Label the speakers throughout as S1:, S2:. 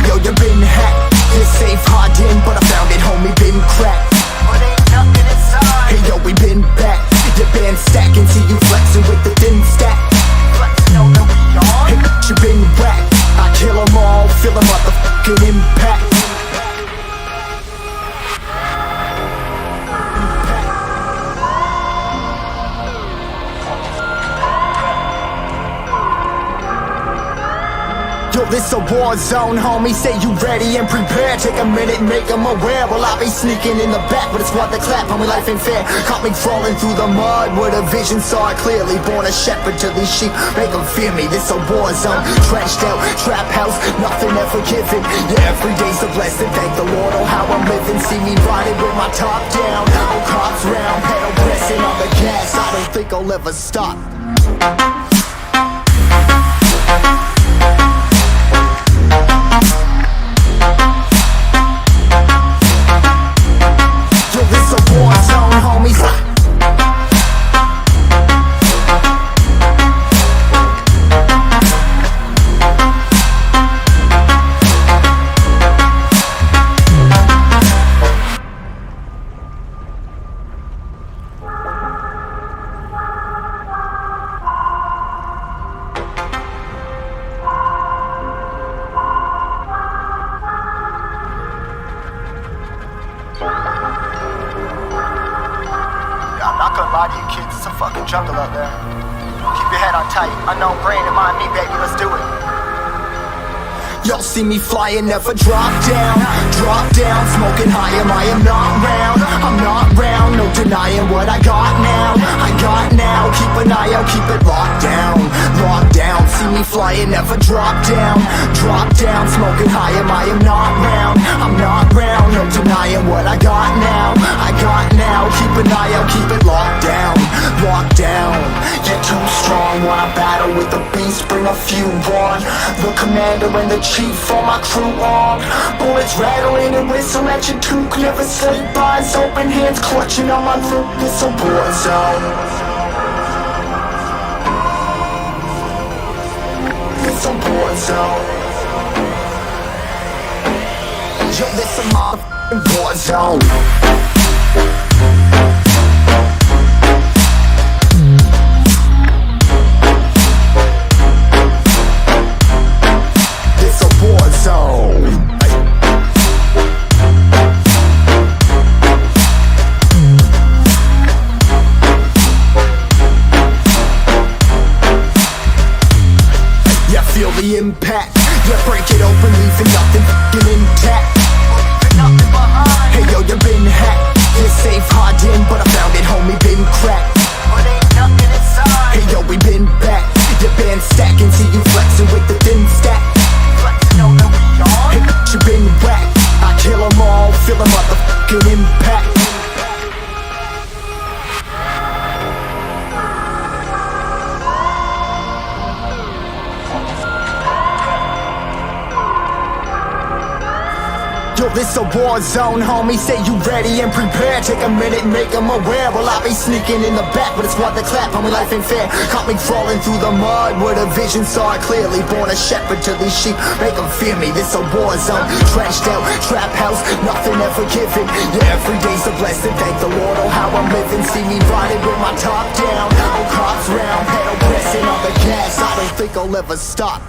S1: yo, you been hacked. You're safe hiding, but I found it, homie, been cracked.
S2: But ain't nothing inside.
S1: Hey yo, we been back. Your band stacking, see you flexing with the thin stack.
S2: Let's know that we on.
S1: Hey, you been whacked. I kill 'em all, feel a motherfucking impact. Yo, this a war zone, homie, say you ready and prepared. Take a minute, make them aware. Well, I be sneaking in the back, but it's what they clap, homie, life ain't fair. Caught me crawling through the mud with a vision, saw it clearly. Born a shepherd to these sheep, make them fear me. This a war zone, trashed out, trap house, nothing ever given. Yeah, every day's a blessing, thank the Lord, oh how I'm living. See me riding with my top down, oh cops round, pedal pressing on the gas. I don't think I'll ever stop. I'm not gonna lie to you kids, it's a fucking jungle out there. Keep your head on tight, unknown brain and mind me, baby, let's do it. Y'all see me flying, never drop down, smoking high, I am not round, I'm not round, no denying what I got now, keep an eye out, keep it locked down, see me flying, never drop down, smoking high, I am not round, I'm not round, no denying what I got now, keep an eye out, keep it locked down, you're too strong, wanna battle with the beast, bring a few on, the commander and the chief on my crew on, bullets rattling and whistle at your toque, never sleep, eyes open, hands clutching on my loot, it's a war zone. It's a war zone. Yo, this a motherfucking war zone. Feel the impact, yeah, break it open, leaving nothing f***ing intact. Hey yo, you been hacked, you're safe hiding, but I found it, homie, been cracked.
S2: But ain't nothing inside.
S1: Hey yo, we been back, your band stacking, see you flexing with the thin stack.
S2: Let's know that we on.
S1: Hey, you been whacked, I kill 'em all, feel a motherfucking impact. Yo, this a war zone, homie, say you ready and prepared. Take a minute, make them aware. Well, I be sneaking in the back, but it's what they clap, homie, life ain't fair. Caught me crawling through the mud with a vision, saw it clearly. Born a shepherd to these sheep, make them fear me. This a war zone, trashed out, trap house, nothing ever given. Yeah, every day's a blessing, thank the Lord, oh how I'm living. See me riding with my top down, oh cops round, pedal pressing on the gas. I don't think I'll ever stop.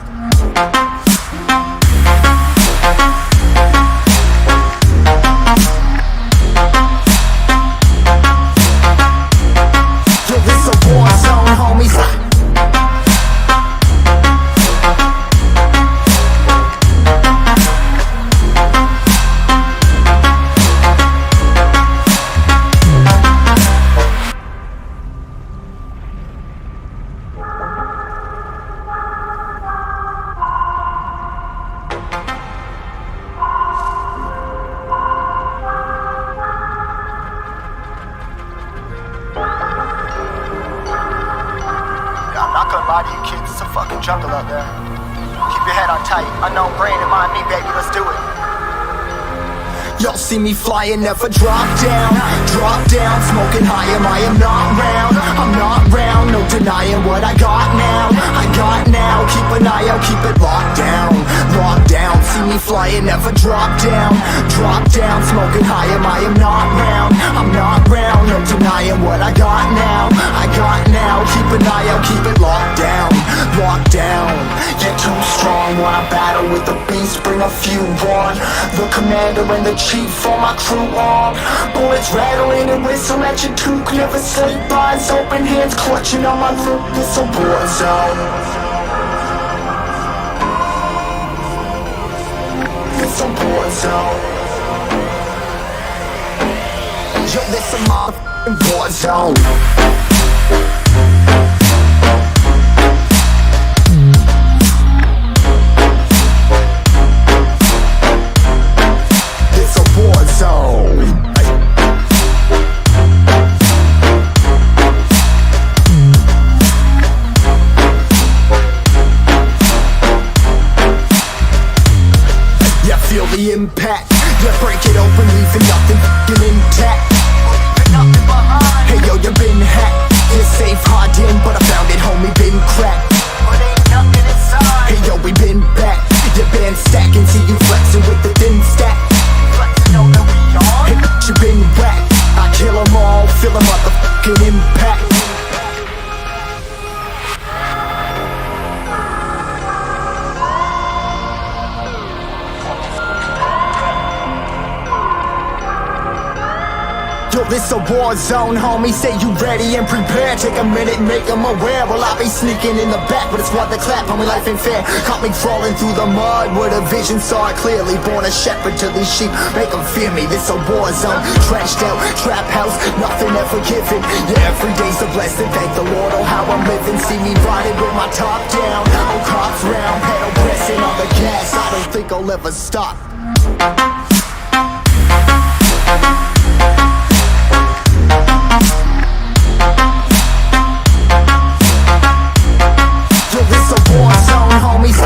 S1: Not gonna lie to you kids, it's a fucking jungle out there. Keep your head on tight, unknown brain and mind me, baby, let's do it. Y'all see me flying, never drop down, smoking high, I am not round, I'm not round, no denying what I got now, keep an eye out, keep it locked down, see me me flying, never drop down. Smoking high, I am not round. I'm not round, no denying what I got now. Keep an eye out, keep it locked down. You're too strong, wanna battle with the beast, bring a few on. The commander and the chief for my crew on. Bullets rattling and whistle at your toque, never sleep, eyes open, hands clutching on my loot. This a war zone. It's a war zone. Yo, this a motherfucking war zone. It's a war zone. Yeah, feel the impact. Yeah, break it open, leaving nothing f***ing intact. Hey yo, you been hacked. You're safe, hard in, but I found it, homie, been cracked. Hey yo, we been back. You been stacking, see you flexing with the thin stack. Hey, you been whacked. I kill 'em all, feel a motherfucking impact. Yo, this a war zone, homie, say you ready and prepared. Take a minute, make them aware. Well, I be sneaking in the back, but it's what the clap, homie, life ain't fair. Caught me crawling through the mud with a vision, saw it clearly. Born a shepherd to these sheep, make them fear me. This a war zone, trashed out, trap house, nothing ever given. Yeah, every day's a blessing, thank the Lord, oh how I'm living. See me riding with my top down, oh cops round, pedal pressing on the gas. I don't think I'll ever stop. It's a war zone, homies.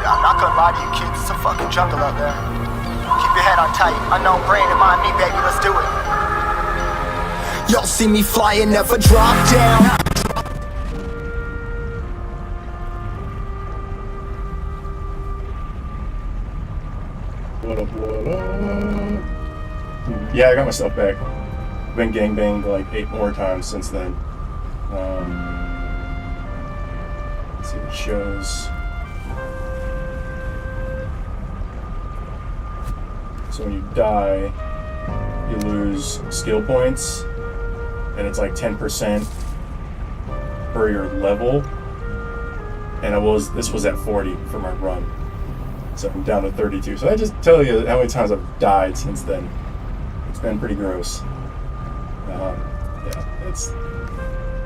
S1: I'm not gonna lie to you kids, it's a fucking jungle out there. Keep your head on tight, unknown brain and mind me, baby, let's do it. Y'all see me flying, never drop down.
S3: What up? Yeah, I got myself back. Been gangbanged like 8 more times since then. Let's see what shows. So when you die, you lose skill points, and it's like 10% per your level. And this was at 40 for my run, so I'm down to 32. So I just tell you how many times I've died since then. It's been pretty gross. Yeah, it's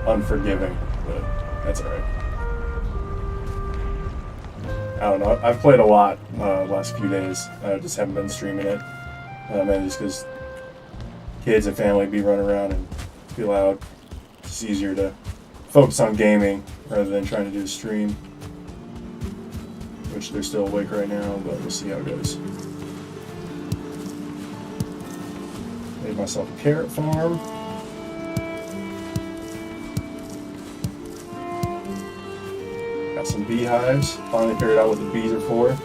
S3: unforgiving, but that's alright. I don't know. I've played a lot the last few days. I just haven't been streaming it. Mainly just because kids and family be running around and be loud. It's easier to focus on gaming rather than trying to do a stream. Which they're still awake right now, but we'll see how it goes. Made myself a carrot farm. Got some beehives. Finally figured out what the bees are for.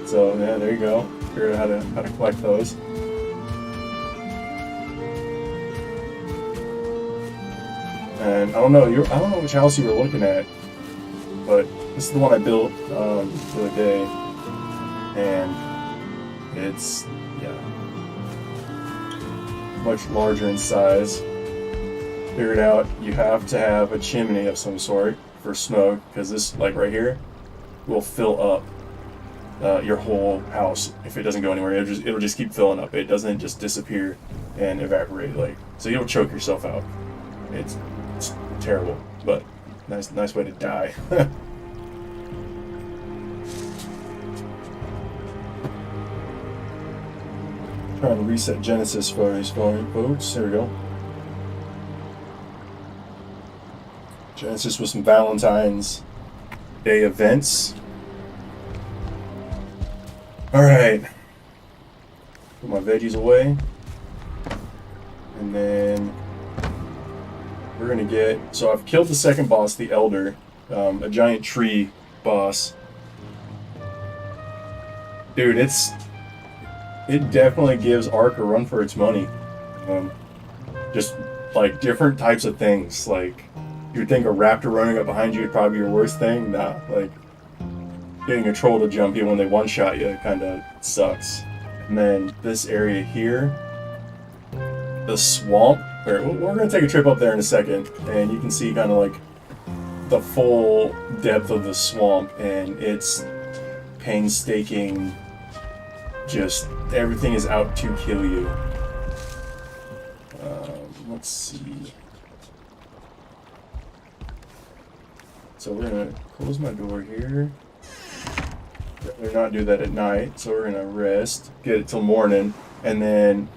S3: So yeah, there you go. Figured out how to collect those. And I don't know which house you were looking at, but this is the one I built the other day, and it's much larger in size. Figured out you have to have a chimney of some sort for smoke, because this, like right here, will fill up your whole house if it doesn't go anywhere. It'll just keep filling up. It doesn't just disappear and evaporate, so you'll choke yourself out. It's terrible, but nice way to die. Trying to reset Genesis photos for you folks. There we go. Genesis with some Valentine's Day events. Alright. Put my veggies away. And then we're gonna get, so I've killed the second boss, the Elder, a giant tree boss. Dude, it definitely gives Ark a run for its money. Just like different types of things. Like you'd think a raptor running up behind you would probably be your worst thing. Nah, like getting a troll to jump you when they one-shot you kind of sucks. And then this area here, the swamp. We're gonna take a trip up there in a second, and you can see kind of like the full depth of the swamp, and it's painstaking. Just everything is out to kill you. Let's see. So we're gonna close my door here. We're not do that at night, so we're gonna rest, get it till morning, and then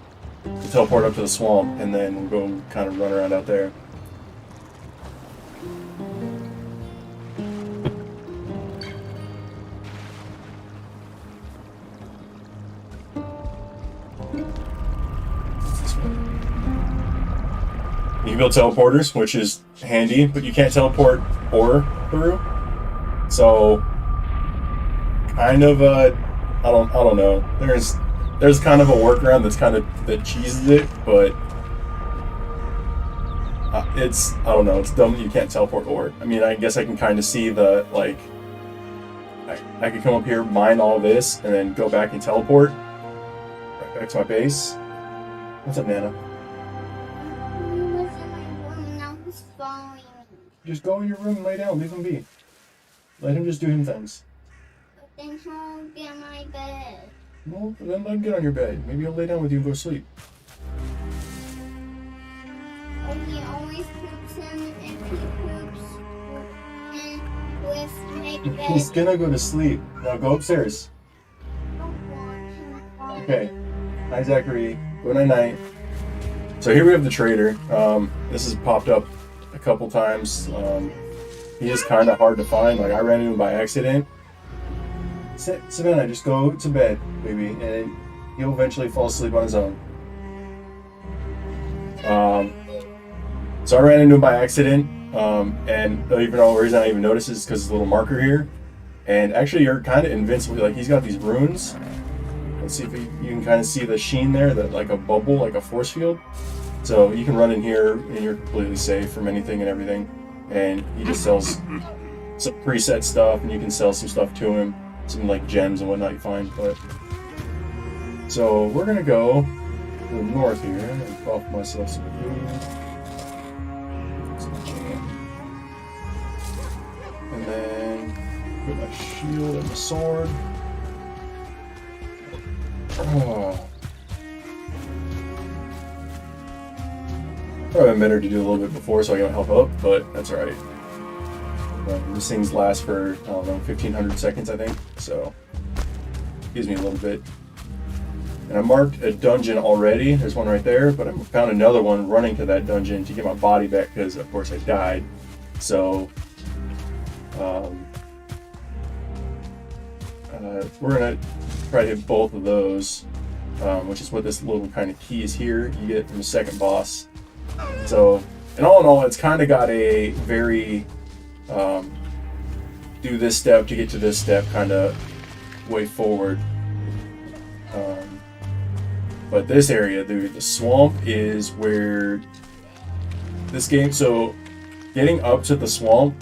S3: teleport up to the swamp, and then we'll go kind of run around out there. You can build teleporters, which is handy, but you can't teleport ore through. So, kind of I don't know. There's kind of a workaround that cheeses it, but it's, I don't know, it's dumb that you can't teleport ore. I mean, I guess I can kind of see the, like, I could come up here, mine all this, and then go back and teleport right back to my base. What's up, Nana? Just go in your room and lay down, leave him be. Let him just do him things.
S4: But then he'll get my bed.
S3: Well, then let him get on your bed. Maybe he'll lay down with you and go to sleep.
S4: But he always poops in if he poops in with my bed.
S3: He's gonna go to sleep. Now go upstairs. Okay. Night, Zachary. Good night. So here we have the trader. This has popped up a couple times. He is kind of hard to find. Like I ran into him by accident. Savannah, just go to bed, baby, and he'll eventually fall asleep on his own. So I ran into him by accident, and the reason I even noticed is because there's a little marker here. And actually, you're kind of invincible. Like he's got these runes. Let's see if you can kind of see the sheen there, that like a bubble, like a force field. So you can run in here, and you're completely safe from anything and everything. And he just sells some preset stuff, and you can sell some stuff to him. Some like gems and whatnot you find, but so we're gonna go to the north here and offer myself some food, some jam, and then put my shield and my sword. Oh. Probably been better to do a little bit before so I can help up, but that's alright. These things last for, I don't know, 1,500 seconds, I think, so gives me a little bit. And I marked a dungeon already, there's one right there, but I found another one running to that dungeon to get my body back because, of course, I died. So, we're going to try to hit both of those, which is what this little kind of key is here. You get it from the second boss. So, and all in all, it's kind of got a very do this step to get to this step kind of way forward. But this area, dude, the swamp is where this game, so getting up to the swamp,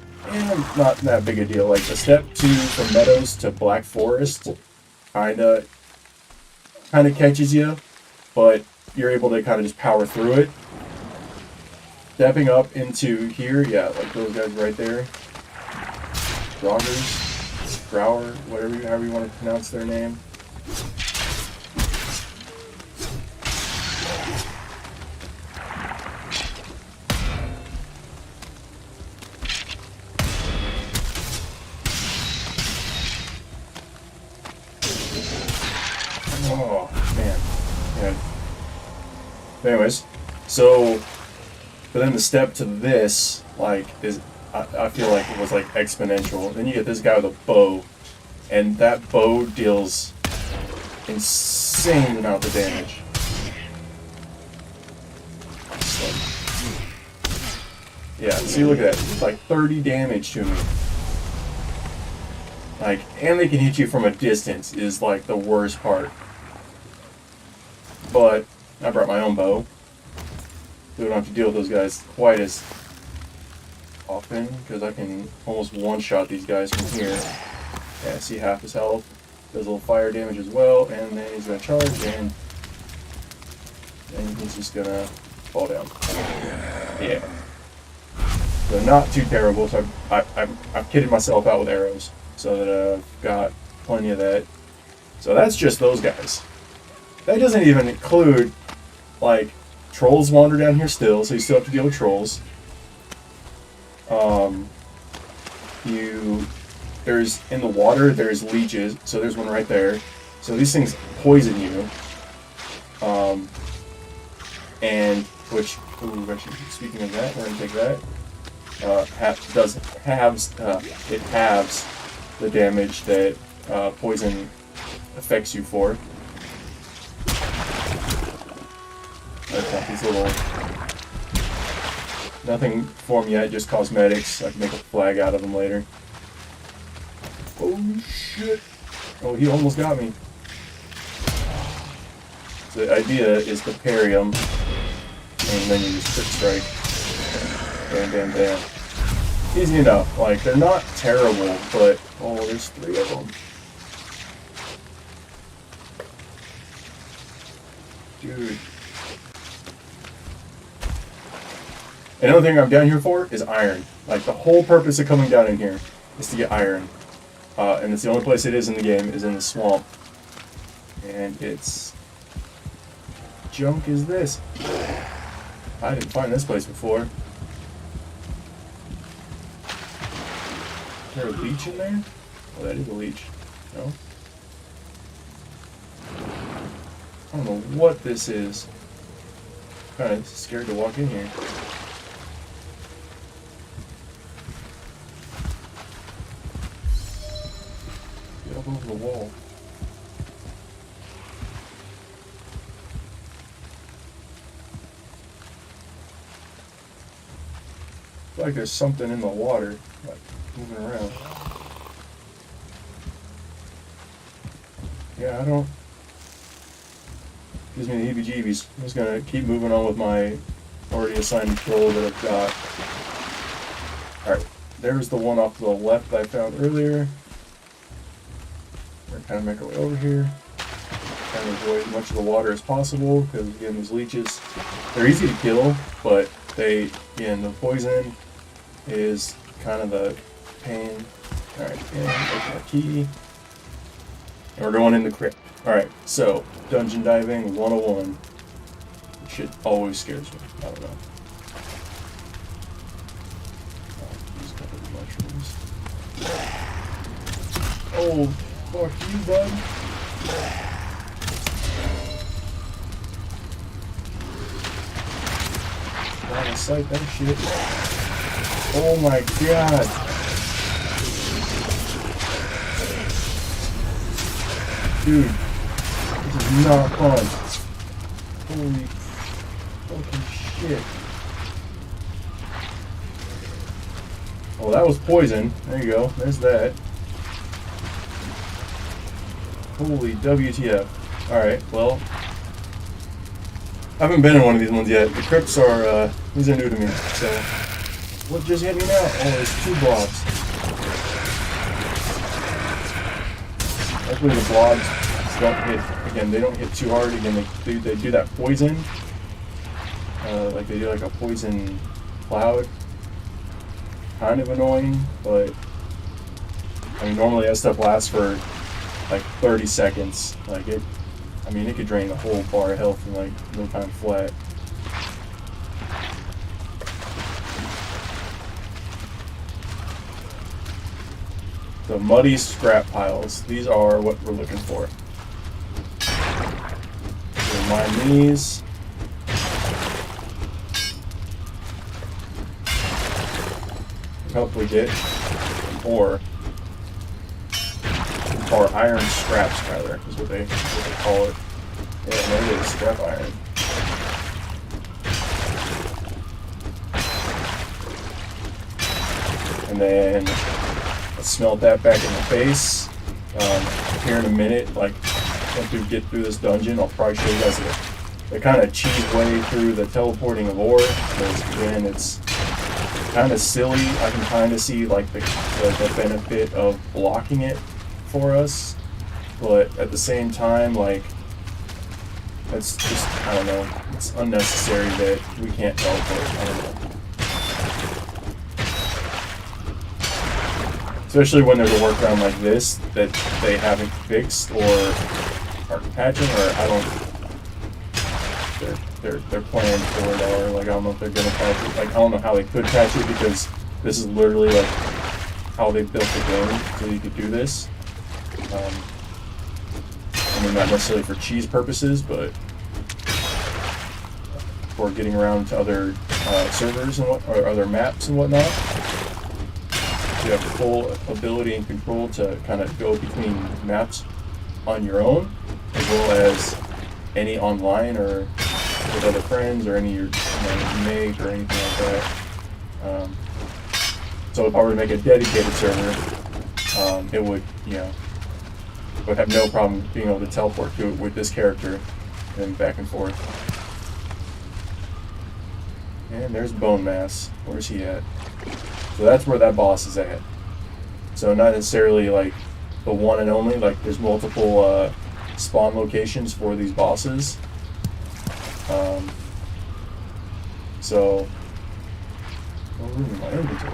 S3: not that big a deal. Like the step 2 from Meadows to Black Forest kind of catches you, but you're able to kind of just power through it. Stepping up into here, yeah, like those guys right there. Grower, however you want to pronounce their name. Oh, man. Yeah. Anyways, so, but then the step to this, like, is, I feel like it was like exponential. Then you get this guy with a bow, and that bow deals insane amount of damage. Yeah, see, look at that. It's like 30 damage to me. Like, and they can hit you from a distance is like the worst part. But I brought my own bow. So we don't have to deal with those guys quite as often, because I can almost one-shot these guys from here. Yeah, see half his health. Does a little fire damage as well, and then he's gonna charge, and he's just gonna fall down. Yeah. So not too terrible. So I've kitted myself out with arrows, so that I've got plenty of that. So that's just those guys. That doesn't even include, like, trolls wander down here still, so you still have to deal with trolls. There's in the water, there's leeches, so there's one right there. So these things poison you. And which, ooh, actually, speaking of that, we're gonna take that. It halves the damage that poison affects you for. I've got these little, nothing for me yet, just cosmetics. I can make a flag out of them later. Oh shit! Oh, he almost got me. So the idea is to parry him, and then you just quick strike. Bam, bam, bam. Easy enough. Like, they're not terrible, but oh, there's 3 of them. Dude. Another thing I'm down here for is iron. Like, the whole purpose of coming down in here is to get iron. And it's the only place it is in the game, is in the swamp. And it's... junk is this. I didn't find this place before. Is there a leech in there? Oh, that is a leech. No? I don't know what this is. I'm kind of scared to walk in here. Get up over the wall. I feel like there's something in the water, like, moving around. Yeah, I don't... Gives me the heebie-jeebies. I'm just gonna keep moving on with my already assigned troll that I've got. Alright, there's the one off to the left that I found earlier. We're gonna kind of make our way over here. Trying to avoid as much of the water as possible, because again, these leeches, they're easy to kill, but they, again, the poison is kind of the pain. Alright, and open our key. And we're going in the crypt. Alright, so, dungeon diving 101. Shit always scares me. I don't know. Use a couple of mushrooms. Oh, fuck you, bud. Out of sight, that shit. Oh my god. Dude, this is not fun. Holy fucking shit. Oh, that was poison. There you go. There's that. Holy WTF. Alright, well. I haven't been in one of these ones yet. The crypts are, these are new to me, so. What just hit me now? Oh, there's 2 blobs. Luckily the blobs don't hit, again, they don't hit too hard. Again, they do that poison. Like they do like a poison cloud. Kind of annoying, but I mean, normally that stuff lasts for like 30 seconds. Like it, I mean, it could drain the whole bar of health in like no time flat. The muddy scrap piles. These are what we're looking for. The mine these. Hopefully get ore. Or iron scraps, rather, is what they call it. Yeah, maybe it's scrap iron. And then let's smelt that back in the base. Here in a minute, like once we get through this dungeon, I'll probably show you guys the kind of cheese way through the teleporting of ore. Because again, it's kind of silly. I can kind of see like the benefit of blocking it for us, but at the same time, like it's just, I don't know, it's unnecessary that we can't teleport. I don't know. Especially when there's a workaround like this that they haven't fixed or are patching, or I don't. Their plans for it are like, I don't know if they're gonna patch it. Like I don't know how they could patch it, because this is literally like how they built the game so you could do this. I mean, not necessarily for cheese purposes, but for getting around to other servers and or other maps and whatnot. You have full ability and control to kind of go between maps on your own, as well as any online or with other friends or any you make or anything like that. So if I were to make a dedicated server, it would, would have no problem being able to teleport to it with this character and back and forth. And there's Bone Mass. Where's he at? So that's where that boss is at. So not necessarily like the one and only, like there's multiple spawn locations for these bosses. So no room in my inventory.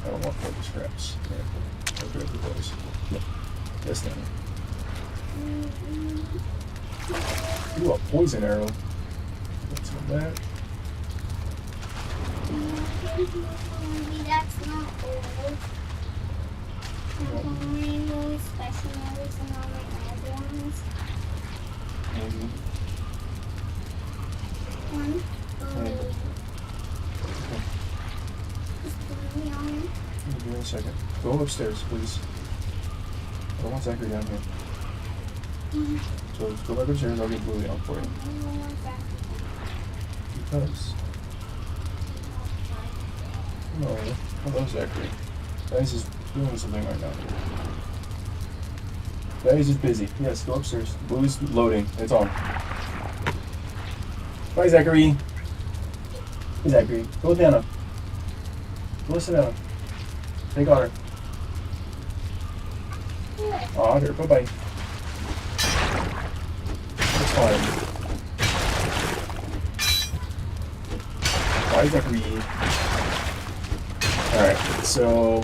S3: I don't want focus scraps. I'll grab those. Yes, then. Ooh, a poison arrow. What's in that?
S4: Maybe that's not old. Only those special modes and all my other ones.
S3: Maybe.
S4: One.
S3: Maybe.
S4: Just put me on.
S3: Give me a second. Go upstairs, please. I don't want Zachary down here. So just go back upstairs, I'll get Bluey out for you. Because. No, hello Zachary. Daddy's just doing something right now. Daddy's just busy. Yes, go upstairs. Bluey's loading. It's on. Bye, Zachary. Hey, Zachary. Go with Nana. Go sit down. Take Otter. Otter, bye-bye. It's fine. Bye, Zachary. Alright, so...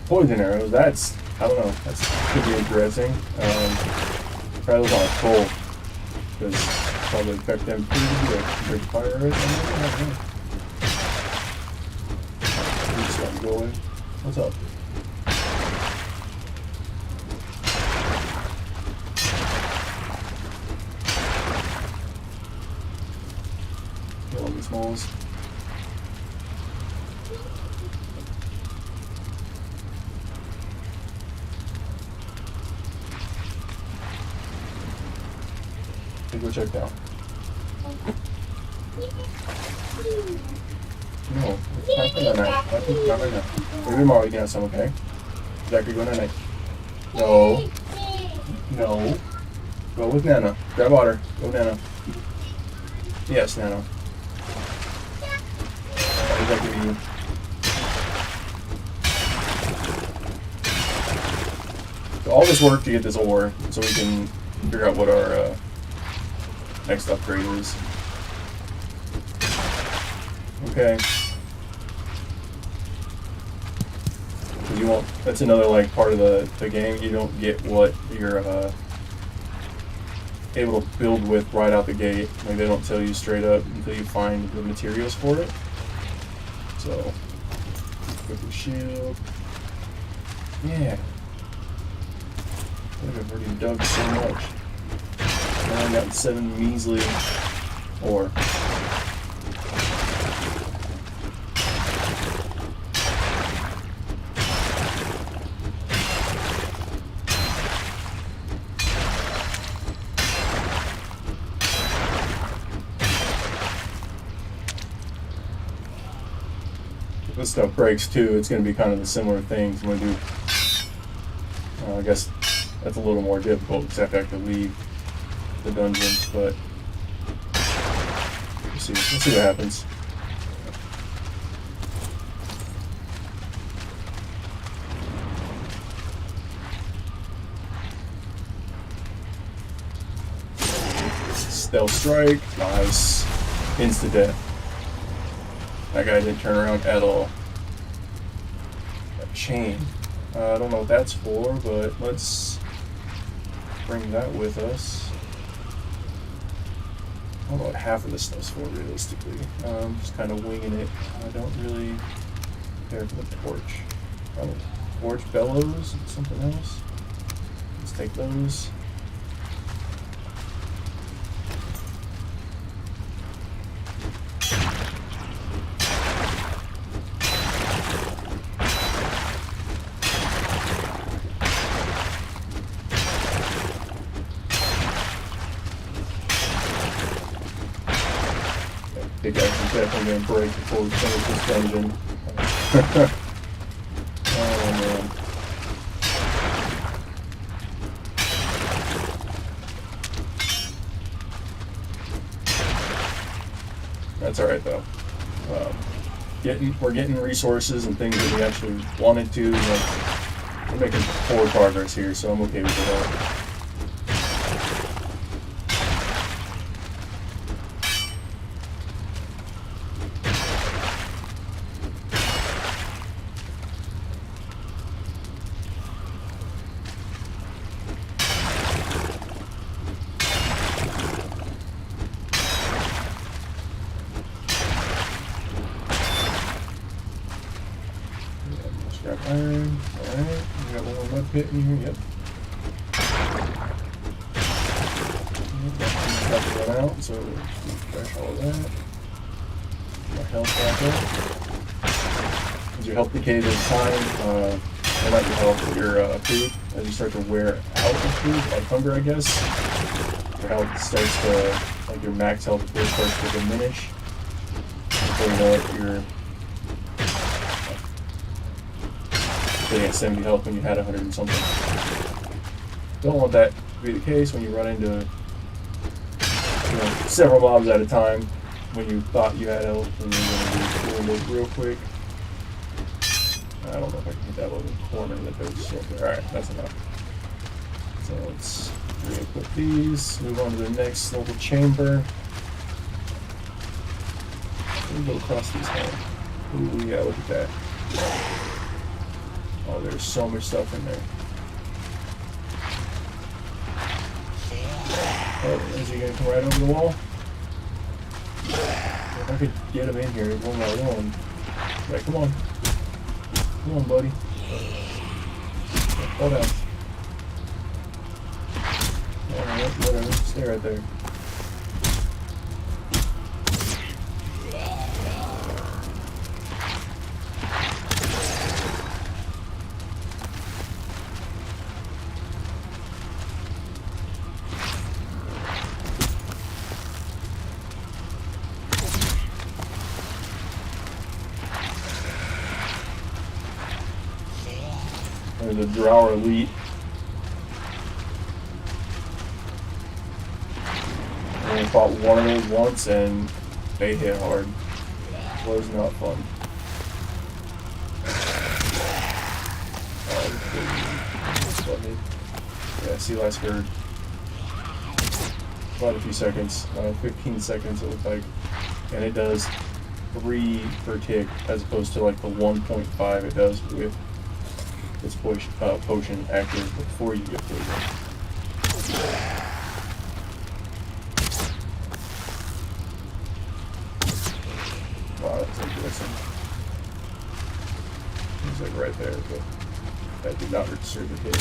S3: poison arrows, that's... I don't know, that's could be interesting. Try those on a troll, because probably affect them pretty good. Break fire arrows, I don't know. Just let me go away. What's up? All these smalls. Go check down. No, it's not for night. Not right now. Maybe tomorrow you can have some, okay? Zachary, go night. No. No. Go with Nana. Grab Otter. Go Nana. Yes, Nana. Zachary. So all this work to get this ore, so we can figure out what our next upgrade is. Okay. Because you won't, that's another like part of the game, you don't get what you're able to build with right out the gate. Like they don't tell you straight up until you find the materials for it. So, with the shield. Yeah. Look, I've already dug so much. I've only gotten 7 measly ore. If this stuff breaks too, it's going to be kind of a similar thing. I'm going to do. I guess that's a little more difficult because I have to leave the dungeon, but we'll see what happens. Stealth strike, nice. Insta death. That guy didn't turn around at all. That chain. I don't know what that's for, but let's bring that with us. I don't know what half of this stuff's for, realistically. Just kind of winging it. I don't really care for the torch. Oh, torch bellows, something else. Let's take those. Big guys is definitely going to break before we finish this dungeon. Oh man. That's alright though. We're getting resources and things that we actually wanted to. We're making forward progress here, so I'm okay with it all. Scrap iron, alright. We got one more mud pit in here, yep. About to run out, so just trash all of that. My health back up. As your health decays over time, or not your health, but your food, as you start to wear out of food, like hunger, I guess, your health starts to, like your max health starts to diminish. Before you know it, you're getting at 70 health when you had 100 and something. Don't want that to be the case when you run into several mobs at a time when you thought you had health and you're going to do it real quick. I don't know if I can hit that little corner that goes up there. Alright, that's enough. So let's re-equip these, move on to the next local chamber. We'll go across these here. Ooh, yeah, look at that. Oh, there's so much stuff in there. Oh, is he gonna come right over the wall? If I could get him in here one by one. Right, come on. Come on, buddy. Hold on. Alright, whatever. Stay right there. There's a Drower Elite. I only fought one of those once and they hit hard. It was not fun. Yeah, sea lice herd. Quite a few seconds, 15 seconds it looked like. And it does 3 per tick as opposed to like the 1.5 it does with this potion active before you get poisoned. Wow, that's interesting. It's like right there, but that did not serve the hit.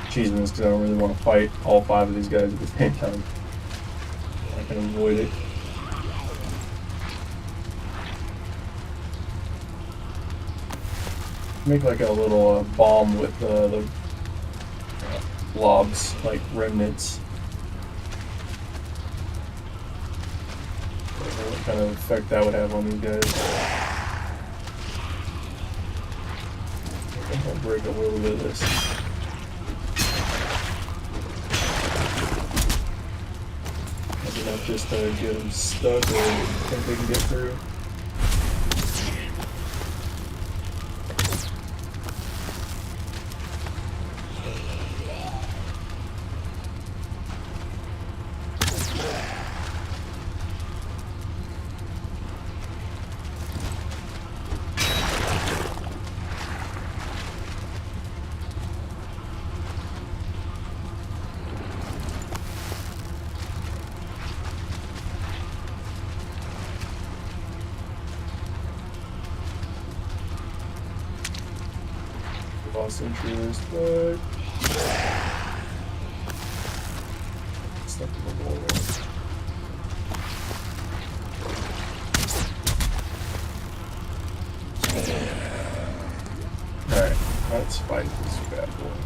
S3: achievements because I don't really want to fight all 5 of these guys at the same time. I can avoid it. Make like a little bomb with the blobs, like remnants. What kind of effect that would have on these guys. I think I'll break a little bit of this. Maybe not just get them stuck or think they can get through. Lost interest, but stuck in the wall there. Alright, let's fight this bad boy.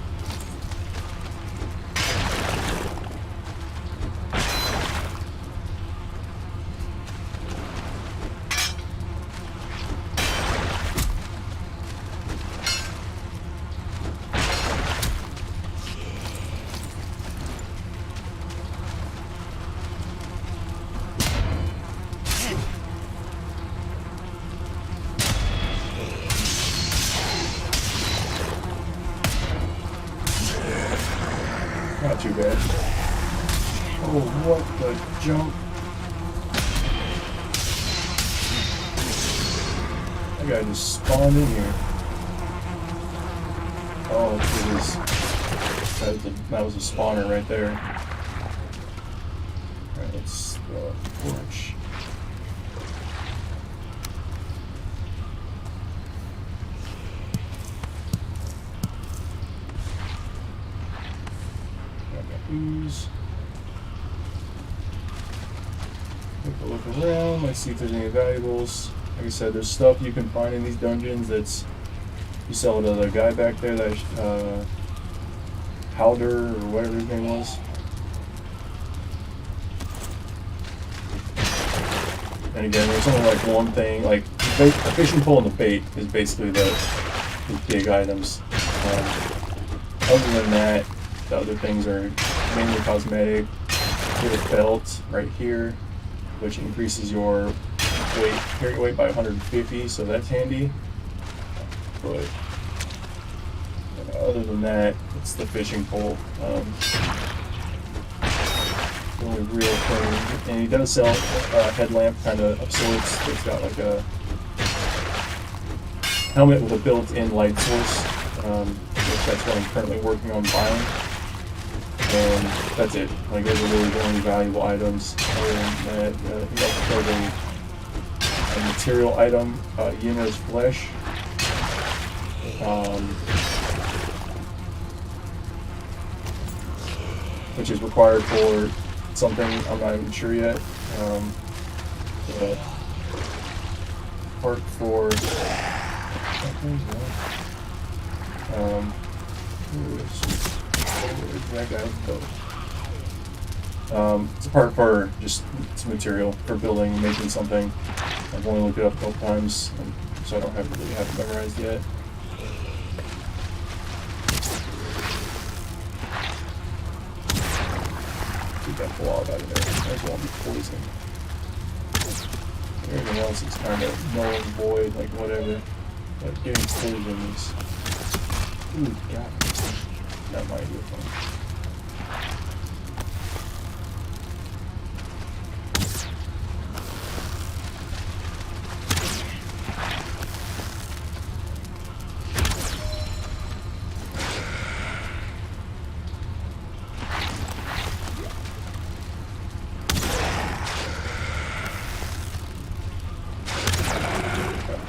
S3: Not too bad. Oh, what the jump. That guy just spawned in here. Oh, that was a spawner right there. Alright, let's throw a torch. Ooze. Take a look around, let's see if there's any valuables. Like I said, there's stuff you can find in these dungeons that's you sell to the guy back there, that Halder or whatever his name was. And again, there's only like one thing, like the fishing pole and the bait is basically the big items. Other than that, the other things are mainly cosmetic. Get a belt right here, which increases your weight, carry weight by 150, so that's handy. But other than that, it's the fishing pole. The only real thing, and he does sell a headlamp kind of sorts. It's got like a helmet with a built-in light source, which that's what I'm currently working on buying. And that's it. Like, those are really the only valuable items. Other than that, he also sells a material item, Ymir's Flesh. Which is required for something I'm not even sure yet. Part for that guy go? It's a part for just it's material for building and making something. I've only looked it up a couple times, so I don't really have it memorized yet. Get that blob out of there. Might as well be poison. Everything else is kind of null and void, like whatever. But getting poison is. Ooh, God. That might be fun.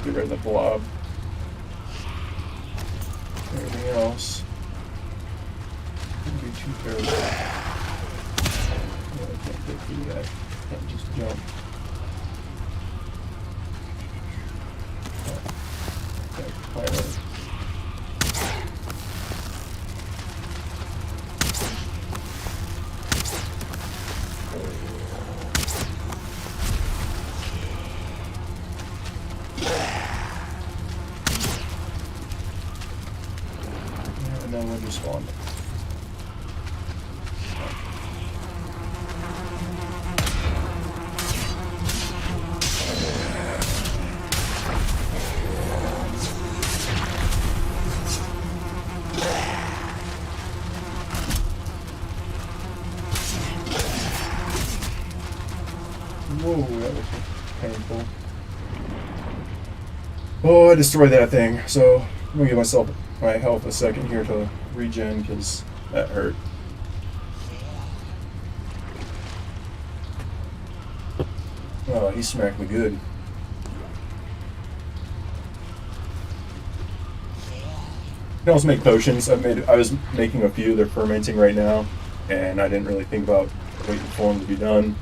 S3: Get rid of the blob. Everything else. shoot arrows. Yeah, I can't get through that. Can't just jump. Okay, fire. And then we'll just spawn. Whoa, that was painful. Oh, I destroyed that thing. So I'm gonna give myself my health a second here to regen because that hurt. Oh, he smacked me good. You can also make potions. I was making a few. They're fermenting right now, and I didn't really think about waiting for them to be done.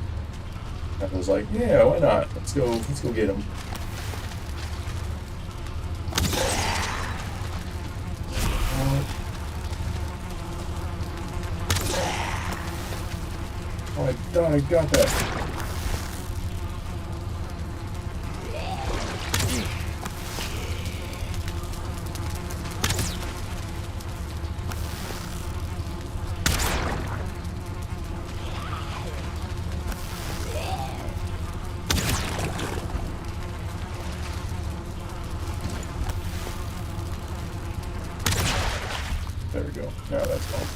S3: I was like, yeah, why not? Let's go get them. Oh, I thought I got that. There we go. Now that's all.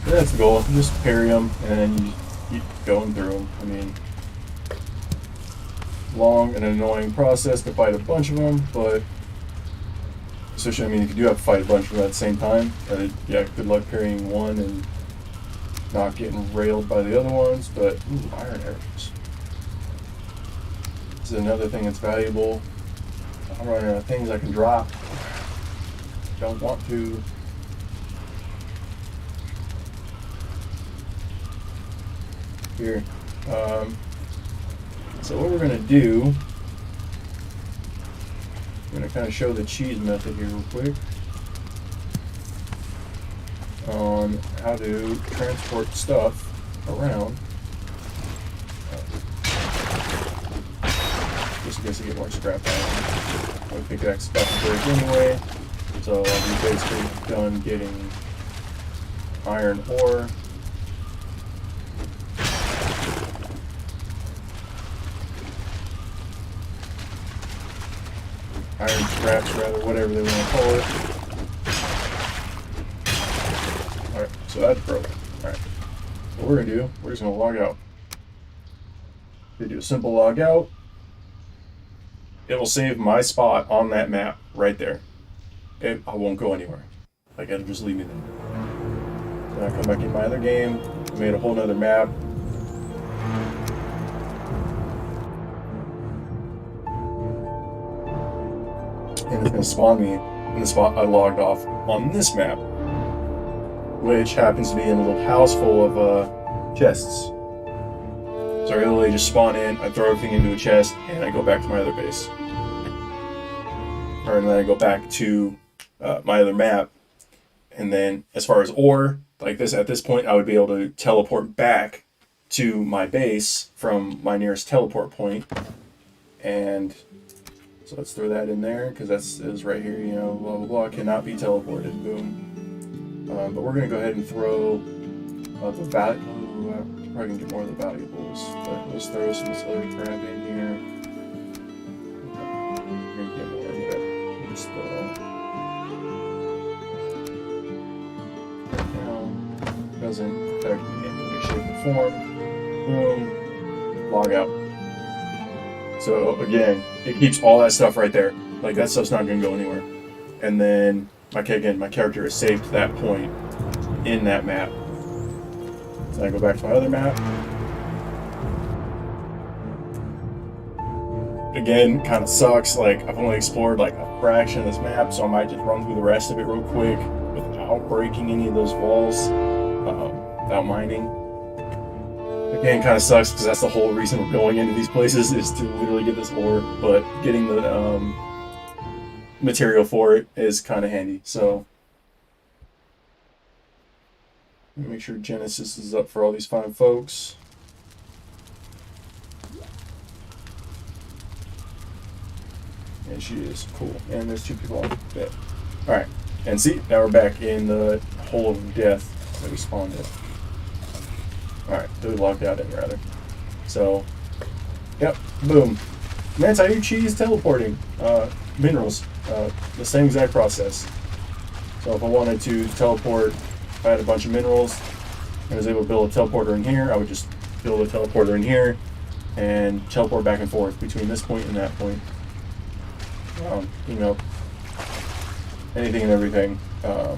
S3: That's the goal. Just parry them and then you keep going through them. I mean, long and annoying process to fight a bunch of them, but especially, I mean, if you do have to fight a bunch of them at the same time, yeah, good luck parrying one and not getting railed by the other ones, but ooh, iron arrows. This is another thing that's valuable. I'm running out of things I can drop. Don't want to. Here. So what we're going to do, I'm going to kind of show the cheese method here real quick on how to transport stuff around. Just in case I get more scrap out. My pickaxe is about to break anyway, so I'll be basically done getting iron ore. Iron scraps, rather, whatever they want to call it. Alright, so that's broken. Alright. What we're going to do, we're just going to log out. They do a simple log out. It will save my spot on that map right there. I won't go anywhere. Like, it'll just leave me there. Then I come back in my other game, I made a whole nother map. And it's going to spawn me in the spot I logged off on this map, which happens to be in a little house full of chests. So I literally just spawn in, I throw everything into a chest, and I go back to my other base. And then I go back to my other map, and then as far as ore, like this, at this point I would be able to teleport back to my base from my nearest teleport point, and so let's throw that in there, because is right here, you know, blah, blah, blah, cannot be teleported, boom. But we're going to go ahead and throw the probably going to get more of the valuables, but let's throw some other crap in here. We're going to get more of that. Just right now, doesn't affect me in any shape or form. Boom, log out. So again, it keeps all that stuff right there. Like, that stuff's not going to go anywhere. And then my character is saved to that point in that map. So I go back to my other map. Again, kind of sucks. Like, I've only explored like a fraction of this map, so I might just run through the rest of it real quick without breaking any of those walls, without mining. Again, kind of sucks because that's the whole reason we're going into these places, is to literally get this ore, but getting the material for it is kind of handy. So make sure Genesis is up for all these fine folks. And she is. Cool. And there's 2 people on bed. Alright. And see, now we're back in the hole of death that we spawned in. Alright, that we logged out in, rather. So, yep, boom. Man, I do cheese teleporting minerals. The same exact process. So if I wanted to teleport, if I had a bunch of minerals and was able to build a teleporter in here, I would just build a teleporter in here and teleport back and forth between this point and that point. You know, anything and everything that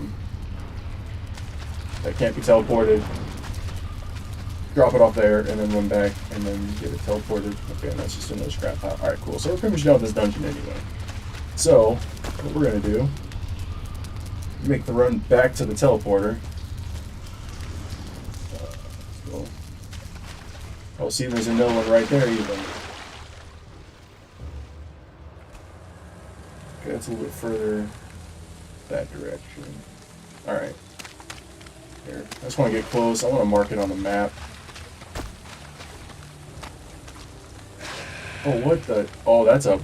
S3: can't be teleported, drop it off there, and then run back, and then get it teleported. Okay, and that's just another scrap pile. Alright, cool. So we're pretty much done with this dungeon anyway. So, what we're going to do, make the run back to the teleporter. Oh, see, there's another one right there even. Okay, that's a little bit further that direction. Alright. Here. I just want to get close. I want to mark it on the map. Oh, what the? Oh, that's a...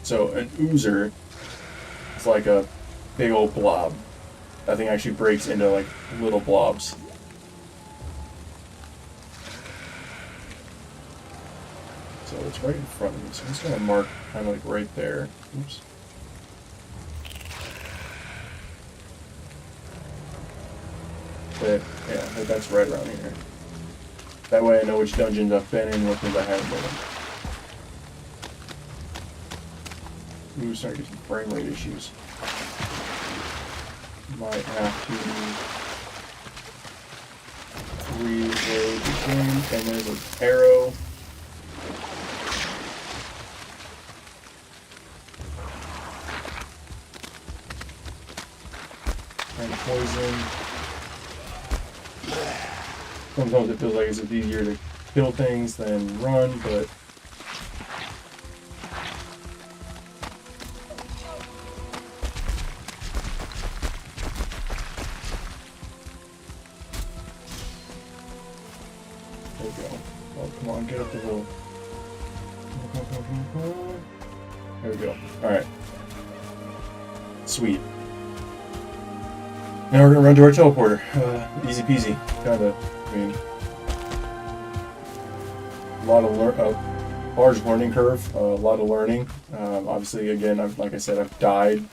S3: So, an oozer is like a big old blob. That thing actually breaks into, like, little blobs. So, it's right in front of me. So, I'm just going to mark kind of like right there. Oops. But, yeah, that's right around here. That way I know which dungeons I've been in, what things I haven't been in. Ooh, starting to get some frame rate issues. Might have to reload the game. And there's an arrow. And poison. Sometimes it feels like it's easier to kill things than run, but there we go. Oh, come on, get up the hill. There we go. Alright. Sweet. Now we're gonna run to our teleporter. Easy peasy, kinda. I mean, a lot of large learning curve, a lot of learning. Obviously, again, like I said, I've died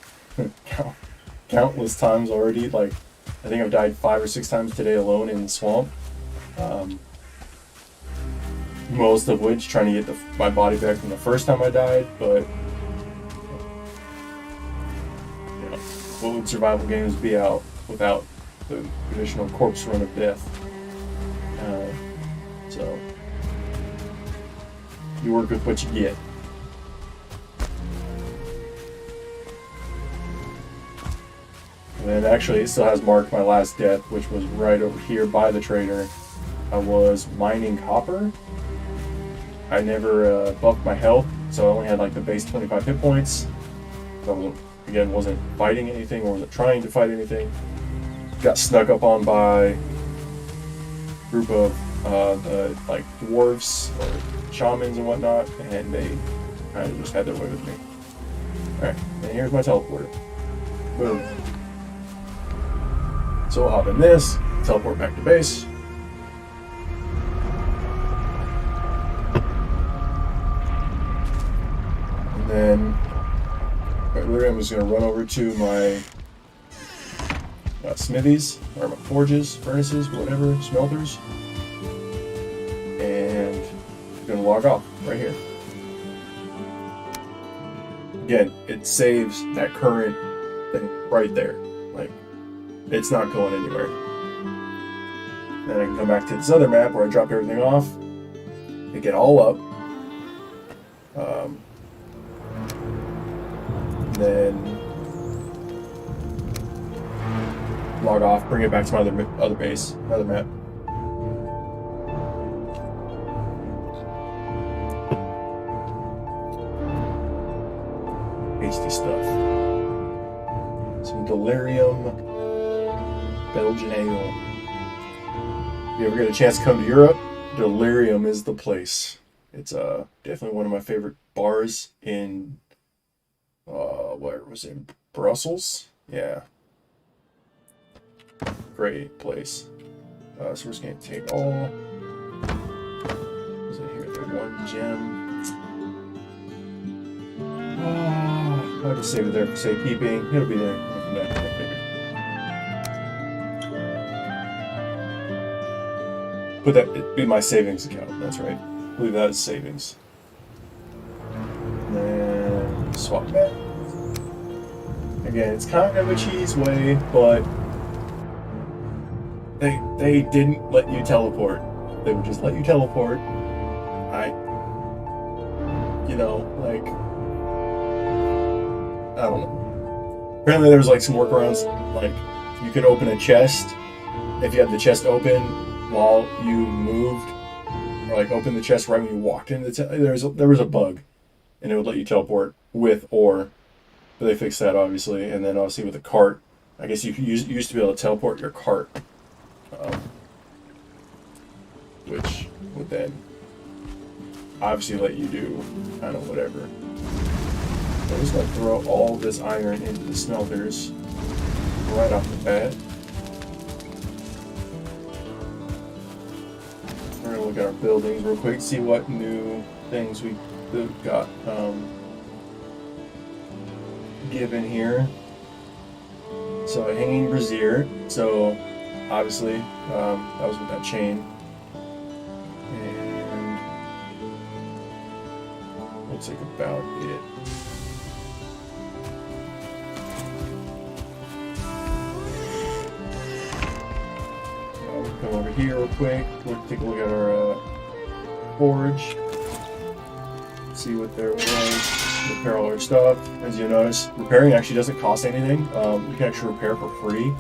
S3: countless times already. Like, I think I've died 5 or 6 times today alone in the swamp. Most of which trying to get my body back from the first time I died, but you know, what would survival games be out without the traditional corpse run of death? So you work with what you get. And then actually it still has marked my last death, which was right over here by the trader. I was mining copper. I never buffed my health, so I only had like the base 25 hit points. So wasn't fighting anything or wasn't trying to fight anything. Got snuck up on by a group of the like dwarves or shamans and whatnot, and they kind of just had their way with me. Alright, and here's my teleporter. Boom. So I'll hop in this, teleport back to base. And then I'm just going to run over to my smithies, or my forges, furnaces, whatever, smelters. And I'm going to log off right here. Again, it saves that current thing right there. Like, it's not going anywhere. Then I can come back to this other map where I drop everything off, pick it all up, then log off, bring it back to my other base, other map. Hasty stuff. Some delirium, Belgian ale. If you ever get a chance to come to Europe, Delirium is the place. It's definitely one of my favorite bars in where was it? Brussels? Yeah. Great place. So we're just gonna take all. Is it here? There's one gem. Oh, I'll just save it there for safekeeping. It'll be there. I'll come back. Put that it'd be my savings account. That's right. I believe that is savings. And then swap that. Again, it's kind of a cheese way, but they didn't let you teleport. They would just let you teleport. Like, I don't know. Apparently there was like some workarounds, like you could open a chest if you had the chest open while you moved, or like open the chest right when you walked into the there was a bug, and it would let you teleport with or, but they fixed that obviously, and then obviously with the cart, I guess you used to be able to teleport your cart, which would then obviously let you do kind of whatever. So I'm just gonna throw all this iron into the smelters right off the bat. We're gonna look at our buildings real quick, see what new things we got given here. So a hanging brazier. So obviously that was with that chain. And looks like about it. Come over here real quick. We'll take a look at our forge. See what there was. Repair all our stuff. As you notice, repairing actually doesn't cost anything. You can actually repair for free,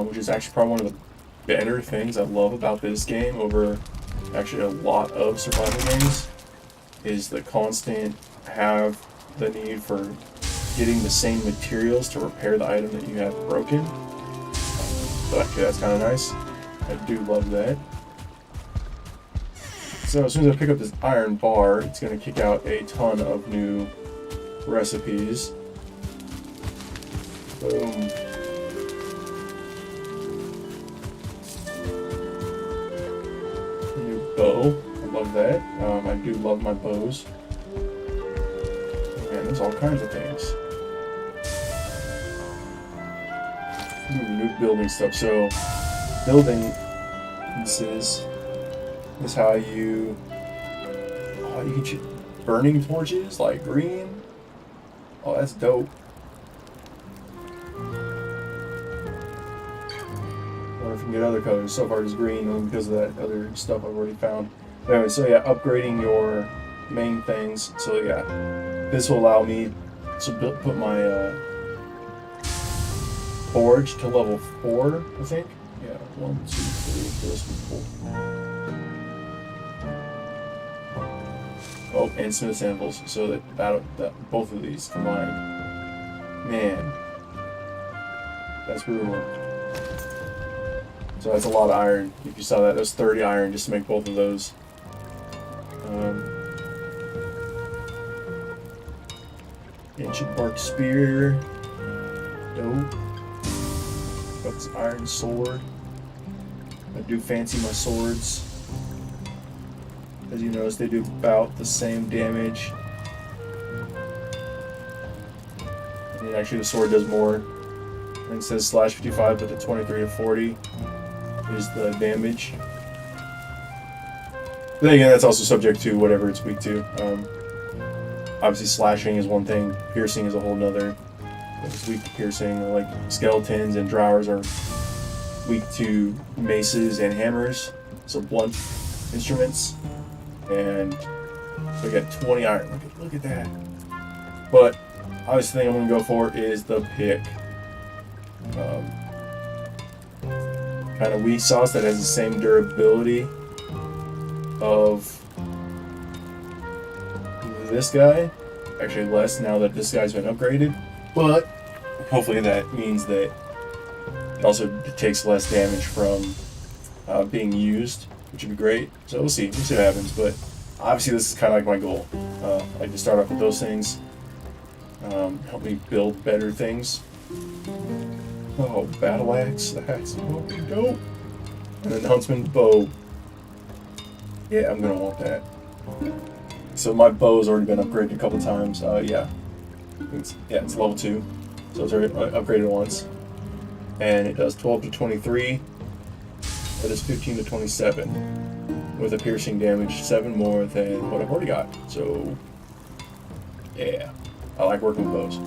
S3: which is actually probably one of the better things I love about this game over actually a lot of survival games. Is the constant have the need for getting the same materials to repair the item that you have broken. So actually that's kind of nice. I do love that. So as soon as I pick up this iron bar, it's going to kick out a ton of new recipes. Boom. New bow. I love that. I do love my bows. Man, there's all kinds of things. Ooh, new building stuff. So building pieces is how you can choose burning torches like green. Oh, that's dope. Or if you can get other colors. So far it's green only because of that other stuff I've already found. Anyway, so yeah, upgrading your main things. So yeah, this will allow me to put my forge to level 4, I think. Yeah, 1, 2, 3, this one. Oh, and smith's anvils, so that both of these combined. Man, that's brutal. So that's a lot of iron. If you saw that, that's 30 iron just to make both of those. Ancient bark spear. Dope. Got this iron sword. I do fancy my swords. As you notice, they do about the same damage. And actually the sword does more. And it says slash 55, but the 23 to 40 is the damage. But then again, that's also subject to whatever it's weak to. Obviously slashing is one thing, piercing is a whole nother. It's weak to piercing. Like skeletons and drawers are weak to maces and hammers, so blunt instruments. And we got 20 iron. Look at that. But obviously, the thing I'm gonna go for is the pick. Kind of weak sauce that has the same durability of this guy. Actually, less now that this guy's been upgraded. But hopefully, that means that it also takes less damage from being used, which would be great. So we'll see. We'll see what happens. But obviously, this is kind of like my goal. I like to start off with those things. Help me build better things. Oh, battle axe. That's fucking dope. And then huntsman's bow. Yeah, I'm gonna want that. So my bow's already been upgraded a couple times. Yeah. It's level 2. So it's already upgraded once. And it does 12 to 23. It does 15 to 27. With a piercing damage 7 more than what I've already got. So, yeah. I like working with bows.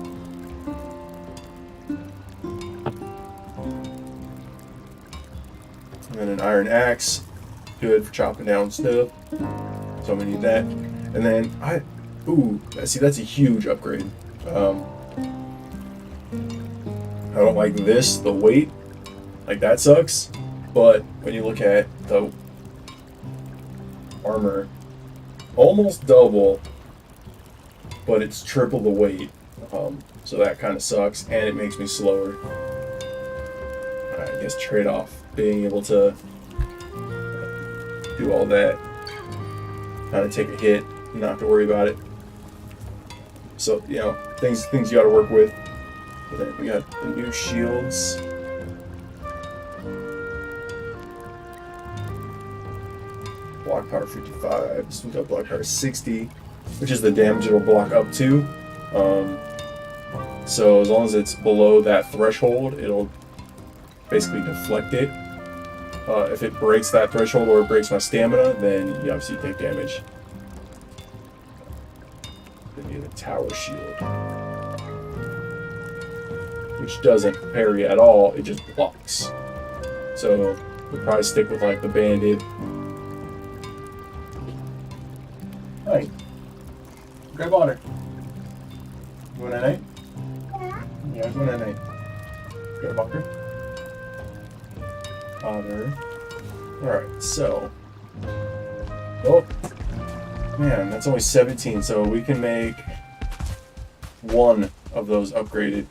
S3: And then an iron axe, good for chopping down stuff. So I'm gonna need that. And then see, that's a huge upgrade. I don't like this, the weight, like that sucks. But when you look at the armor, almost double, but it's triple the weight. So that kind of sucks, and it makes me slower. I guess trade off being able to do all that, kind of take a hit, not have to worry about it. So things you got to work with. But then we got the new shields. Block power 55. This one's got block power 60, which is the damage it'll block up to. So as long as it's below that threshold, it'll basically deflect it. If it breaks that threshold or it breaks my stamina, then you obviously take damage. Then you get a tower shield, which doesn't parry at all, it just blocks. So we'll probably stick with like the banded. Hi. Grab water. You want a night? Yeah, you want a night. Grab water. Otter. Alright, so. Oh. Man, that's only 17, so we can make one of those upgraded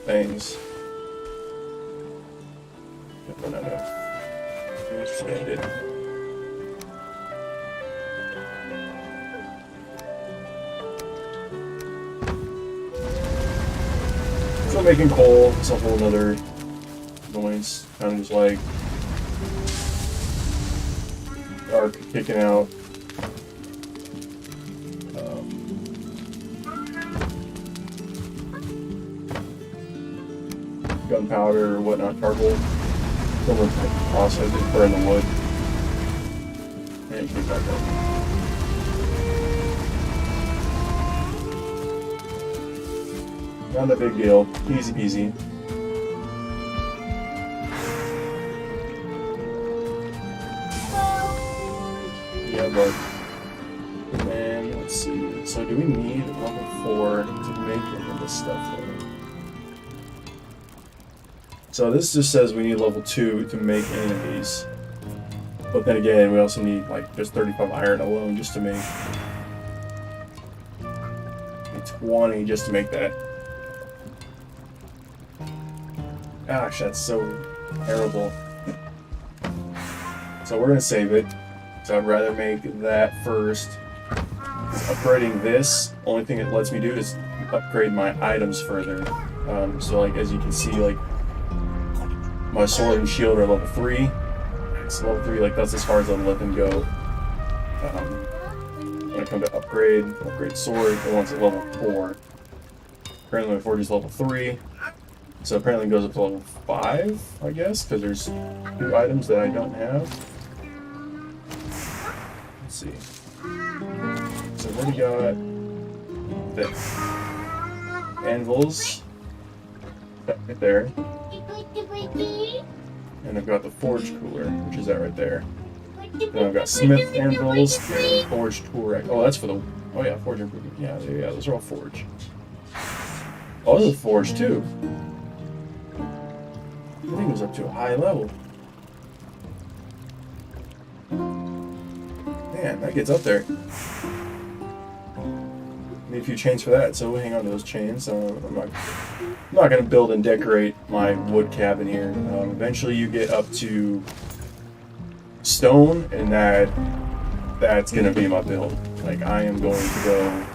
S3: things. Run out of expanded. So making coal is a whole other noise, kind of just like arc kicking out. Gunpowder or whatnot, charcoal. Then process it, burn the wood, and keep that going. Not a big deal. Easy peasy. Yeah, but. And then, let's see. So, do we need level 4 to make any of this stuff, though? So, this just says we need level 2 to make any of these. But then again, we also need, like, just 35 iron alone just to make. 20 just to make that. Gosh, that's so terrible. So we're gonna save it. So I'd rather make that first. Upgrading this, only thing it lets me do is upgrade my items further. So like as you can see, like my sword and shield are level 3. It's level 3, like that's as far as I'll let them go. When I come to upgrade sword, it wants a level 4. Currently my forge is level 3. So apparently it goes up to level 5, I guess, because there's 2 items that I don't have. Let's see. So what do we got? the anvils right there. And I've got the forge cooler, which is that right there. Then I've got smith anvils and forge tool rack. Oh, that's for the. Oh yeah, forge improvement. Yeah, those are all forge. Oh, this is forge too. I think it was up to a high level. Man, that gets up there. Need a few chains for that, so we'll hang on to those chains. I'm not going to build and decorate my wood cabin here. Eventually you get up to stone, and that's going to be my build. Like, I am going to go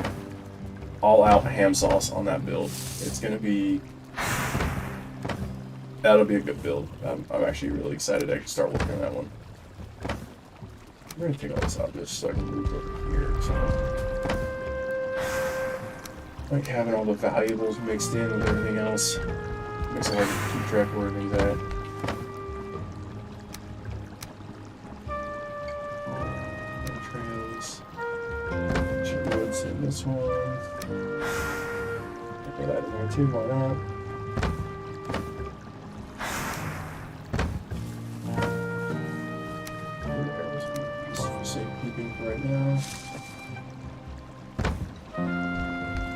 S3: all out ham sauce on that build. It's going to be... That'll be a good build. I'm actually really excited to start working on that one. I'm going to take all this out just so I can move over here. So, like having all the valuables mixed in with everything else makes it hard to keep track of where everything's at. Trails. Wood's in this one. Put that in there too, why not? Safekeeping for right now.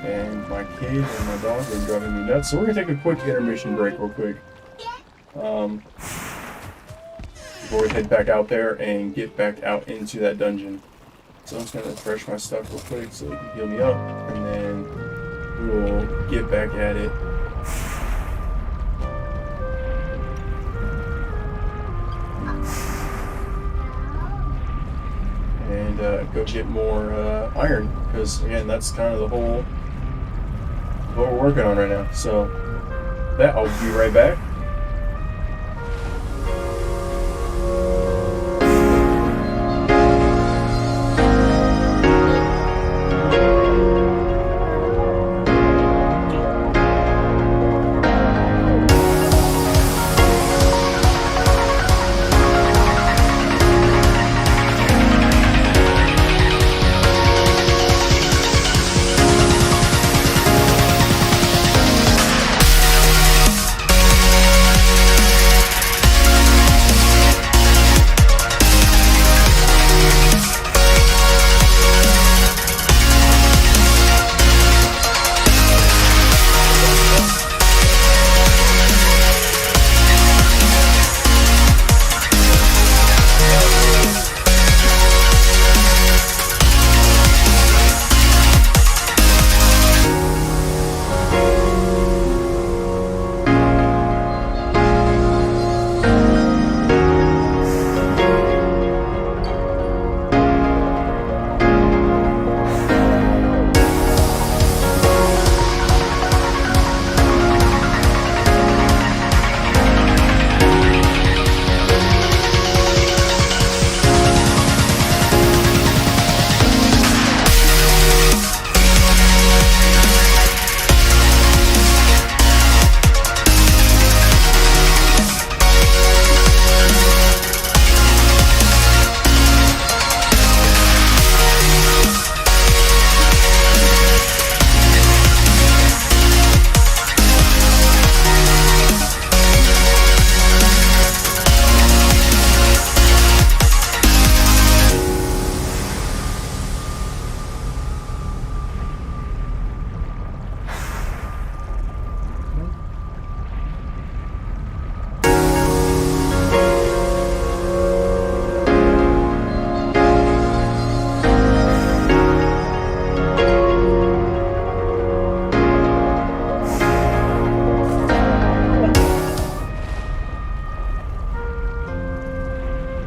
S3: And my kid and my dog are driving me nuts. So we're gonna take a quick intermission break real quick. Before we head back out there and get back out into that dungeon. So I'm just gonna refresh my stuff real quick so it can heal me up, and then we'll get back at it. And go get more iron, because again, that's kind of the whole what we're working on right now. So that I'll be right back.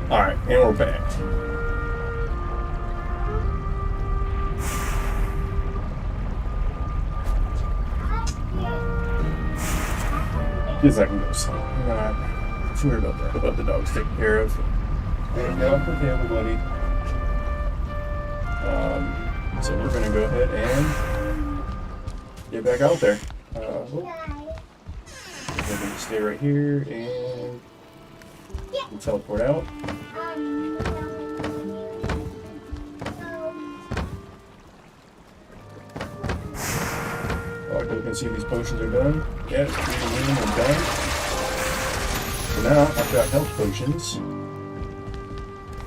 S3: Alright, and we're back. Kids, I can go sleep. I'm not too worried about that. About the dog's taken care of. And get off the table, buddy. So we're gonna go ahead and get back out there. We're gonna stay right here and we'll teleport out. look and see if these potions are done. Yeah, 3 to win and done. So now I've got health potions,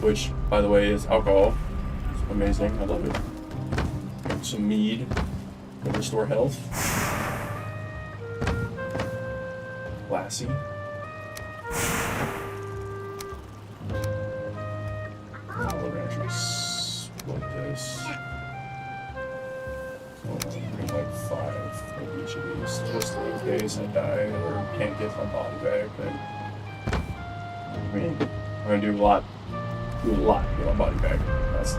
S3: which, by the way, is alcohol. It's amazing. I love it. Some mead to restore health. Lassie. We're gonna actually split this. So I'm bring like 5 of each of these, just in case I die or can't get my body back. But, I mean, I'm gonna do a lot to get my body back. That's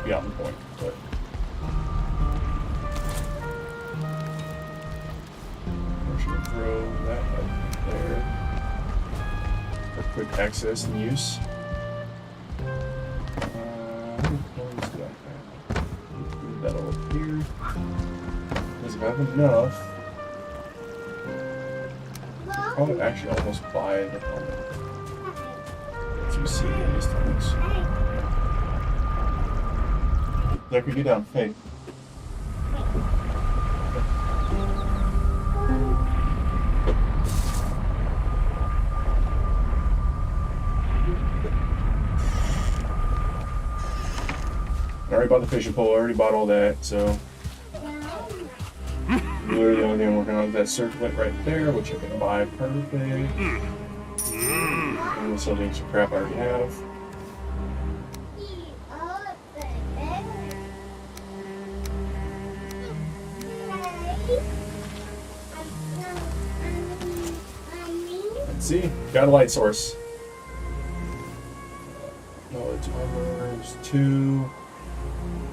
S3: beyond the point. But I'm just gonna throw that up there for quick access and use. That all up here. Because if I have enough, I would actually almost buy the helmet. As you see in these things. Zachary, get down. Hey. I already bought the fishing pole, I already bought all that, so literally the only thing I'm working on is that circlet right there, which I can buy perfect. And this other some crap I already have. Let's see, got a light source. Knowledge armor is 2.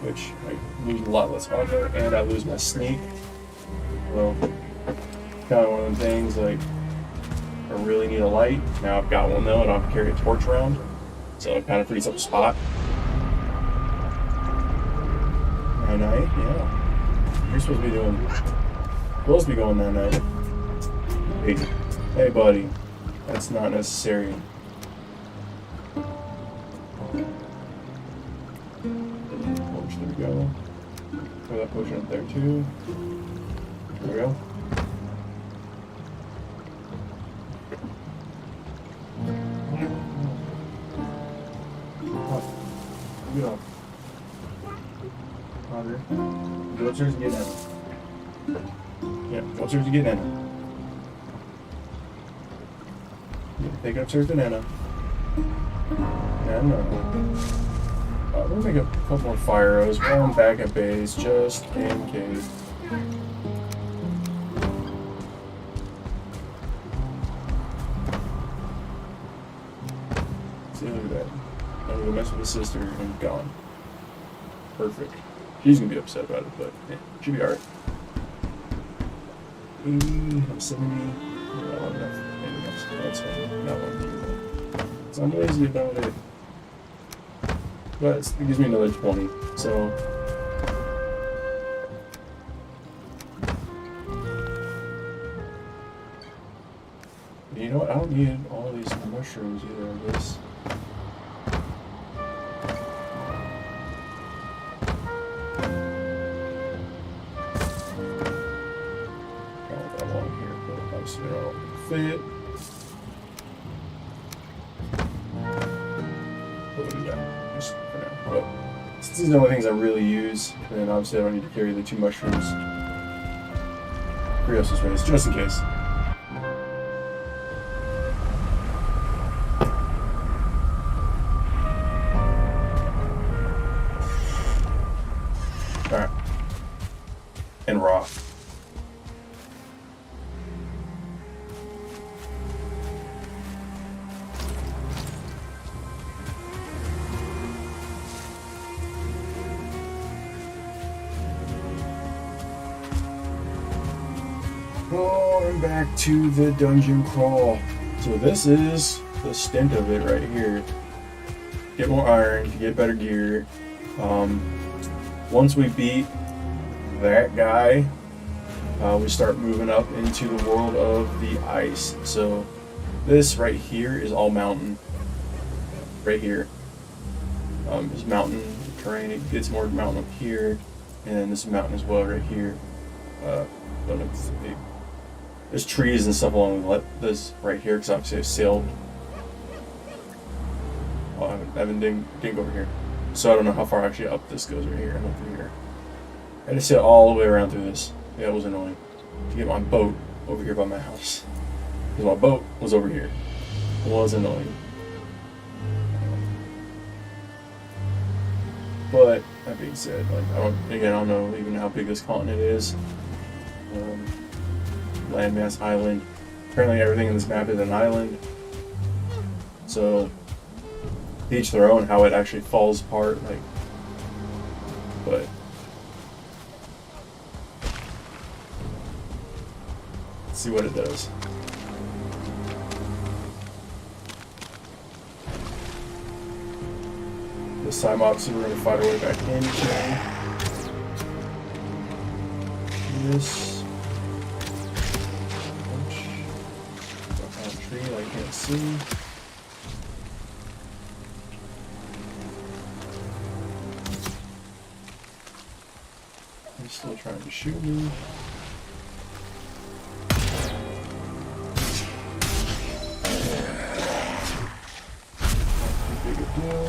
S3: Which I lose a lot less armor, and I lose my sneak. Well, kind of one of them things, like, I really need a light. Now I've got one though, and I don't have to carry a torch around. So it kind of frees up a spot. Night, yeah. You're supposed to be going that night. Hey buddy, that's not necessary. There we go. Throw that potion up there too. There we go. Get off. Roger. Go upstairs and get in. Yeah, go upstairs and get in. Take it upstairs to Nana. Nana. We'll make a couple more fire arrows, one back at base, just in case. See, look at that. I'm gonna mess with his sister and gone. Perfect. She's gonna be upset about it, but yeah, she'll be alright. I'm 70. Not enough. Maybe enough. That's fine. Not one thing. So I'm lazy about it. But it gives me another 20, so... You know what, I don't need all these mushrooms either, I guess. Got that one here, but obviously they're all fit. What do we got? Just for now. But since these are the only things I really use, then obviously I don't need to carry the 2 mushrooms. Krios' race, just in case. Alright. And raw. Oh, I'm back to the dungeon crawl. So this is the stint of it right here. Get more iron, get better gear. Once we beat that guy, we start moving up into the world of the ice. So this right here is all mountain. Right here. This mountain terrain, it gets more mountain up here. And then this mountain as well right here. But there's trees and stuff along this right here, because obviously I sailed. Oh, I haven't didn't go over here. So I don't know how far actually up this goes right here. I went through here. I just sailed all the way around through this. Yeah, it was annoying. To get my boat over here by my house. Because my boat was over here. It was annoying. But that being said, like I don't know even how big this continent is. Landmass island. Apparently everything in this map is an island. So each their own how it actually falls apart, like, but let's see what it does. This time obviously we're gonna fight our way back in today. This tree I can't see. He's still trying to shoot me. Not too big a deal.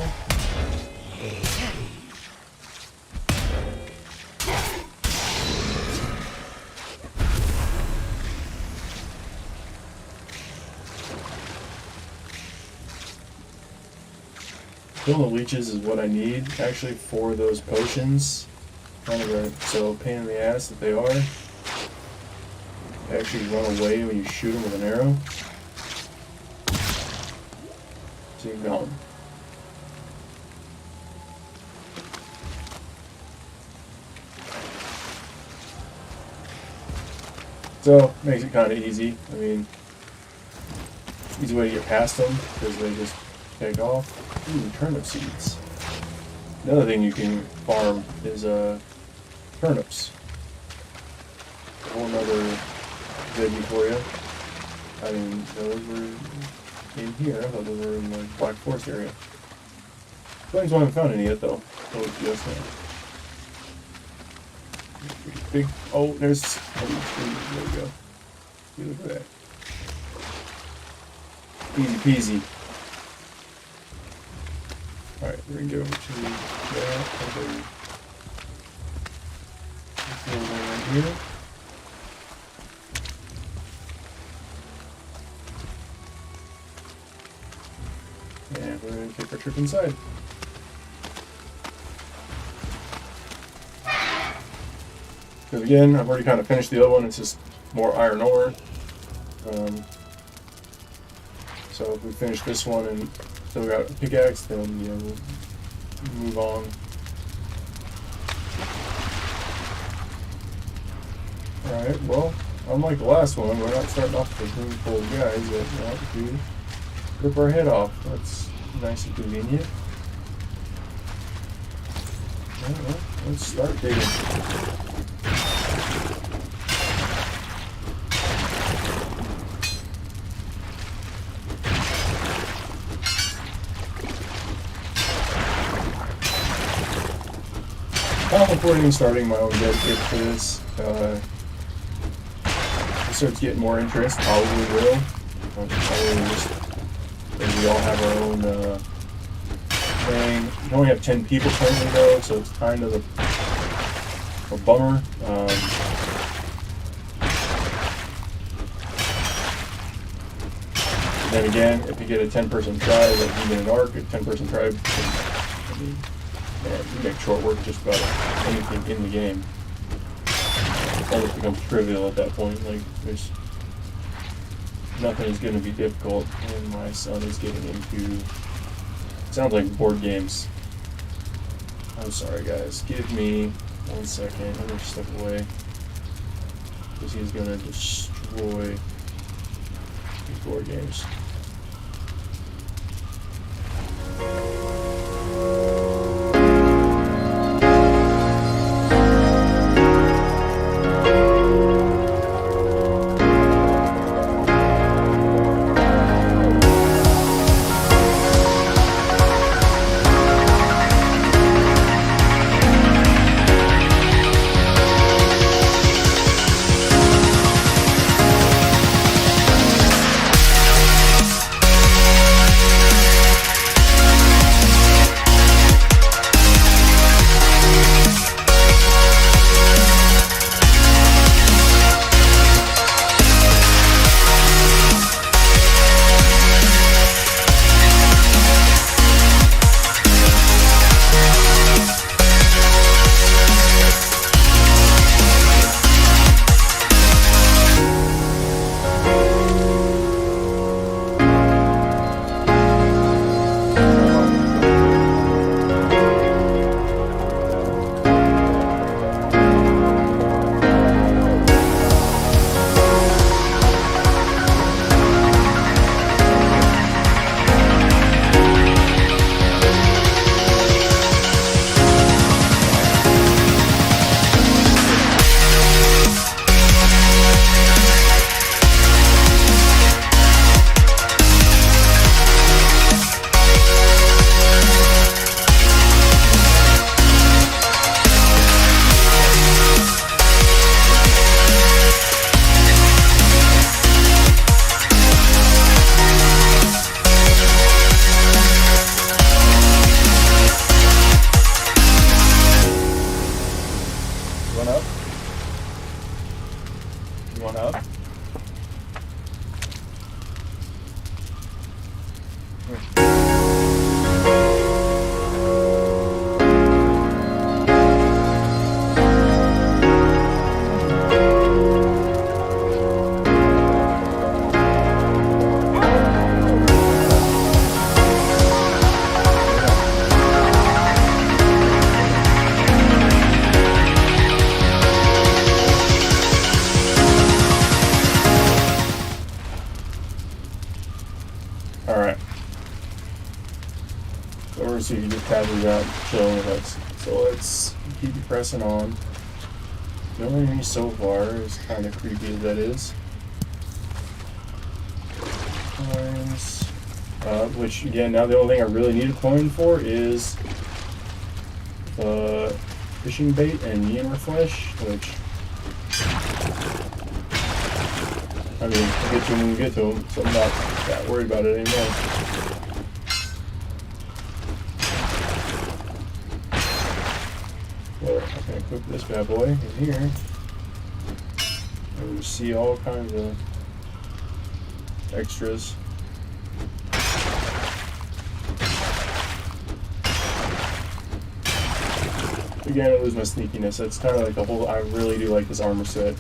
S3: Killing the leeches is what I need actually for those potions. Kind of a pain in the ass that they are. They actually run away when you shoot them with an arrow. So you're gone. So makes it kind of easy. I mean, easy way to get past them because they just take off. Ooh, turnip seeds. Another thing you can farm is turnips. A whole nother veggie for you. I mean, those were in here. I thought those were in the Black Forest area. Flames, I haven't found any yet though. So just now. Big. Oh, there's. There we go. See, look at that. Easy peasy. Alright, we're gonna go over to that. Over here. And we're gonna take our trip inside. Because again, I've already kind of finished the other one, it's just more iron ore. So if we finish this one and still got a pickaxe, then we'll move on. Alright, well, unlike the last one, we're not starting off with a room full of guys that want to rip our head off. That's nice and convenient. Well, let's start digging. Contemplating starting my own dev kit for this. If it starts getting more interest, probably will. Probably just, we all have our own thing. We only have 10 people currently though, so it's kind of a bummer. Then again, if you get a 10-person tribe, like even an arc, a 10-person tribe, I mean, you make short work just about anything in the game. It almost becomes trivial at that point. Like, there's nothing is going to be difficult, and my son is getting into, sounds like board games. I'm sorry, guys. Give me 1 second. I'm going to step away, because he's going to destroy these board games. so you just paddle out, chilling with us. So let's keep pressing on. No enemy so far, as kind of creepy as that is. Coins. Which, again, now the only thing I really need a coin for is fishing bait and neon flesh, which, I mean, we'll get to them when we get to them, so I'm not that worried about it anymore. Well, I'm going to cook this bad boy in here. And we see all kinds of extras. Again, I lose my sneakiness. That's kind of like the whole. I really do like this armor set.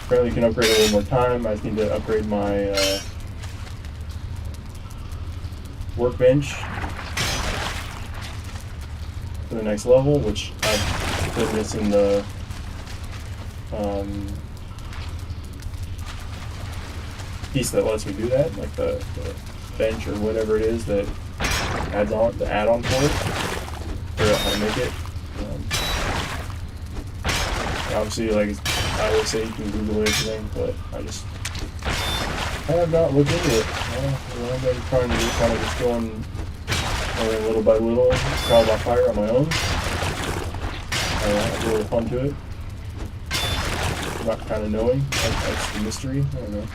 S3: Apparently, you can upgrade it one more time. I just need to upgrade my workbench to the next level, which I've put this in the piece that lets me do that, like the bench or whatever it is that adds on the add-on for it. Figure out how to make it. Obviously, like I always say, you can Google everything, but I have not looked into it. I've been trying to kind of just going little by little, trial by fire on my own. A little fun to it. Not kind of knowing. That's the mystery. I don't know.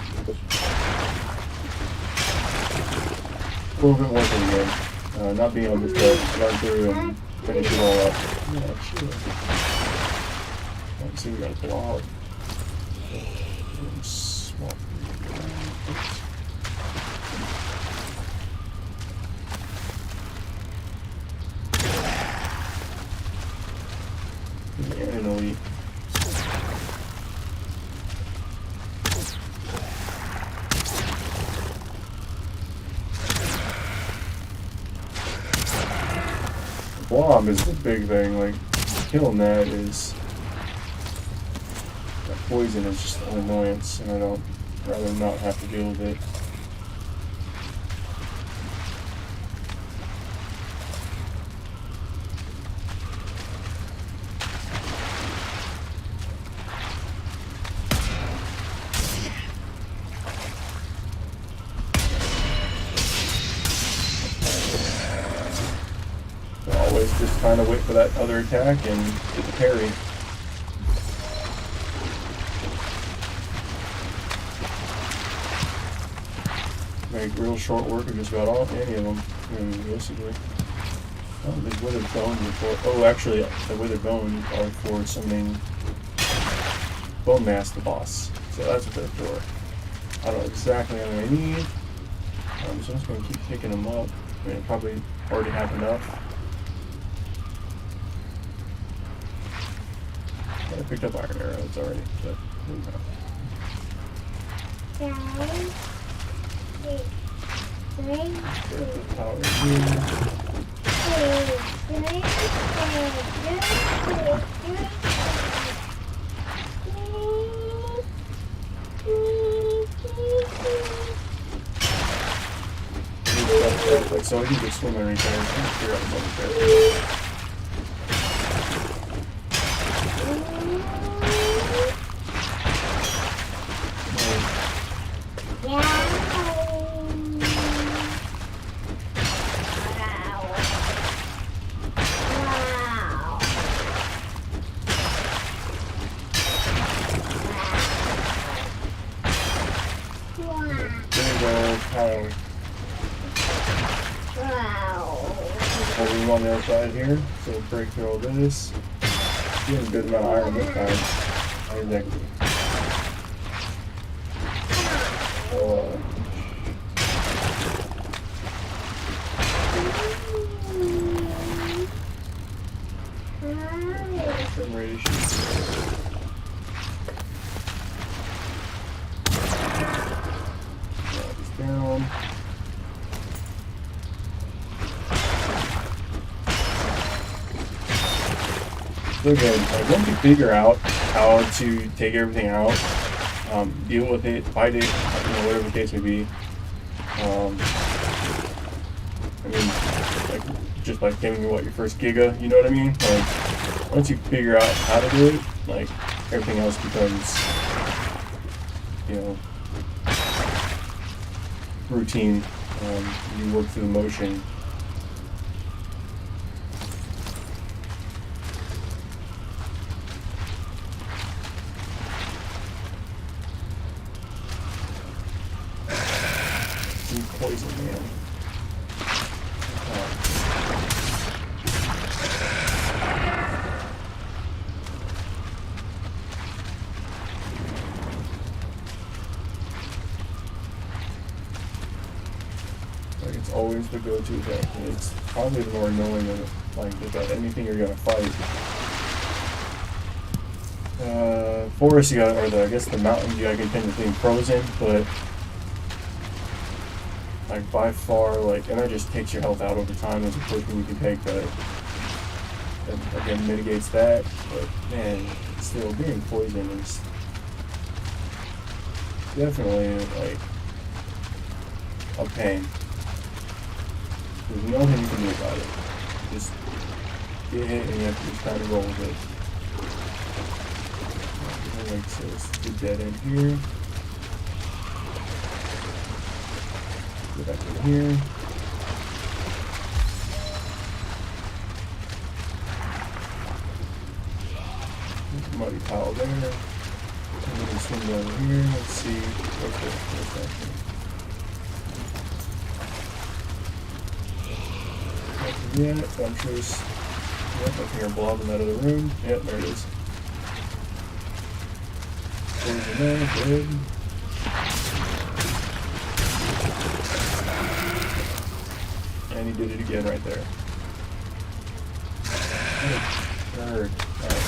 S3: A little bit more for the game. Not being able to just run through and finish it all up. Yeah, sure. Let's see, we got a block. Small. Yeah, an elite. Blob is the big thing, like, killing that is, that poison is just an annoyance, and I'd rather not have to deal with it. Just kind of wait for that other attack and get the parry. Make real short work of just about any of them, basically. Oh, there's withered bone before. Oh, actually, the withered bone are for summoning Bone Mass, the boss. So that's what they're for. I don't know exactly what I need. So I'm just going to keep picking them up. I mean, I probably already have enough. I picked up iron arrows already, but like, so I can just swim right there and figure out something there. On the other side here, so we'll break through all this. Getting a good amount of iron this time. Exactly. I'm ready to shoot. Drop this down. So good. Like, once you figure out how to take everything out, deal with it, fight it, whatever the case may be, I mean, like, just by giving me, what, your first Giga, you know what I mean? Like, once you figure out how to do it, like, everything else becomes, you know, routine. You work through the motion. Poison, man. Like, it's always the go-to thing. It's probably the more annoying of, like, about anything you're gonna fight. Forest, you got, or I guess the mountains, you gotta contend with being frozen, but like, by far, like, and that just takes your health out over time. There's a potion you can take that again mitigates that, but man, still, being poisoned is definitely, like, a pain. There's nothing you can do about it. Just get hit and you have to just kind of roll with it. Like, so it's the dead end here. Go back in here. There's a muddy pile there. And then we swing down here. Let's see what's that. Nothing yet, but I'm sure there's, yep, nothing here blobbing out of the room. Yep, there it is. Poison there, good. And he did it again right there. Third. Nice.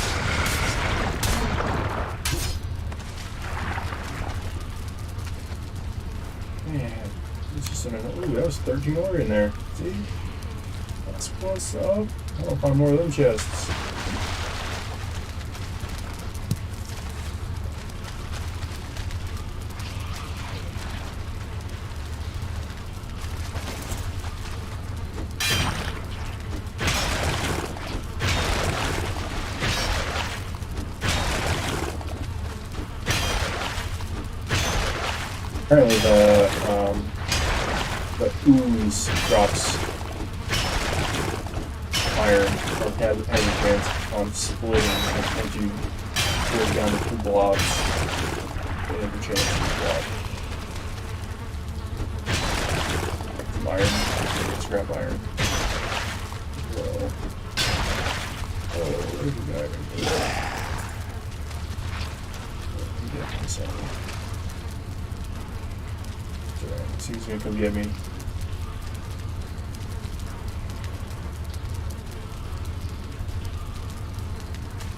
S3: Man, this is ooh, that was 13 ore in there. See? That's what's up. I'll find more of them chests. Apparently the ooze drops iron, or has a chance on splitting as you go down to 2 blocks. They have a chance to drop some iron, scrap iron. Well, oh, there's a guy right there. Definitely something. See who's gonna come get me.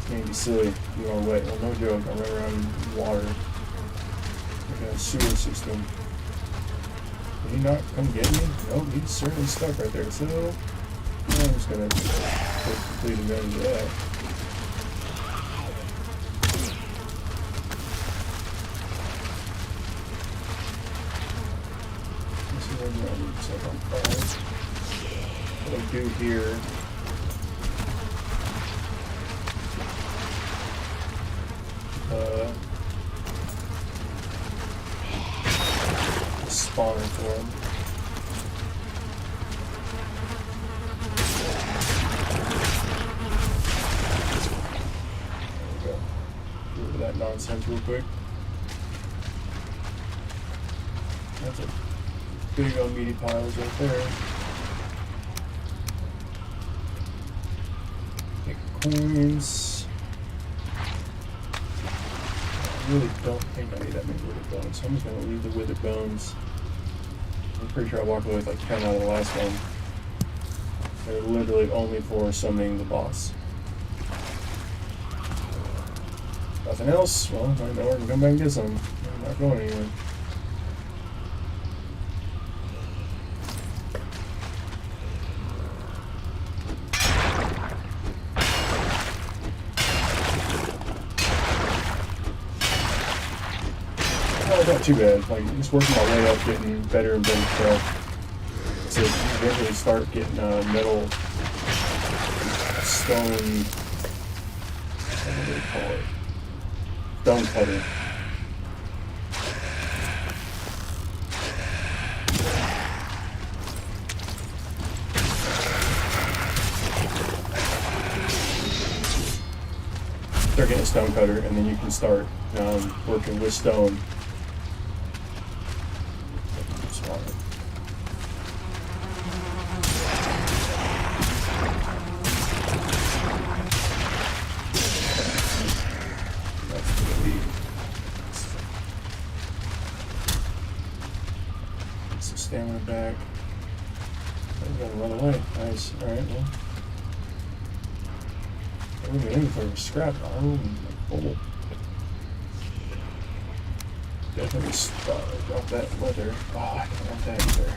S3: Can't be silly. You wanna wait. Well, no joke. I run around water. Like a sewer system. Did he not come get me? Nope, he's certainly stuck right there. So, I'm just gonna take complete advantage of that. What I do here spawner for him. There we go. Get rid of that nonsense real quick. That's a big old meaty piles right there. Take coins. I really don't think I need that many withered bones, so I'm just gonna leave the withered bones. I'm pretty sure I walked away with like 10 out of the last one. They're literally only for summoning the boss. Nothing else? Well, I know we're gonna come back and get some. I'm not going anywhere. Not too bad. Like, just working my way up, getting better and better stuff. to eventually start getting metal, stone, what do they call it? Stone cutter. Start getting a stone cutter, and then you can start working with stone. Stamina back. I'm gonna run away. Nice. Alright, well. I'm gonna inventory scrap. Oh, my definitely drop that leather. Oh, I don't want that either.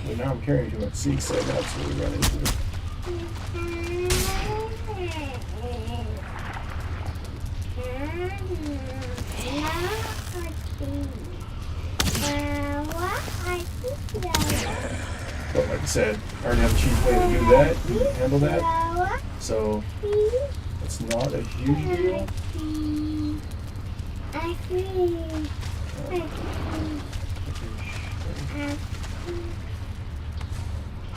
S3: But now I'm carrying too much seed, so I absolutely run into it. But like I said, I already have a cheap way to do that, to handle that. So it's not a huge deal.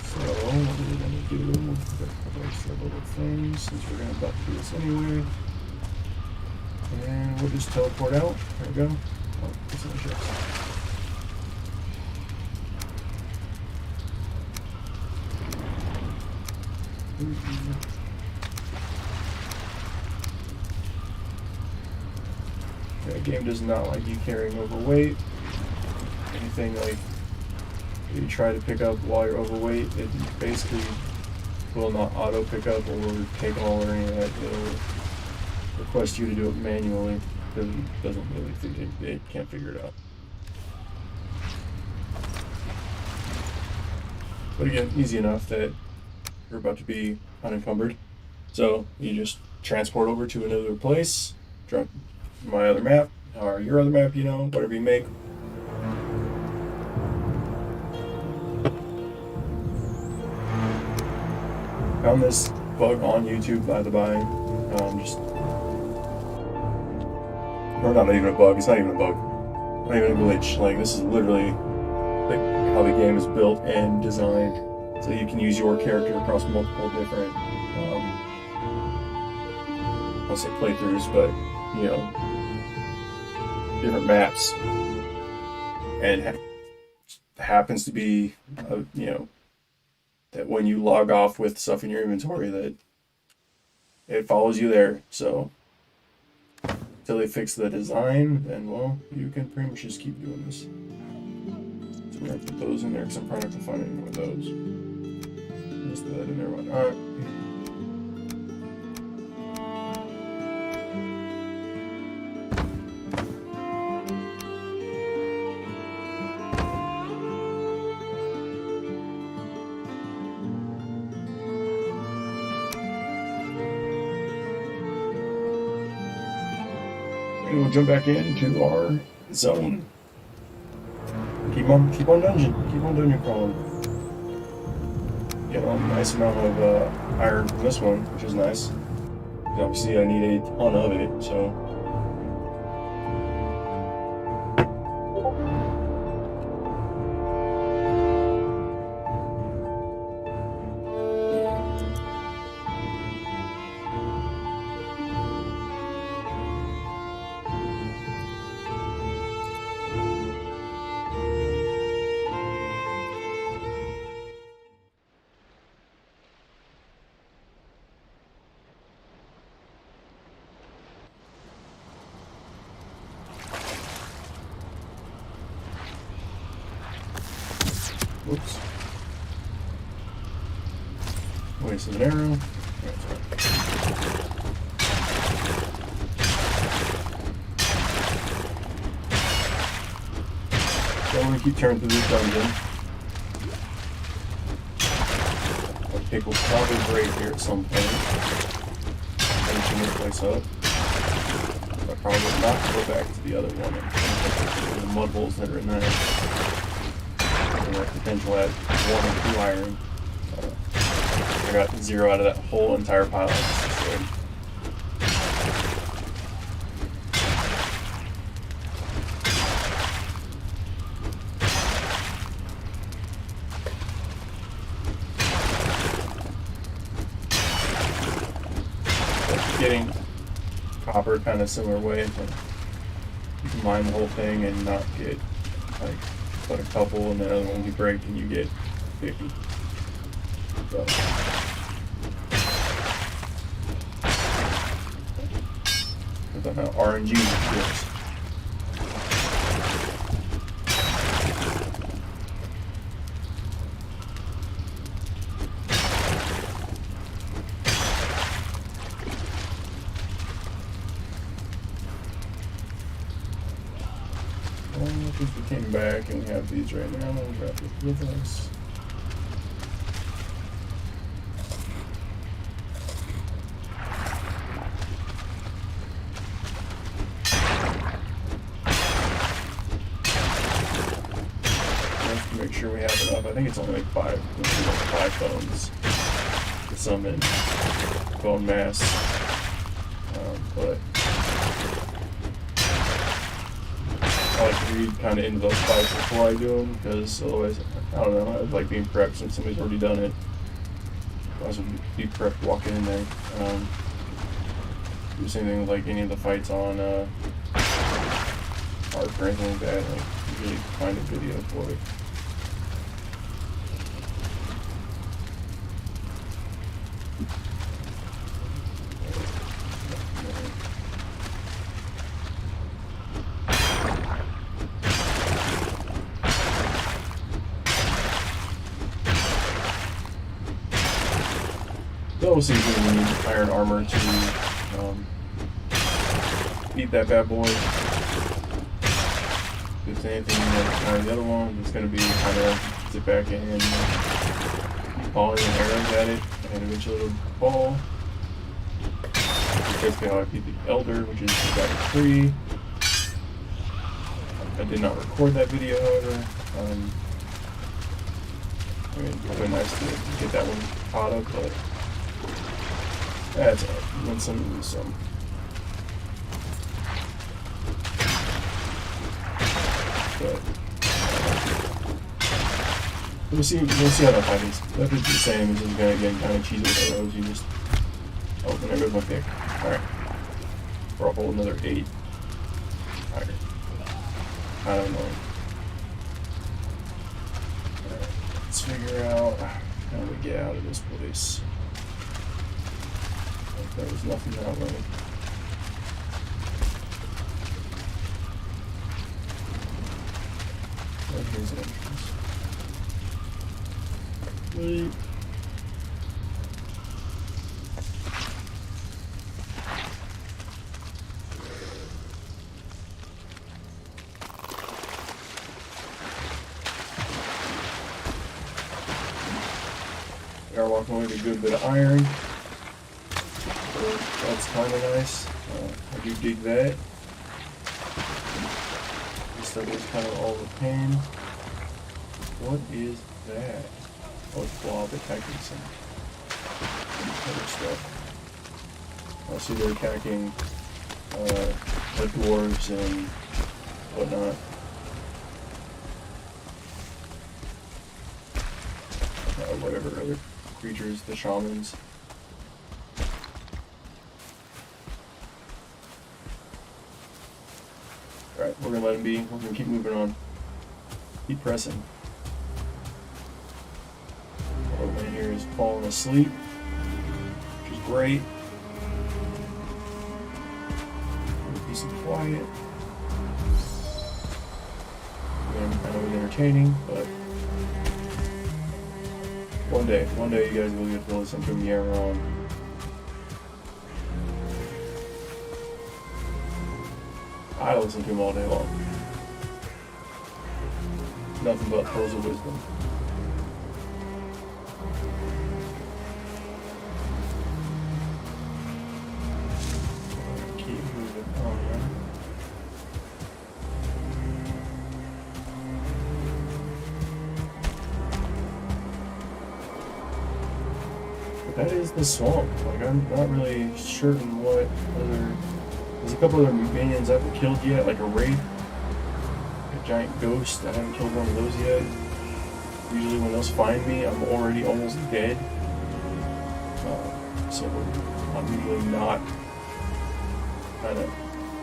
S3: So what we're gonna do, we've got a couple extra little things since we're gonna about to do this anyway. And we'll just teleport out. There we go. Oh, it's in the ships. The game does not like you carrying overweight. Anything like you try to pick up while you're overweight, it basically will not auto pick up or take all or any of that. It'll request you to do it manually because it doesn't really think it can't figure it out. But again, easy enough that you're about to be unencumbered. So you just transport over to another place, drop my other map, or your other map, you know, whatever you make. Found this bug on YouTube, by the by. Or not even a bug, it's not even a bug. Not even a glitch. Like, this is literally like how the game is built and designed. So you can use your character across multiple different, I'll say playthroughs, but, you know, different maps. And happens to be, you know, that when you log off with stuff in your inventory, that it follows you there. So until they fix the design, then, well, you can pretty much just keep doing this. So we're gonna put those in there because I'm probably not gonna find any more of those. Let's put that in there. Why not? And we'll jump back into our zone. Keep on dungeon crawling. Get a nice amount of iron from this one, which is nice. Obviously, I need a ton of it, so. Whoops. Wasted an arrow. So I'm going to keep turning through this dungeon. My pick will probably break here at some point. Finishing this place up. I probably would not go back to the other one and the mud holes that are in there. And the potential at 1 and 2 iron. I got 0 out of that whole entire pile. So, getting copper kind of similar way. Like you can mine the whole thing and not get like but a couple, and then other ones you break and you get 50. So I don't know how RNG works. If we came back and we have these right now, we'll grab this with us. Let's make sure we have enough. I think it's only like 5 bones to summon bone mass, but I like to read kind of into those fights before I do them, because otherwise, I don't know, I'd like being prepped since somebody's already done it. I was be prepped walking in there. Do the same thing with like any of the fights on Arc or anything like that. Like, usually find a video for it. Obviously, we need iron armor to beat that bad boy. If it's anything like the other one, it's going to be kind of sit back and keep calling arrows at it, and eventually it'll fall. That's basically how I beat the Elder, which is back 3. I did not record that video, however. I mean, it would have been nice to get that one caught up, but that's all. Win some, lose some. But we'll see how that fight is. If it's the same, it's just gonna get kind of cheesy with arrows. You just there goes my pick. Alright. For a whole another 8. Alright. I don't know. Alright. Let's figure out how we get out of this place. There was nothing that way. Here's the entrance. Wait. We are walking away with a good bit of iron. That's kind of nice. I do dig that. This stuff is kind of all the pain. What is that? Oh, it's blob attacking some other stuff. I see they're attacking the dwarves and whatnot. Whatever other creatures, the shamans. Alright, we're gonna let him be. We're gonna keep moving on. Keep pressing. Everyone here is falling asleep, which is great. Peace and quiet. Again, I know it's entertaining, but one day you guys will get to listen to me around. I listen to him all day long. Nothing but pearls of wisdom. Keep moving on. that is the swamp. Like, I'm not really certain what other... There's a couple other minions I haven't killed yet, like a wraith, a giant ghost. I haven't killed one of those yet. Usually when those find me, I'm already almost dead. So I'm usually not kind of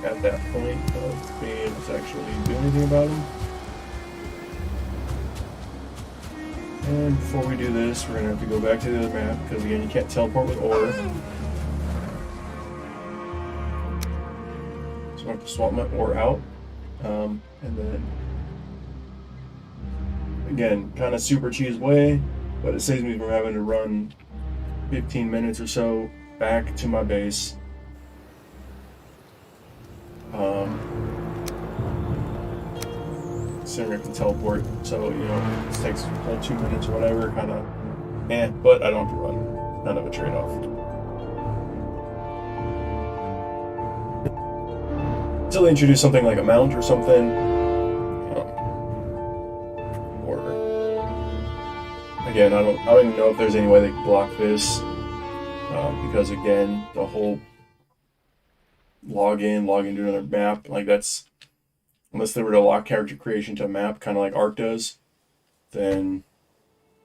S3: at that point of being able to actually do anything about them. And before we do this, we're going to have to go back to the other map, because again, you can't teleport with ore. So I have to swap my ore out. And then, again, kind of super cheese way, but it saves me from having to run 15 minutes or so back to my base. Considering I can teleport, so you know, it takes a whole 2 minutes or whatever, kind of, but I don't have to run. None of a trade-off. Until they introduce something like a mount or something, or again, I don't even know if there's any way they can block this, because again, the whole log into another map, like that's. Unless they were to lock character creation to a map, kind of like Ark does, then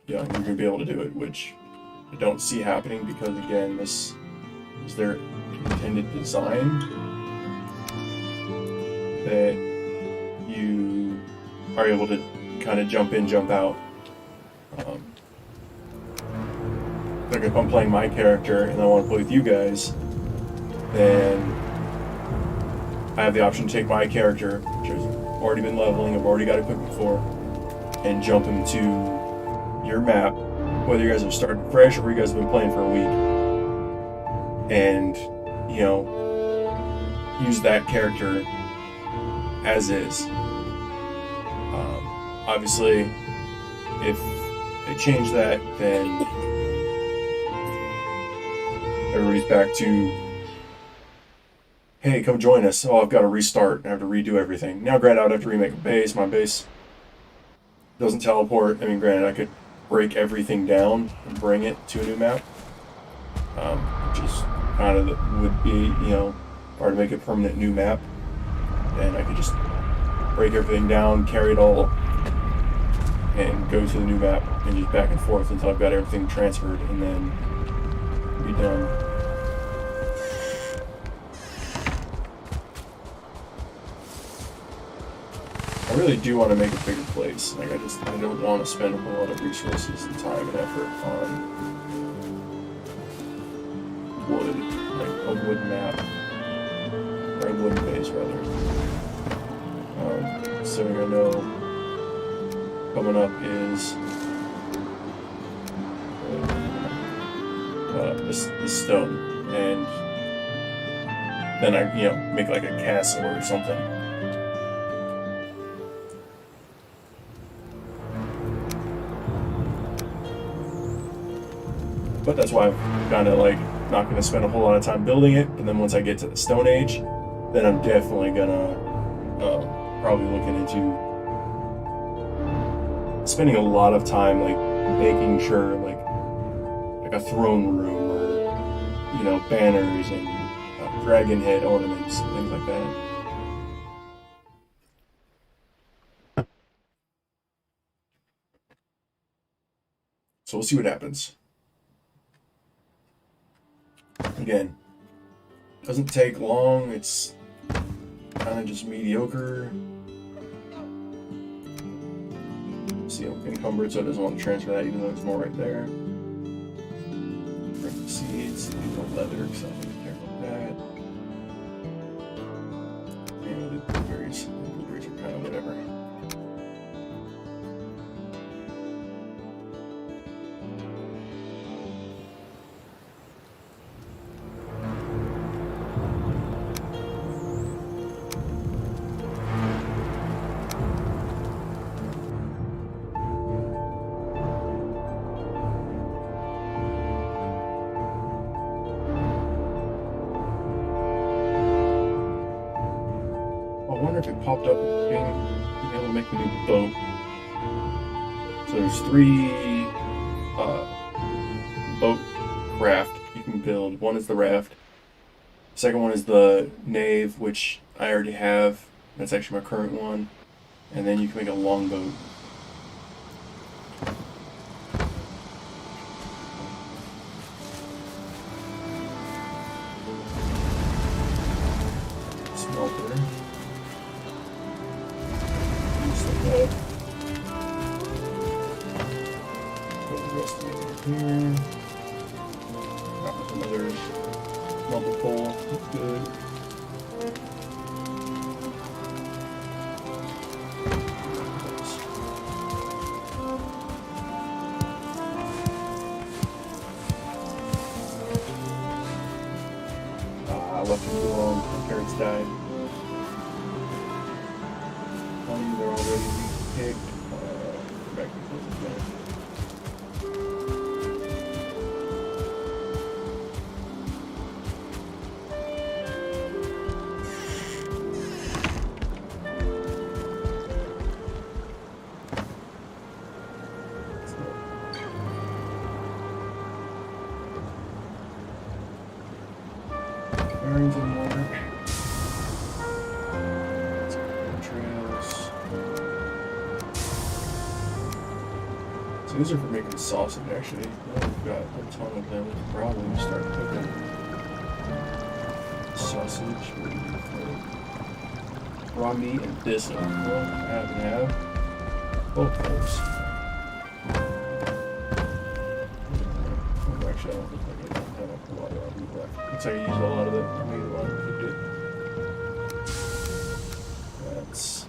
S3: yeah, you're going to be able to do it, which I don't see happening because, again, this is their intended design, that you are able to kind of jump in, jump out. Like if I'm playing my character and I want to play with you guys, then I have the option to take my character, which has already been leveling, I've already got equipment for, and jump into your map, whether you guys have started fresh or you guys have been playing for a week, and, you know, use that character as is. Obviously, if they change that, then everybody's back to, hey, come join us. Oh, I've got to restart. I have to redo everything. Now, granted, I would have to remake a base. My base doesn't teleport. I mean, granted, I could break everything down and bring it to a new map, which is kind of would be, you know, or to make a permanent new map. And I could just break everything down, carry it all, and go to the new map and just back and forth until I've got everything transferred, and then be done. I really do want to make a bigger place. Like, I don't want to spend a whole lot of resources and time and effort on wood, like a wood map, or a wooden base rather. So I know coming up is this stone, and then I, you know, make like a castle or something. But that's why I'm kind of like not going to spend a whole lot of time building it. And then once I get to the Stone Age, then I'm definitely gonna probably looking into spending a lot of time like making sure like a throne room, or, you know, banners and dragon head ornaments and things like that. So we'll see what happens. Again, doesn't take long, it's kind of just mediocre. See, I'm encumbered, so it doesn't want to transfer that, even though there's more right there. Bring the seeds, leave the leather, because I don't really care about that. And the blueberries are kind of whatever. I wonder if it popped up being able to make the new boat. So there's 3 boat craft build. One is the raft. Second one is the nave, which I already have. That's actually my current one. And then you can make a longboat. Smelter. Just like that. Put the rest of it in here. Another multiple. Good. I left it too long. My parents died. They're already picked. Go back and close it down. Bearings in water. Trails. So these are for making sausage, actually. Now we've got a ton of them. We can probably start cooking sausage. Raw meat and this one. Well, I happen to have both those. Actually, I don't think I have a lot of meat left. Looks like I used a lot of it. I made a lot of it. That's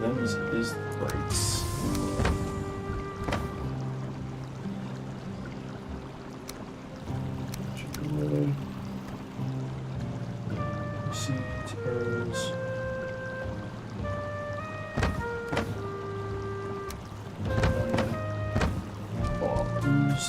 S3: them is brakes. Seeds, arrows. Bombs.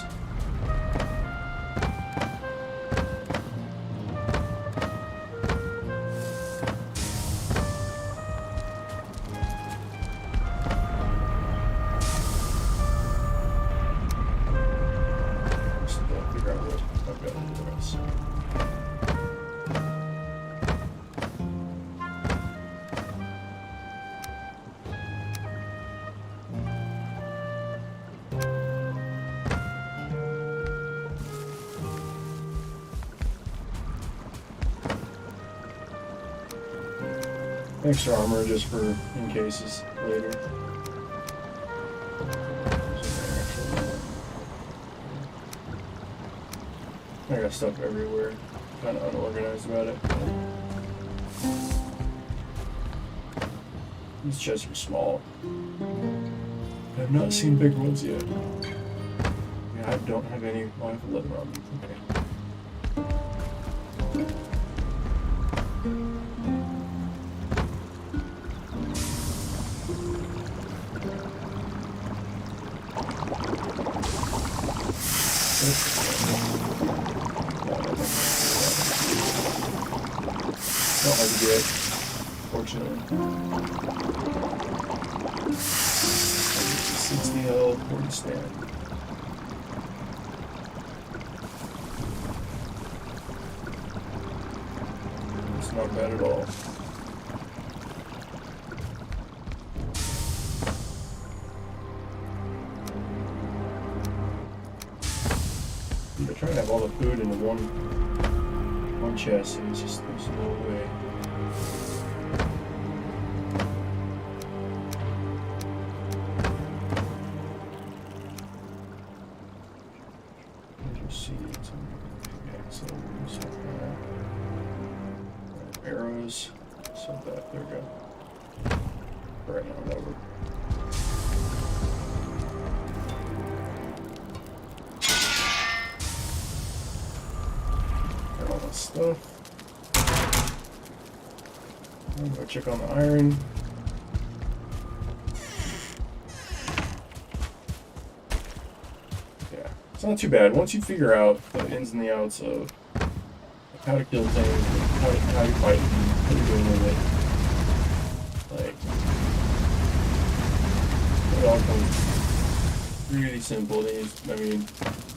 S3: Extra armor just for in cases later. I got stuff everywhere. Kind of unorganized about it. These chests are small. I have not seen big ones yet. Yeah, I don't have any. Oh, I have 11 on them. Okay. Not hard to get, fortunately. 60 health, 40 stand. It's not bad at all. They're trying to have all the food into one chest, and it's just there's no way. There's your seeds and pickaxes, stuff like that. Arrows, so that there we go. Right now, that works. All that stuff. I'm gonna check on the iron. Yeah, it's not too bad. Once you figure out the ins and the outs of how to kill things, how you fight them, what you're doing with it, like, it all comes pretty simple. Then you, I mean,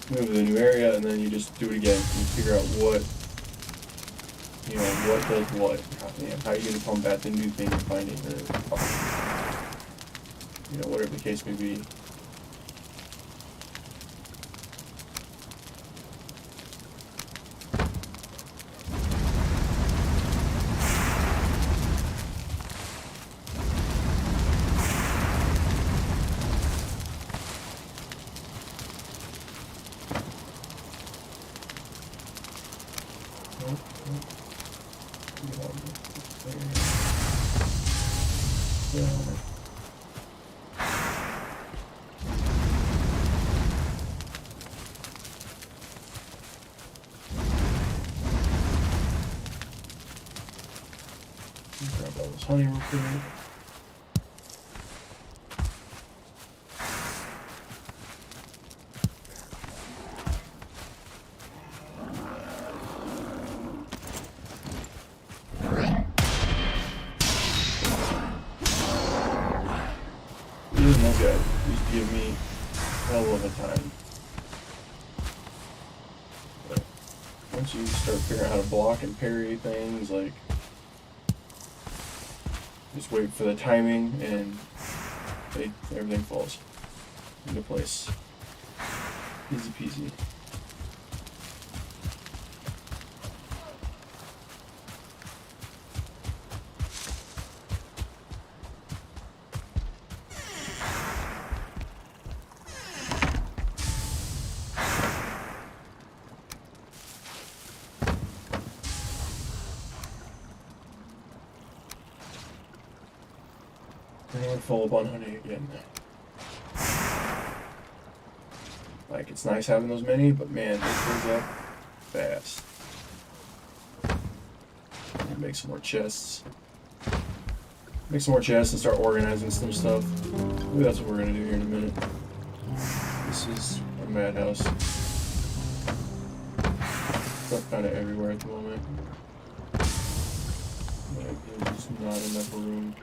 S3: move to the new area, and then you just do it again. You figure out what, you know, what does what. How are you going to combat the new thing you're finding, or, you know, whatever the case may be. Grab all this honey real quick. Even that guy used to give me a hell of a time. But once you start figuring out how to block and parry things, like, just wait for the timing and everything falls into place. Easy peasy. And fall up on honey again. Like, it's nice having those many, but man, it fills up fast. Make some more chests. Make some more chests and start organizing some stuff. Maybe that's what we're gonna do here in a minute. This is a madhouse. Stuff kind of everywhere at the moment. Like, there's just not enough room.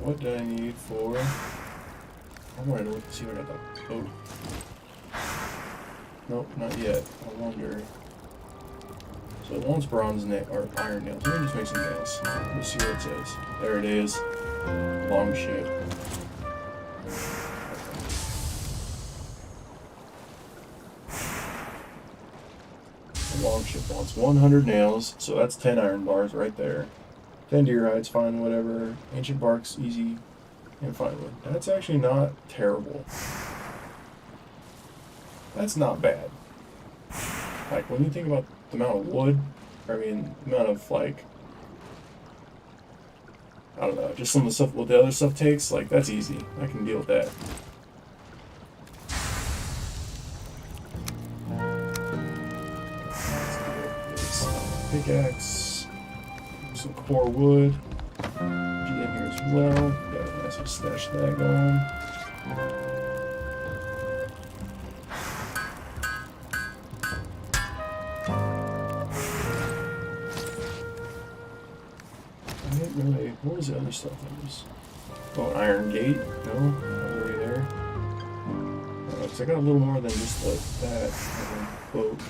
S3: What do I need for? I want to look and see what I got. Oh. Nope, not yet. I wonder. So it wants bronze nail or iron nails. Let me just make some nails. Let's see what it says. There it is. Long shit. The long ship wants 100 nails, so that's 10 iron bars right there. 10 deer hides, fine, whatever. Ancient bark's easy and fine wood. That's actually not terrible. That's not bad. Like, when you think about the amount of wood, I mean, the amount of, like, I don't know, just some of the stuff, what the other stuff takes, like, that's easy. I can deal with that. Let's do this pickaxe. Some core wood. Get in here as well. Got a nice little stash of that going. I didn't really. What was the other stuff that was? Oh, Iron Gate? No, I was already there. So I got a little more than just like that. Boat.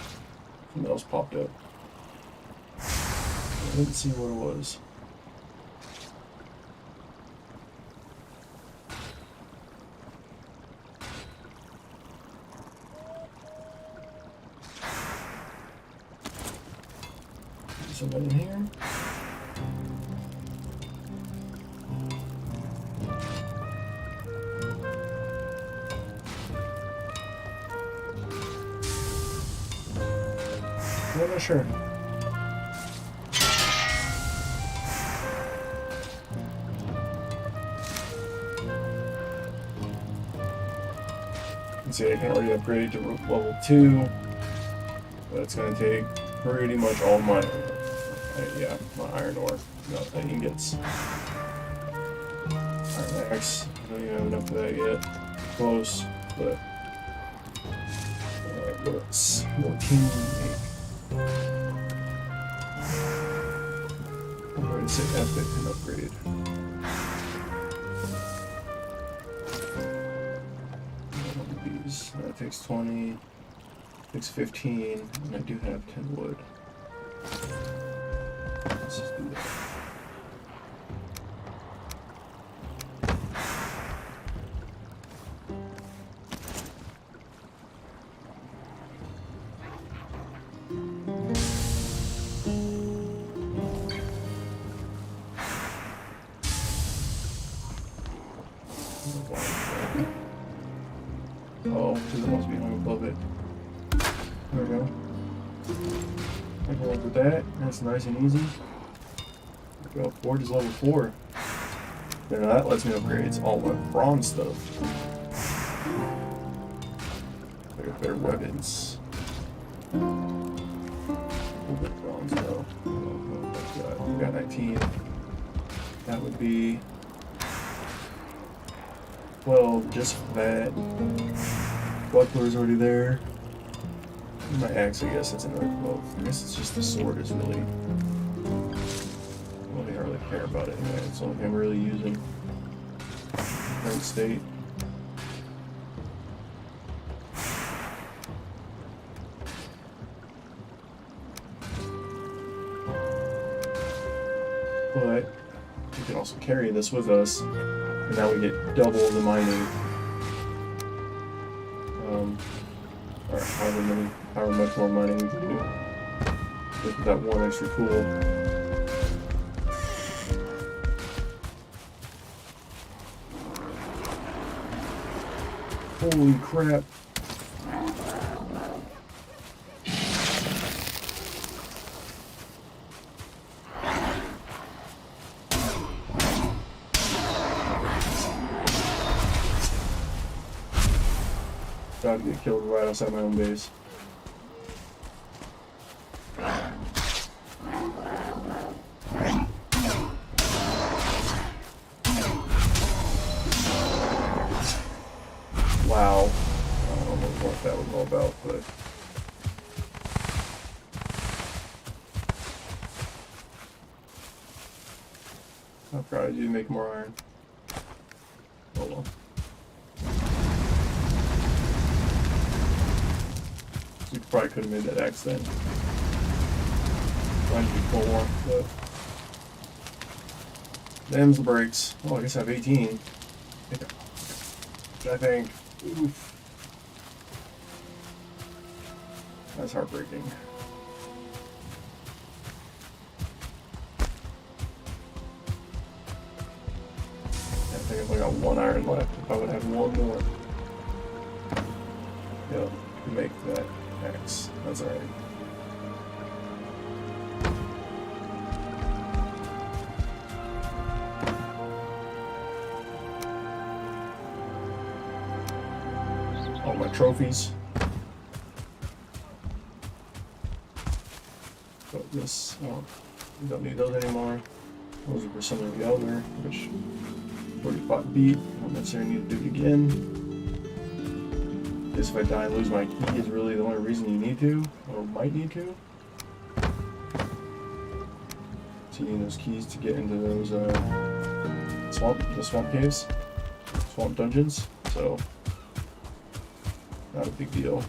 S3: Something else popped up. I didn't see what it was. Is somebody in here? I'm not sure. See, I can already upgrade to level 2, but it's going to take pretty much all my, my iron ore, ingots. Iron axe, I don't even have enough of that yet. Close, but what can we make? I'm going to say epic and upgrade. That takes 20, takes 15, and I do have 10 wood. Let's just do that. Oh, because it must be hung above it. There we go. I can work with that. That's nice and easy. There we go. Forge is level 4. Then that lets me upgrade all my bronze stuff. I got better weapons. A little bit of bronze though. We got 19. That would be 12 just for that. Buckler's already there. My axe, I guess, that's another 12. I guess it's just the sword is really... Well, they hardly care about it anyway. It's the only thing I'm really using. Current state. But we can also carry this with us. And now we get double the mining. Or however much more mining we can do. With that one extra tool. Holy crap. About to get killed right outside my own base. Wow. I don't know what that was all about, but... I'll probably do make more iron. Oh well. You probably could have made that axe then. Trying to be full more, but... Them's the brakes. Oh, I guess I have 18. I think. Oof. That's heartbreaking. I think I've only got 1 iron left. If I would have 1 more. Yep, make that axe. That's alright. All my trophies. But this, oh, we don't need those anymore. Those are for some of the other, which 45 beat. I don't necessarily need to do it again. Guess if I die and lose my key is really the only reason you need to, or might need to. So you need those keys to get into those swamp caves, swamp dungeons. So not a big deal.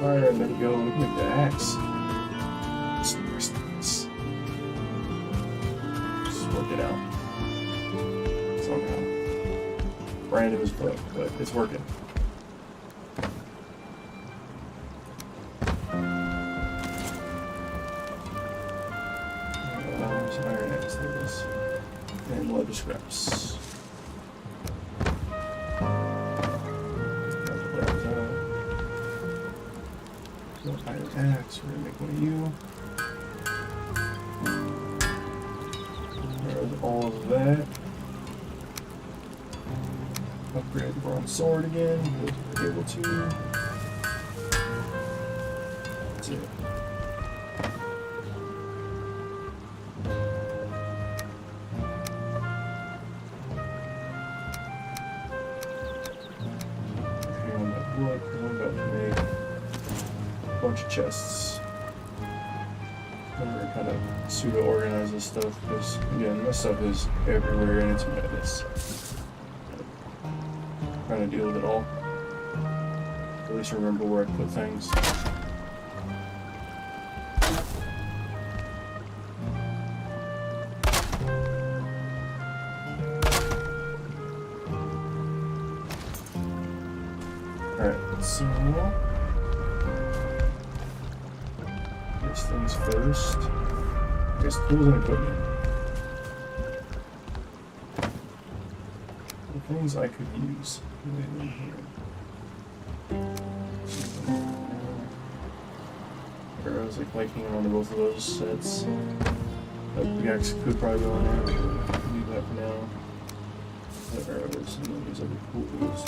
S3: Iron, there we go. We can make the axe. Just work it out. Somehow. Random as fuck, but it's working. Some iron axe, there it is. And leather scraps. Iron axe, we're gonna make one of you. There's all of that. Upgrade the bronze sword again, if we're able to. That's it. wood. I'm about to make a bunch of chests. I'm gonna kind of pseudo-organize this stuff because, again, this stuff is everywhere and it's madness. Trying to deal with it all. At least remember where I put things. Alright, so first things first. I guess tools and equipment. The things I could use in here. Arrows, like Viking on both of those sets. That pickaxe could probably go in there. Leave that for now. The arrows and then these other tools.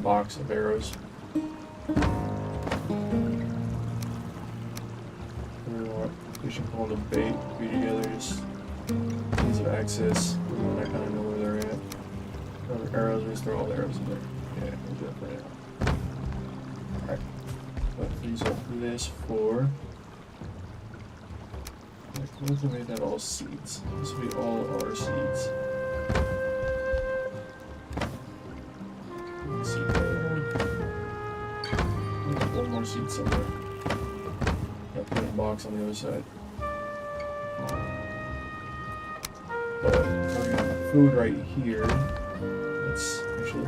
S3: Box of arrows. We should pull the bait, be together, just ease of access, and then I kind of know where they're at. Other arrows, we just throw all the arrows in there. Yeah, we'll do that for now. Alright. Let's use up this for. What if we made that all seeds? This will be all our seeds. One more seed somewhere. Got put in a box on the other side. But we're gonna have food right here. Let's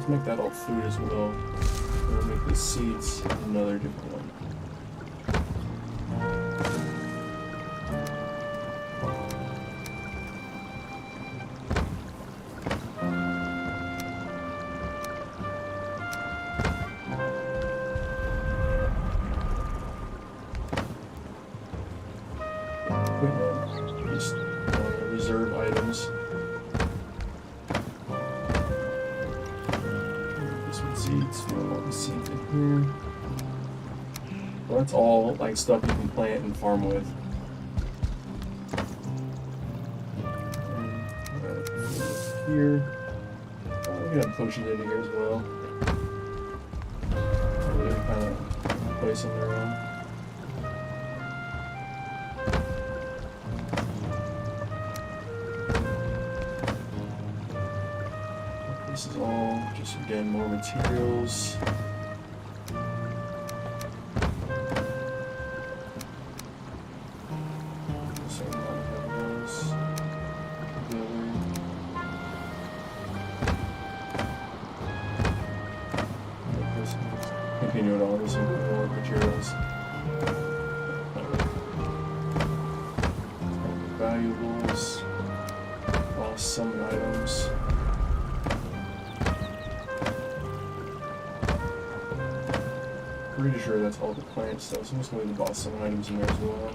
S3: make that all food as well. We'll make the seeds another different one. Just reserve items. This one seeds. We don't want the seeds in here. Well, that's all like stuff you can plant and farm with. And, here. We can have potions in here as well. They're kind of place on their own. This is all just, again, more materials. Same amount of those. Continue it on with some more materials. Valuables. Lost summon items. Pretty sure that's all the plant stuff, so I'm just going to boss some items in there as well.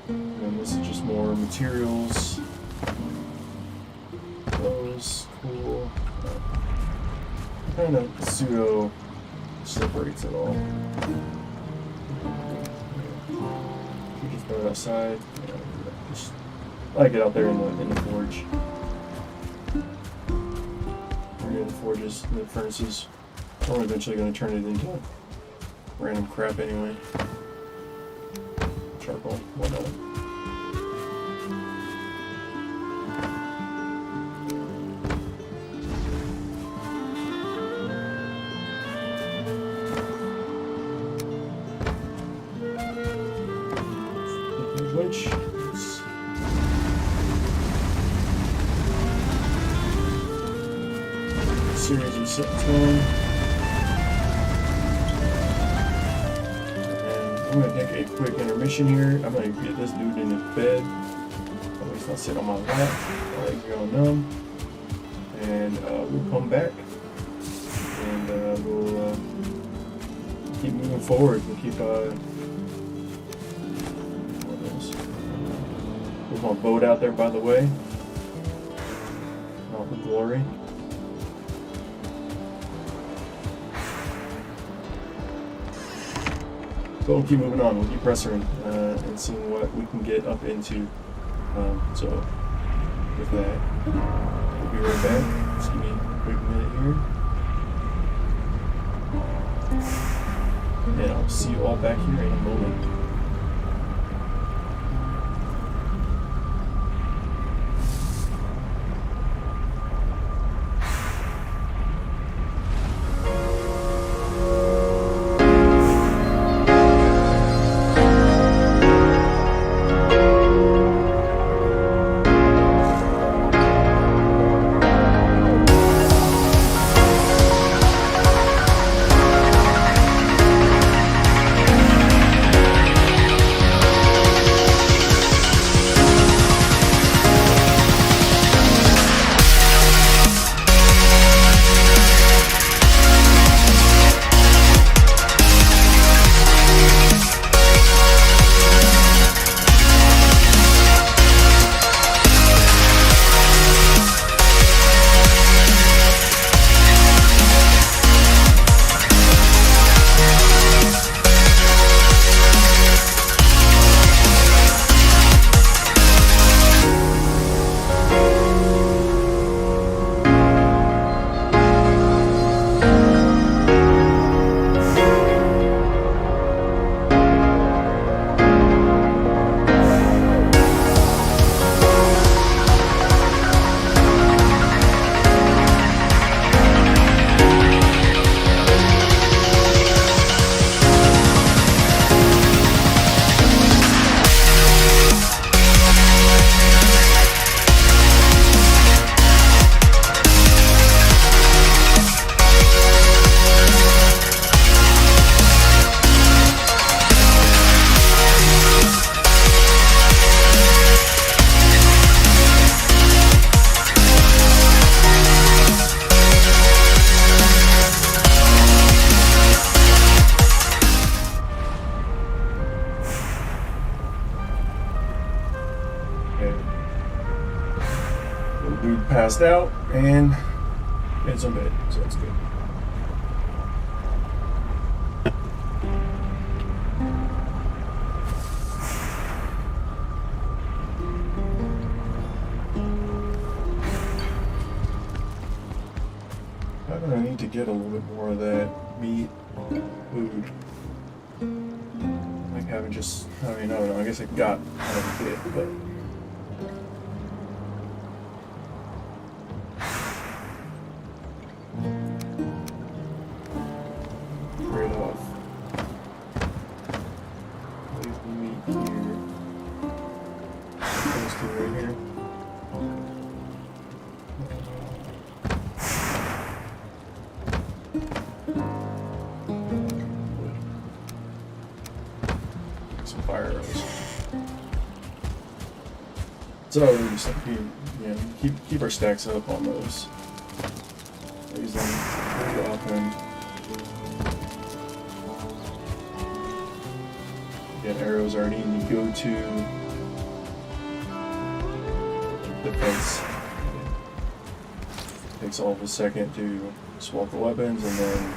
S3: And this is just more materials. Those, cool. Kind of pseudo separates it all. You just throw it outside. Just I like it out there in the forge. We're in the forges, the furnaces. We're eventually going to turn it into random crap anyway. Charcoal, whatnot. Which series of set 10. I'm gonna take a quick intermission here. I'm gonna get this dude in his bed. At least not sit on my lap. My legs are going numb. And we'll come back. And we'll keep moving forward. We'll keep there's my boat out there, by the way. All the glory. So we'll keep moving on. We'll keep pressing and seeing what we can get up into. So with that, we'll be right back. Just give me a quick minute here. And I'll see you all back here in a moment. Dude passed out and in some bed, so that's good. I'm gonna need to get a little bit more of that meat food. Like having just, I don't know, I guess it got kind of a bit, but some fire arrows. So we just keep our stacks up on those. Use them pretty often. Again, arrows aren't even go-to defense. It takes all of a second to swap the weapons, and then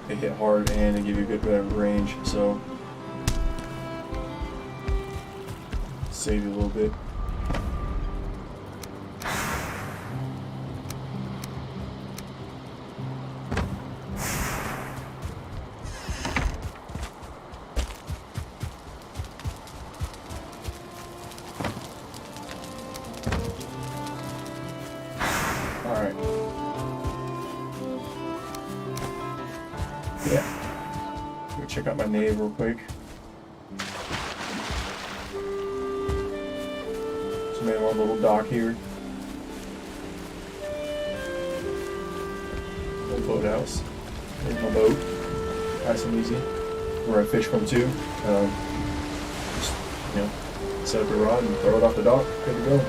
S3: they hit hard and they give you a good bit of range. So save you a little bit. Alright. Yeah. Go check out my nave real quick. So made one little dock here. Little boathouse. There's my boat. Nice and easy. where I fish from too. Just, you know, set up a rod and throw it off the dock. Good to go.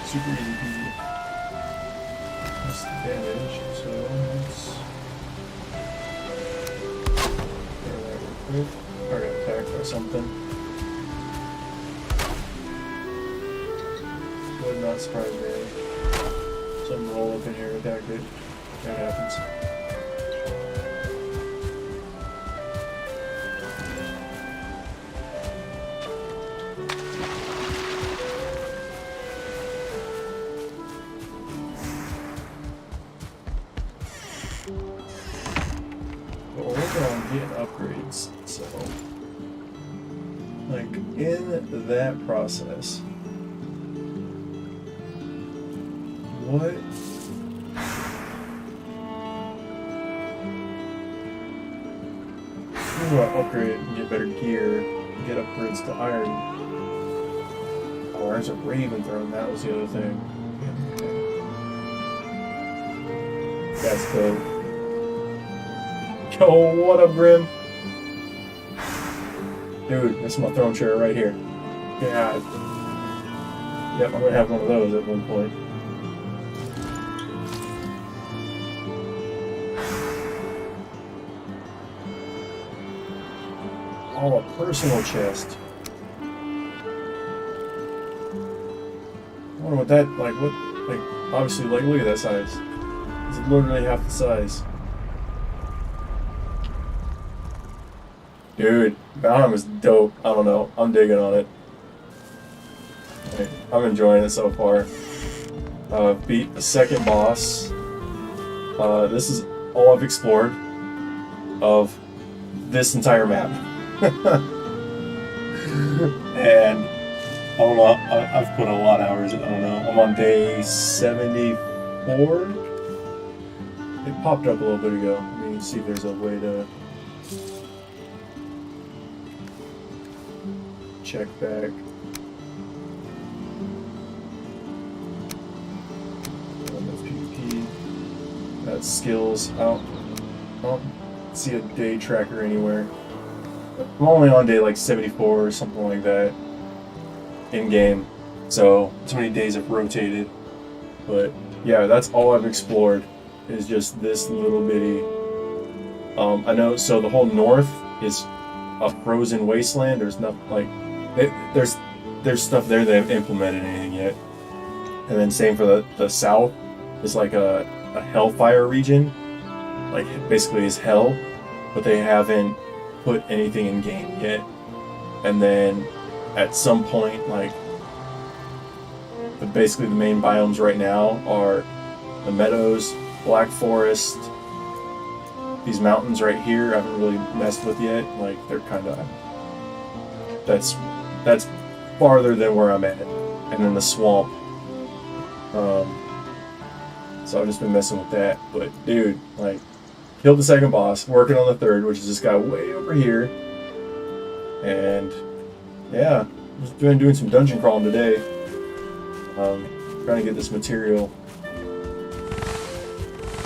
S3: Super easy peasy. That's the damage, so let's throw that real quick. I got attacked by something. Would not surprise me. Some roll up in here and attack it. That happens. But we're working on getting upgrades, so like in that process, what? I'm gonna upgrade and get better gear, get upgrades to iron. Oh, there's a raven throne, that was the other thing. That's dope. Yo, what up, Grim? Dude, that's my throne chair right here. God. Yep, I'm gonna have one of those at one point. Oh, a personal chest. I wonder what that, like, what, like, obviously, like, look at that size. It's literally half the size. Dude, Valheim is dope. I don't know. I'm digging on it. Like, I'm enjoying it so far. Beat the second boss. This is all I've explored of this entire map. And I don't know, I've put a lot of hours in, I don't know. I'm on day 74. It popped up a little bit ago. Let me see if there's a way to check back. That's PvP. That's skills. I don't see a day tracker anywhere. I'm only on day like 74 or something like that in game, so many days have rotated. But yeah, that's all I've explored is just this little bitty. I know. So the whole north is a frozen wasteland. There's nothing like there's stuff there they haven't implemented anything yet. And then same for the south. It's like a hellfire region, like basically is hell, but they haven't put anything in game yet. And then at some point, like basically the main biomes right now are the meadows, Black Forest, these mountains right here I haven't really messed with yet. Like they're kind of that's farther than where I'm at, and then the swamp. So I've just been messing with that. But dude, like, killed the second boss, working on the third, which is this guy way over here. And yeah, just been doing some dungeon crawling today. Trying to get this material.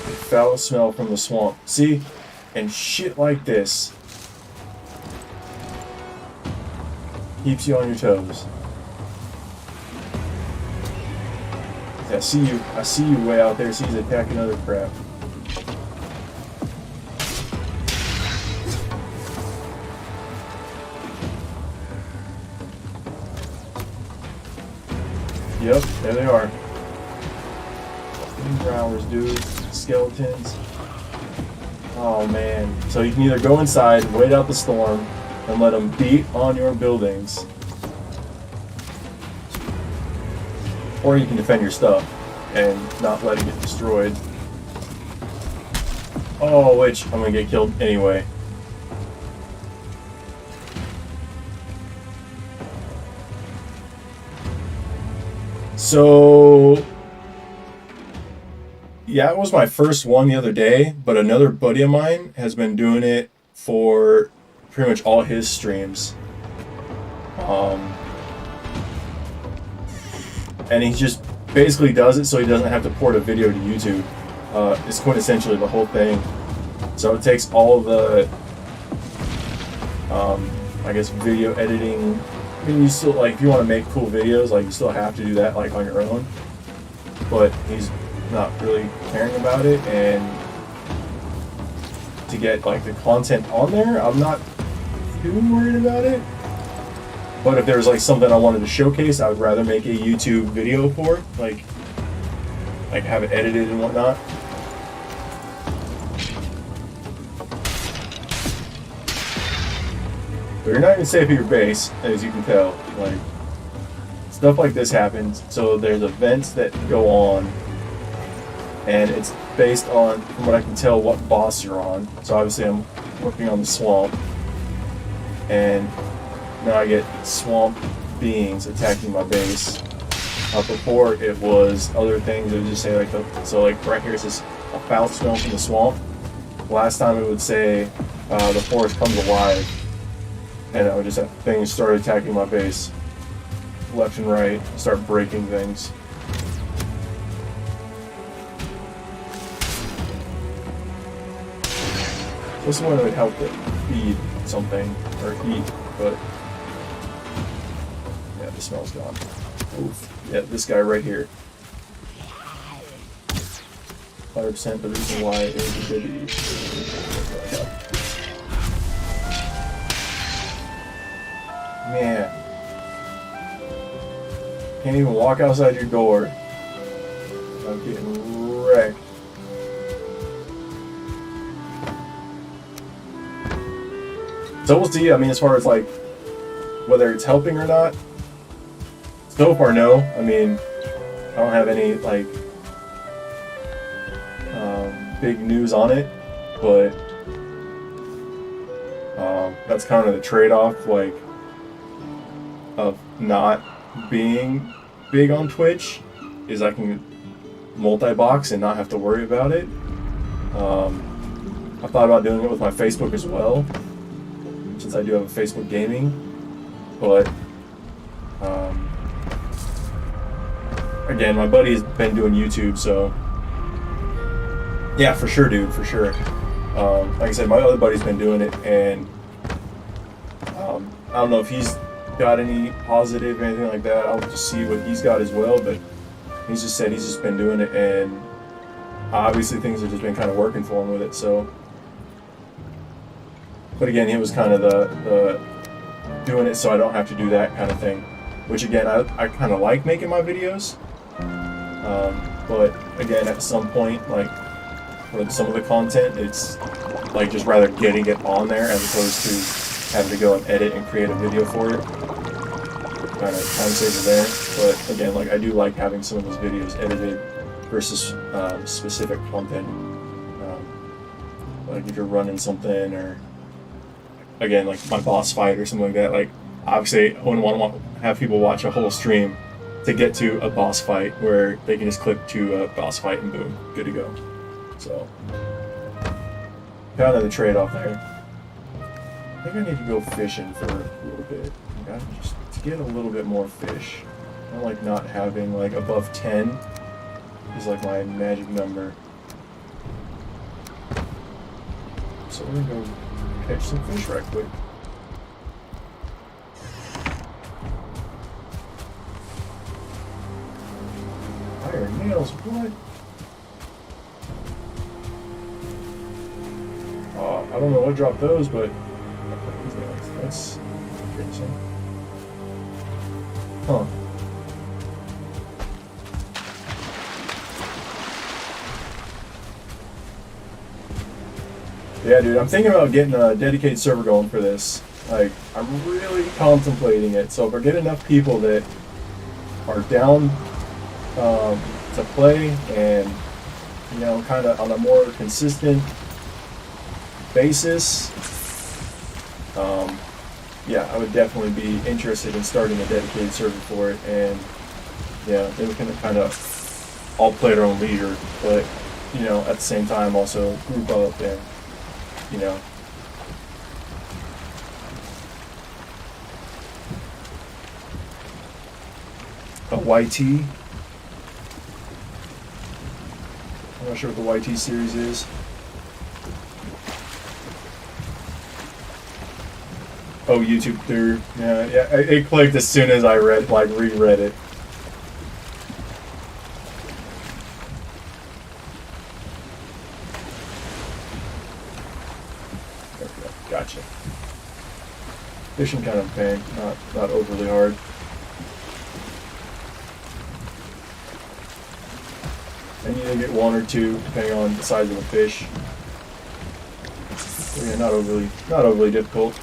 S3: The foul smell from the swamp. See? And shit like this keeps you on your toes. I see you way out there. See, he's attacking other crap. Yep, there they are. Growlers, dude. Skeletons. Oh man. So you can either go inside, wait out the storm, and let them beat on your buildings, or you can defend your stuff and not let it get destroyed. Oh, which I'm gonna get killed anyway. So yeah, it was my first one the other day, but another buddy of mine has been doing it for pretty much all his streams. And he just basically does it so he doesn't have to port a video to YouTube. is quintessentially the whole thing. So it takes all the, I guess, video editing. I mean, you still, like, if you want to make cool videos, like, you still have to do that, like, on your own. But he's not really caring about it, and to get, like, the content on there, I'm not too worried about it. But if there's, like, something I wanted to showcase, I would rather make a YouTube video for it, like have it edited and whatnot. But you're not even safe at your base, as you can tell. Like, stuff like this happens. So there's events that go on, and it's based on, from what I can tell, what boss you're on. So obviously I'm working on the swamp, and now I get swamp beings attacking my base. Before it was other things. It would just say, like, so like right here it says a foul smell from the swamp. Last time it would say the forest comes alive, and I would just have things start attacking my base left and right, start breaking things. This one would help it feed something or eat, but yeah, the smell's gone. Oof. Yeah, this guy right here. 100% the reason why it was a good eat. Man. Can't even walk outside your door. I'm getting wrecked. So we'll see, I mean, as far as, like, whether it's helping or not. So far, no. I mean, I don't have any, like, big news on it, but that's kind of the trade-off, like, of not being big on Twitch, is I can multi-box and not have to worry about it. I thought about doing it with my Facebook as well, since I do have a Facebook gaming, but again, my buddy's been doing YouTube, so yeah, for sure, dude, for sure. Like I said, my other buddy's been doing it, and I don't know if he's got any positive or anything like that. I'll just see what he's got as well, but he's just said he's just been doing it, and obviously things have just been kind of working for him with it, so. But again, he was kind of the doing it so I don't have to do that kind of thing, which again, I kind of like making my videos. But again, at some point, like, with some of the content, it's like just rather getting it on there as opposed to having to go and edit and create a video for it. Kind of time saver there. But again, like, I do like having some of those videos edited versus specific content. Like if you're running something, or again, like my boss fight or something like that. Like, obviously, I wouldn't want to have people watch a whole stream to get to a boss fight where they can just click to a boss fight and boom, good to go. So, kind of the trade-off there. I think I need to go fishing for a little bit. Just to get a little bit more fish. I like not having, like, above 10 is like my magic number. So we're gonna go catch some fish right quick. Iron nails, what? I don't know what dropped those, but that's interesting. Huh. Yeah, dude, I'm thinking about getting a dedicated server going for this. Like, I'm really contemplating it. So if I get enough people that are down to play and, you know, kind of on a more consistent basis, yeah, I would definitely be interested in starting a dedicated server for it. And yeah, then we can kind of all play at our own leisure, but, you know, at the same time also group up and, you know, a YT. I'm not sure what the YT series is. Oh, YouTube through. Yeah, it clicked as soon as I reread it. There we go. Gotcha. Fishing kind of pain, not overly hard. And you get one or two depending on the size of the fish. So yeah, not overly difficult.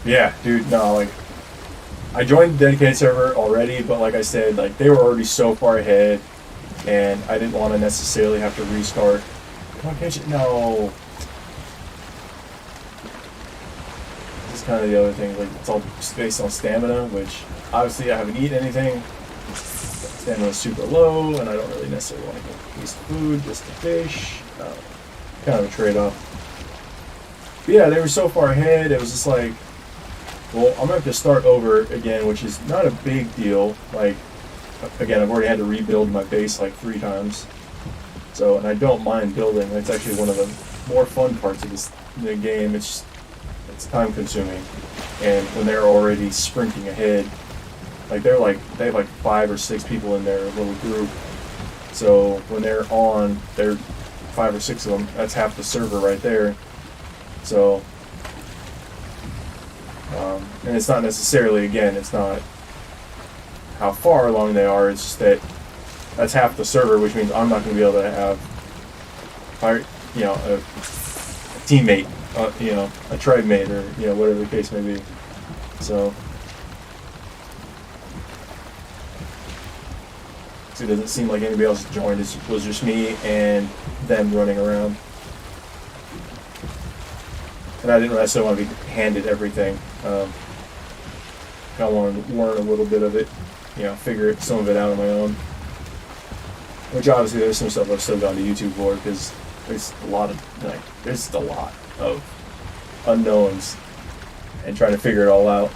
S3: Yeah, dude, no, like, I joined the dedicated server already, but like I said, like, they were already so far ahead, and I didn't want to necessarily have to restart. Come on, catch it. No. This is kind of the other thing, like, it's all based on stamina, which, obviously, I haven't eaten anything. Stamina's super low, and I don't really necessarily want to go waste food just to fish. Kind of a trade-off. But yeah, they were so far ahead, it was just like, well, I'm going to have to start over again, which is not a big deal. Like, again, I've already had to rebuild my base like 3 times. So, and I don't mind building. That's actually one of the more fun parts of the game. It's time consuming. And when they're already sprinting ahead, like they have like 5 or 6 people in their little group. So when they're on, they're 5 or 6 of them. That's half the server right there. So, and it's not necessarily, again, it's not how far along they are, it's just that that's half the server, which means I'm not going to be able to have, a teammate, a tribe mate, or, whatever the case may be. So it doesn't seem like anybody else joined, it was just me and them running around. And I didn't necessarily want to be handed everything. I wanted to learn a little bit of it, figure some of it out on my own. Which obviously there's some stuff I've still gone to YouTube for, because there's a lot of unknowns and trying to figure it all out.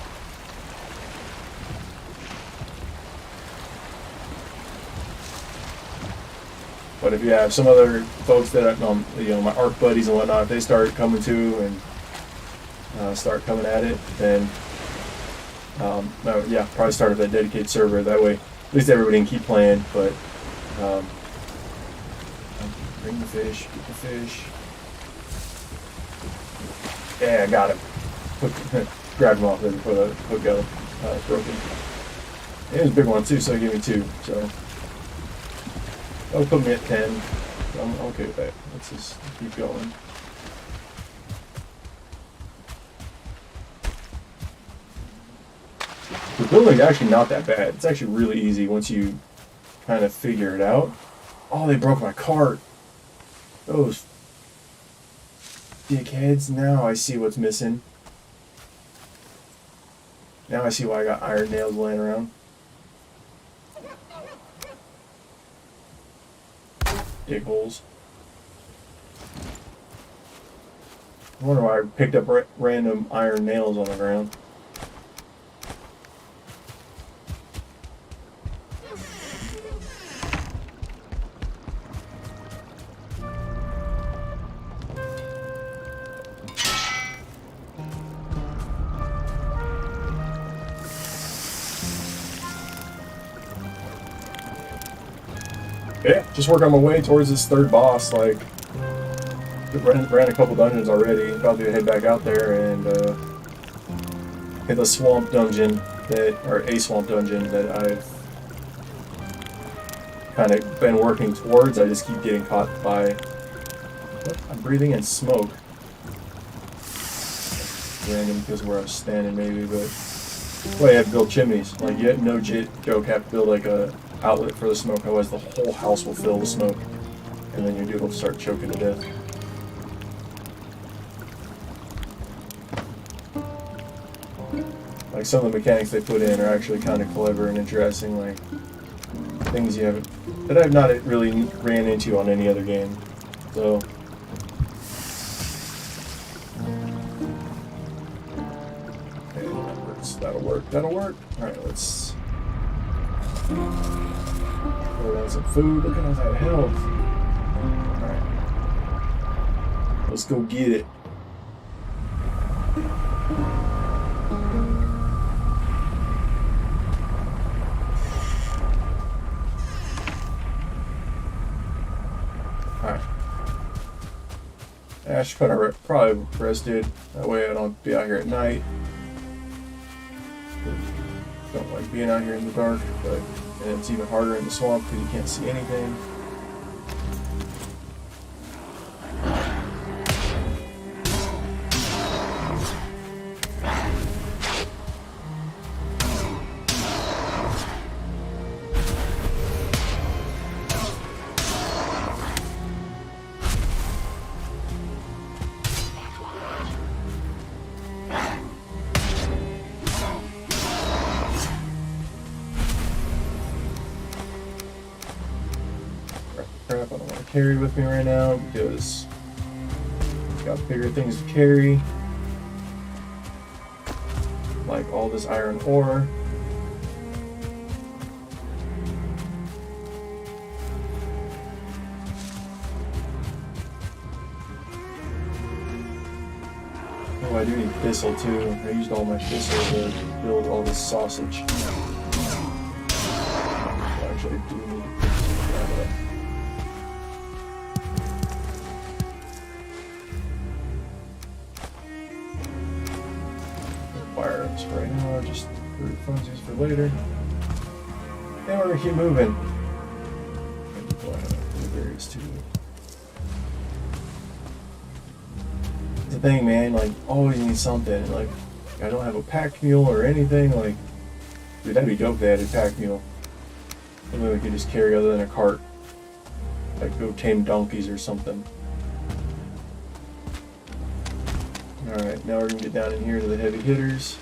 S3: But if you have some other folks that my ARC buddies and whatnot, if they start coming to and start coming at it, then probably start up that dedicated server. That way, at least everybody can keep playing. But bring the fish, get the fish. Yeah, I got him. Grabbed him off there before the hook got broken. It was a big one too, so he gave me 2. So that'll put me at 10. I'm okay with that. Let's just keep going. The building's actually not that bad. It's actually really easy once you kind of figure it out. Oh, they broke my cart. Those dickheads. Now I see what's missing. Now I see why I got iron nails laying around. Dig holes. I wonder why I picked up random iron nails on the ground. Yeah, just working on my way towards this 3rd boss. Like, ran a couple dungeons already. About to head back out there and hit the swamp dungeon a swamp dungeon that I've kind of been working towards. I just keep getting caught by. I'm breathing in smoke. Random because where I was standing, maybe, but. Well, you have to build chimneys. Like, you no joke have to build like a outlet for the smoke, otherwise the whole house will fill with smoke, and then your dude will start choking to death. Like, some of the mechanics they put in are actually kind of clever and interesting, like things that I've not really ran into on any other game. So That'll work. That'll work. All right, let's throw down some food. Look at all that health. All right, let's go get it. All right. I should probably rested. That way I don't be out here at night. Don't like being out here in the dark, but and it's even harder in the swamp because you can't see anything. Crap, I don't want to carry with me right now because I've got bigger things to carry, like all this iron ore. Oh, I do need thistle too. I used all my thistle to build all this sausage. So actually, I do need to pick some of that up. Firearms for right now, just for funsies for later. And we're gonna keep moving. Blueberries too. The thing, man, like always need something. Like I don't have a pack mule or anything. Like, dude, that'd be dope if they had a pack mule. Something we could just carry other than a cart. Like go tame donkeys or something. Alright, now we're gonna get down in here to the heavy hitters.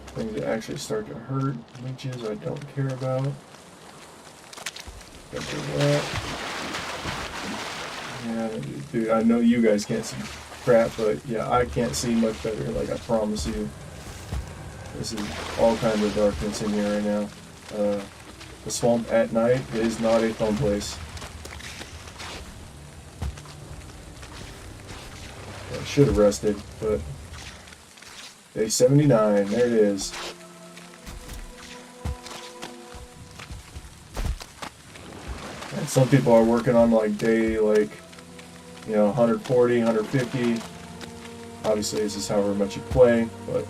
S3: Things that actually start to hurt. Leeches I don't care about. Got do that. Yeah, dude, I know you guys can't see crap, but yeah, I can't see much better, like I promise you. This is all kinds of darkness in here right now. The swamp at night is not a fun place. I should have rested, but day 79, there it is. And some people are working on like day 140, 150. Obviously, this is however much you play, but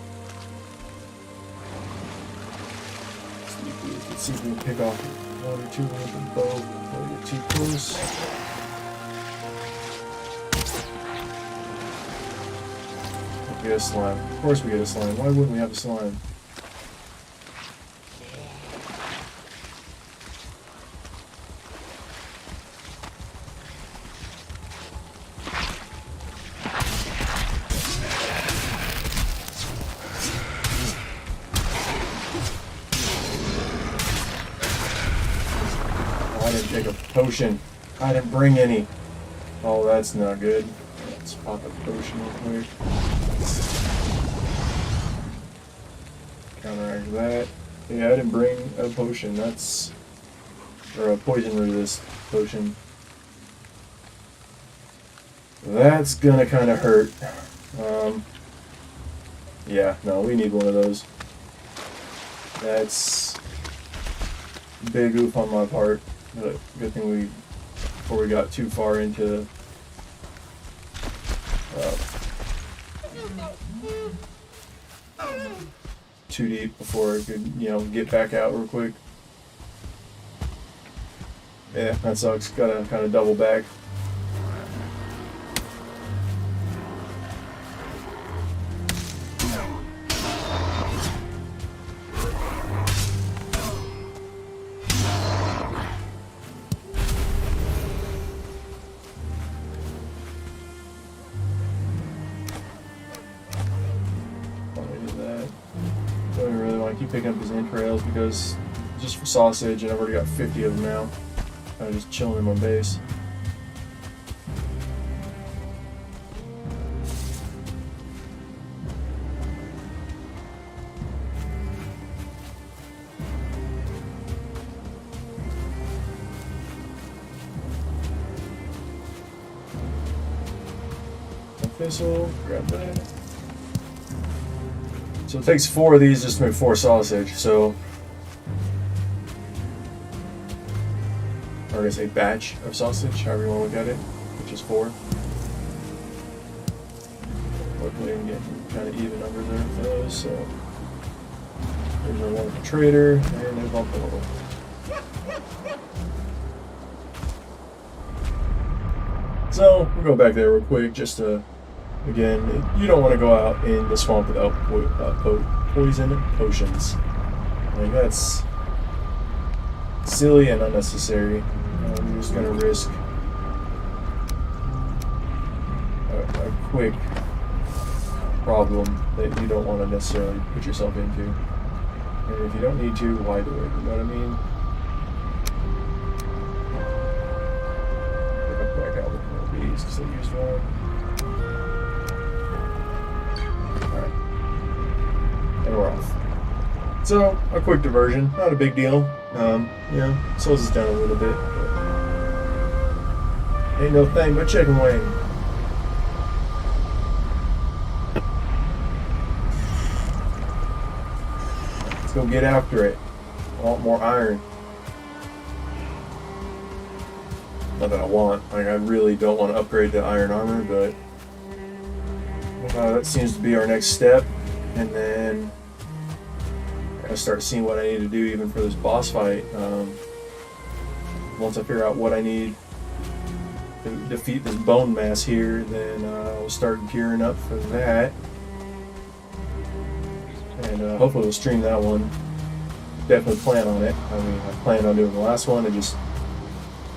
S3: let's see if we can pick off one or two with the bow before we get too close. We get a slime. Of course we get a slime. Why wouldn't we have a slime? I didn't take a potion. I didn't bring any. Oh, that's not good. Let's pop a potion real quick. Counteract that. Yeah, I didn't bring a potion. That's... or a poison resist potion. That's gonna kind of hurt. Yeah, no, we need one of those. That's big oof on my part. But good thing before we got too far into too deep before I could, get back out real quick. Yeah, that sucks. Gotta kind of double back. Picking up his entrails because just for sausage, and I've already got 50 of them now. Kind of just chilling in my base. thistle, grab that. So it takes 4 of these just to make 4 sausage, so... Or I guess a batch of sausage, however you want to look at it, which is 4. Hopefully I'm getting kind of even numbers there for those, so... There's our wonderful trader, and they bump a little. So, we'll go back there real quick, just to... Again, you don't want to go out in the swamp without poison potions. Like, that's silly and unnecessary. You're just going to risk a quick problem that you don't want to necessarily put yourself into. And if you don't need to, why do it? You know what I mean? Pick up back out with more bees because I used one. And we're off. So, a quick diversion, not a big deal. Slows us down a little bit. But ain't no thing but chicken wing. Let's go get after it. I want more iron. Not that I want. Like, I really don't want to upgrade to iron armor, but that seems to be our next step. And then I start seeing what I need to do even for this boss fight. Once I figure out what I need to defeat this bone mass here, then I'll start gearing up for that. And hopefully we'll stream that one. Definitely plan on it. I mean, I planned on doing the last one. It just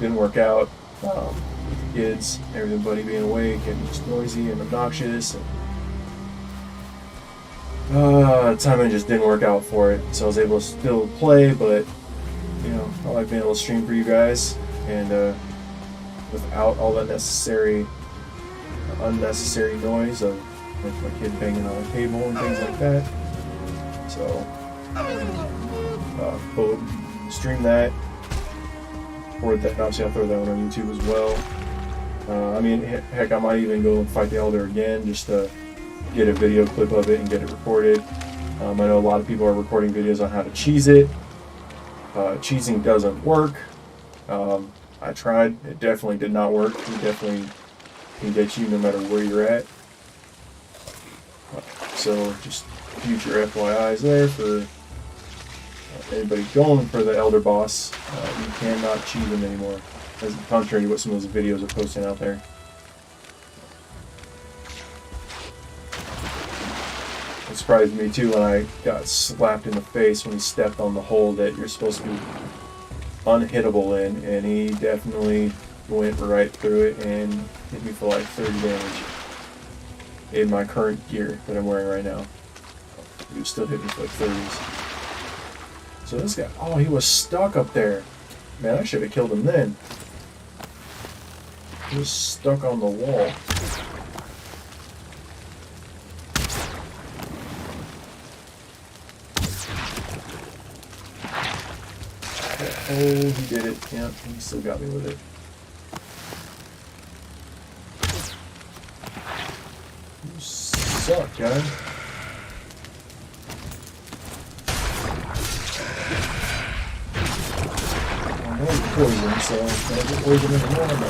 S3: didn't work out with the kids, everybody being awake and just noisy and obnoxious. Timing just didn't work out for it, so I was able to still play, but I like being able to stream for you guys, and without all that unnecessary noise of like my kid banging on a table and things like that. So, but stream that, record that. Obviously, I'll throw that one on YouTube as well. I mean, heck, I might even go and fight the Elder again just to get a video clip of it and get it recorded. I know a lot of people are recording videos on how to cheese it. Cheesing doesn't work. I tried. It definitely did not work. It definitely can get you no matter where you're at. So just future FYIs there for anybody going for the Elder boss. You cannot cheese him anymore, as contrary to what some of those videos are posting out there. It surprised me too when I got slapped in the face when he stepped on the hole that you're supposed to be unhittable in, and he definitely went right through it and hit me for like 30 damage in my current gear that I'm wearing right now. He was still hitting me for like 30s. So this guy, oh, he was stuck up there. Man, I should have killed him then. He was stuck on the wall. Oh, he did it. Yeah, he still got me with it. You suck, guy. I know he's poison, so I'm gonna get poison in the morning.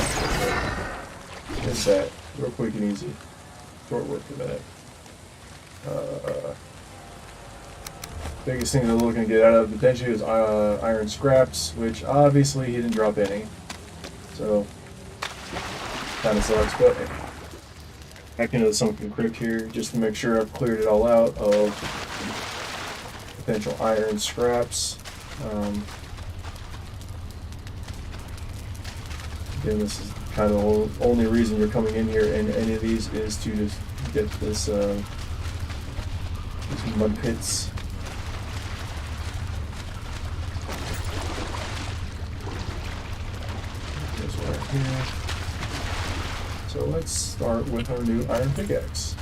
S3: Just that. Real quick and easy. Short work for that. Biggest thing they're looking to get out of potentially is iron scraps, which obviously he didn't drop any. So, kind of sucks, but back into the sunken crypt here just to make sure I've cleared it all out of potential iron scraps. Again, this is kind of the only reason you're coming in here in any of these is to just get this these mud pits. Here. So let's start with our new iron pickaxe.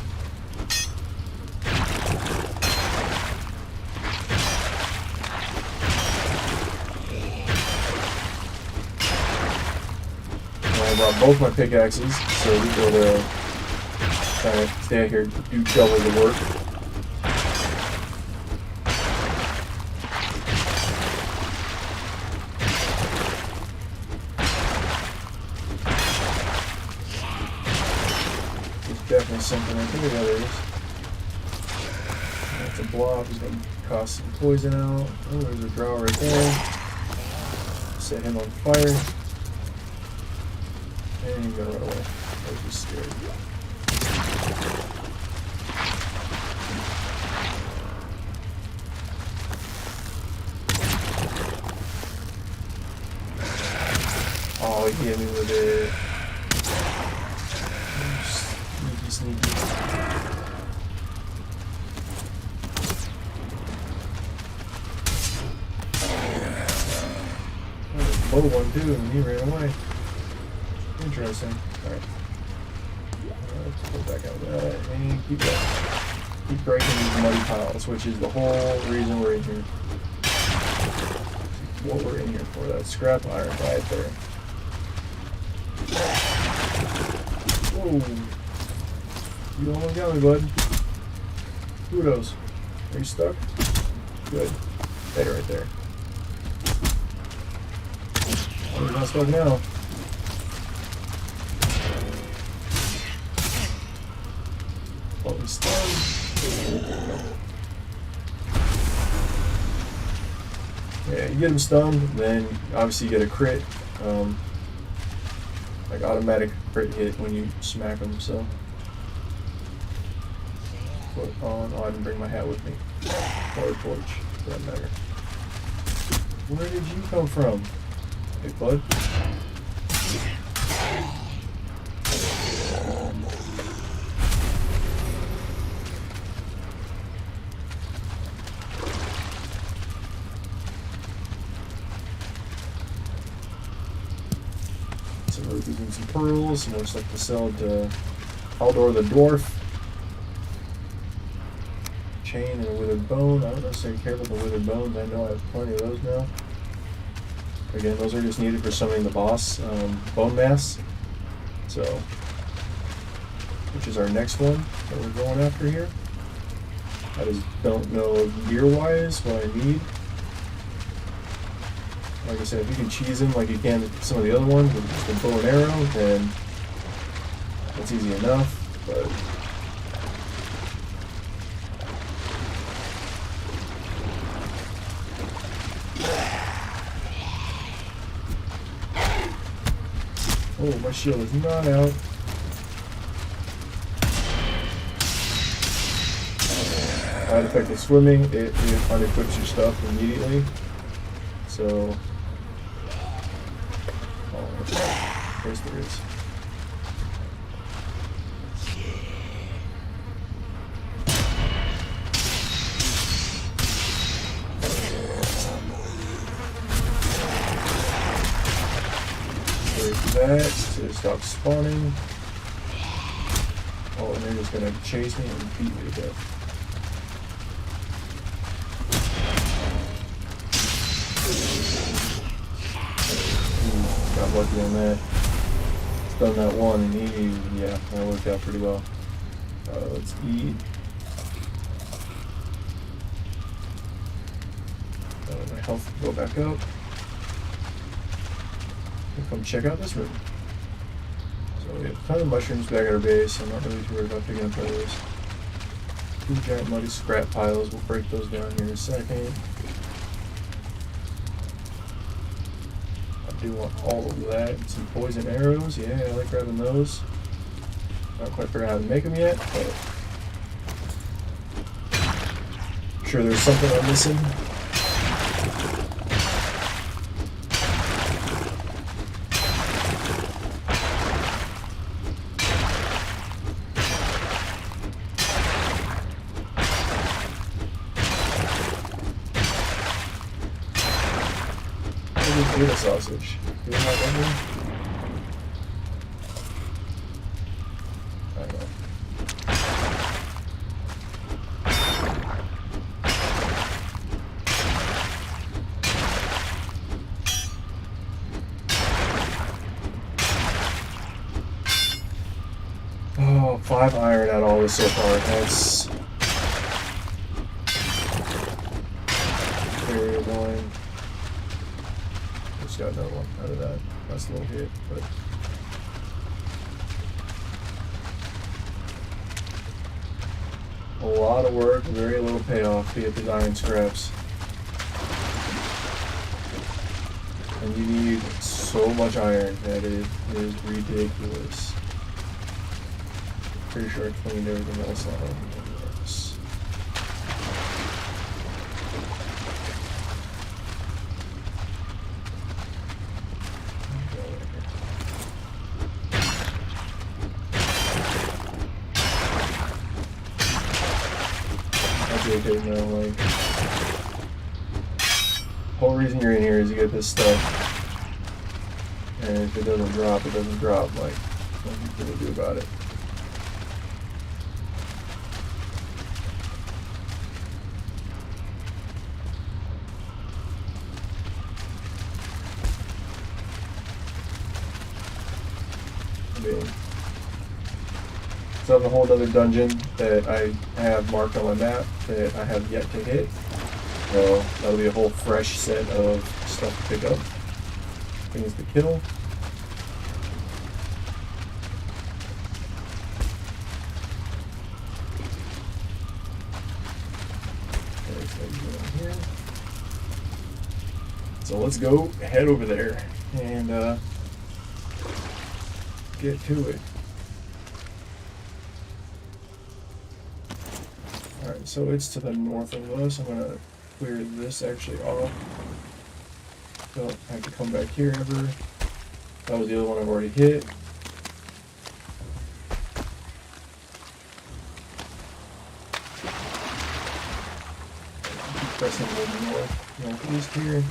S3: I brought both my pickaxes, so we go to Trying to stay out here, do double the work. There's definitely something right there. Yeah, there is. That's a blob. He's gonna cast some poison out. Oh, there's a drow right there. Set him on fire. And he's gonna run away. I was just scared. Oh, he hit me with it. Sneaky, sneaky. Oh, low one too, and he ran away. Interesting. Alright. Let's go back out of that and keep that. Keep breaking these muddy piles, which is the whole reason we're in here. What we're in here for, that scrap iron right there. Whoa. You almost got me, bud. Kudos. Are you stuck? Good. Stay right there. Oh, you're not stuck now. Well, he's stunned. Yeah, you get him stunned, then obviously you get a crit. Like automatic crit hit when you smack him, so. Put on. Oh, I didn't bring my hat with me. Or a torch, for that matter. Where did you come from? Hey, bud. So we're using some pearls, and we'll just like to sell to Haldor the Dwarf. Chain and a withered bone. I don't necessarily care about the withered bones. I know I have plenty of those now. Again, those are just needed for summoning the boss, bone mass. So, which is our next one that we're going after here. I just don't know gear-wise what I need. Like I said, if you can cheese them like you can with some of the other ones with just a bow and arrow, then that's easy enough. But oh, my shield is not out. Side effect of swimming, it unequips your stuff immediately. So, oh, of course there is. That to stop spawning. Oh, and they're just gonna chase me and beat me to death. Got lucky on that. Done that one, and yeah, that worked out pretty well. Let's eat. My health will go back up. Come check out this room. So we have a ton of mushrooms back at our base. I'm not really too worried about picking up those. Two giant muddy scrap piles. We'll break those down here in a second. I do want all of that. Some poison arrows. Yeah, I like grabbing those. Not quite figuring out how to make them yet, but I'm sure there's something I'm missing. Potato sausage. Do you have any? I don't know. Oh, 5 iron out of all this so far. That's very annoying. Just got another one out of that. That's a little hit, but a lot of work, very little payoff to get these iron scraps. And you need so much iron that it is ridiculous. Pretty sure I cleaned everything else out. Yes. That's okay now, like, whole reason you're in here is to get this stuff. And if it doesn't drop, it doesn't drop. Like, nothing you can do about it. So I have a whole other dungeon that I have marked on my map that I have yet to hit. So that'll be a whole fresh set of stuff to pick up. Things to kill. Here. So let's go head over there and get to it. Alright, so it's to the north of us. I'm gonna clear this actually off. Don't have to come back here ever. That was the other one I've already hit. Keep pressing a little northeast here.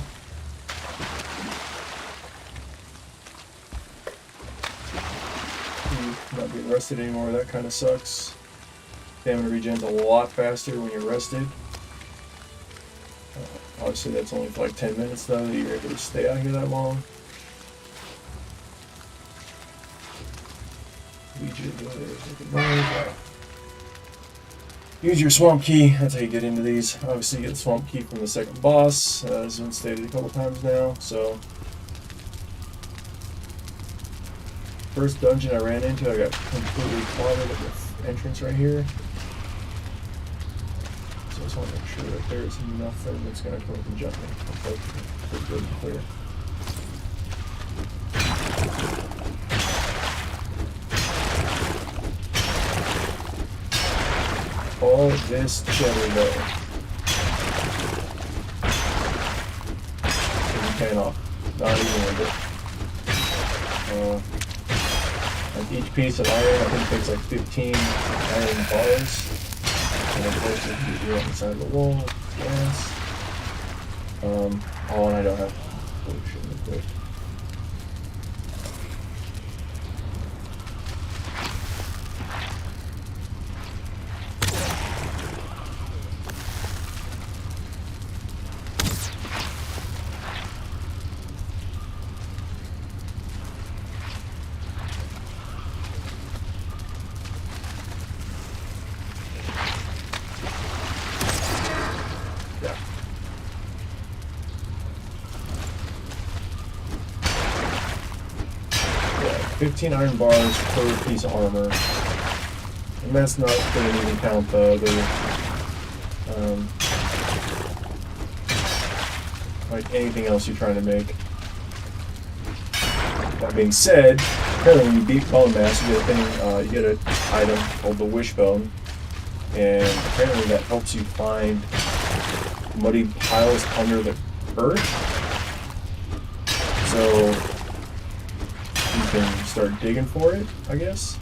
S3: Not being rested anymore, that kind of sucks. Stamina regen's a lot faster when you're rested. Obviously that's only for like 10 minutes though, that you're able to stay out here that long. Use your swamp key, that's how you get into these. Obviously you get the swamp key from the second boss, as been stated a couple times now, so. First dungeon I ran into, I got completely clogged with the entrance right here. So I just want to make sure that there's nothing that's going to come up and jump me. Okay, pretty good and clear. All this cheddar though. Isn't paying off. Not even a bit. Like each piece of iron, I think takes like 15 iron bars. And of course, if you do it on the side of the wall, yes. Oh, and I don't have potion equipped. Yeah. 15 iron bars per piece of armor. And that's not going to even count the other, like anything else you're trying to make. That being said, apparently when you beat bone mass, you get a thing, you get an item called the wishbone, and apparently that helps you find muddy piles under the earth. So you can start digging for it, I guess.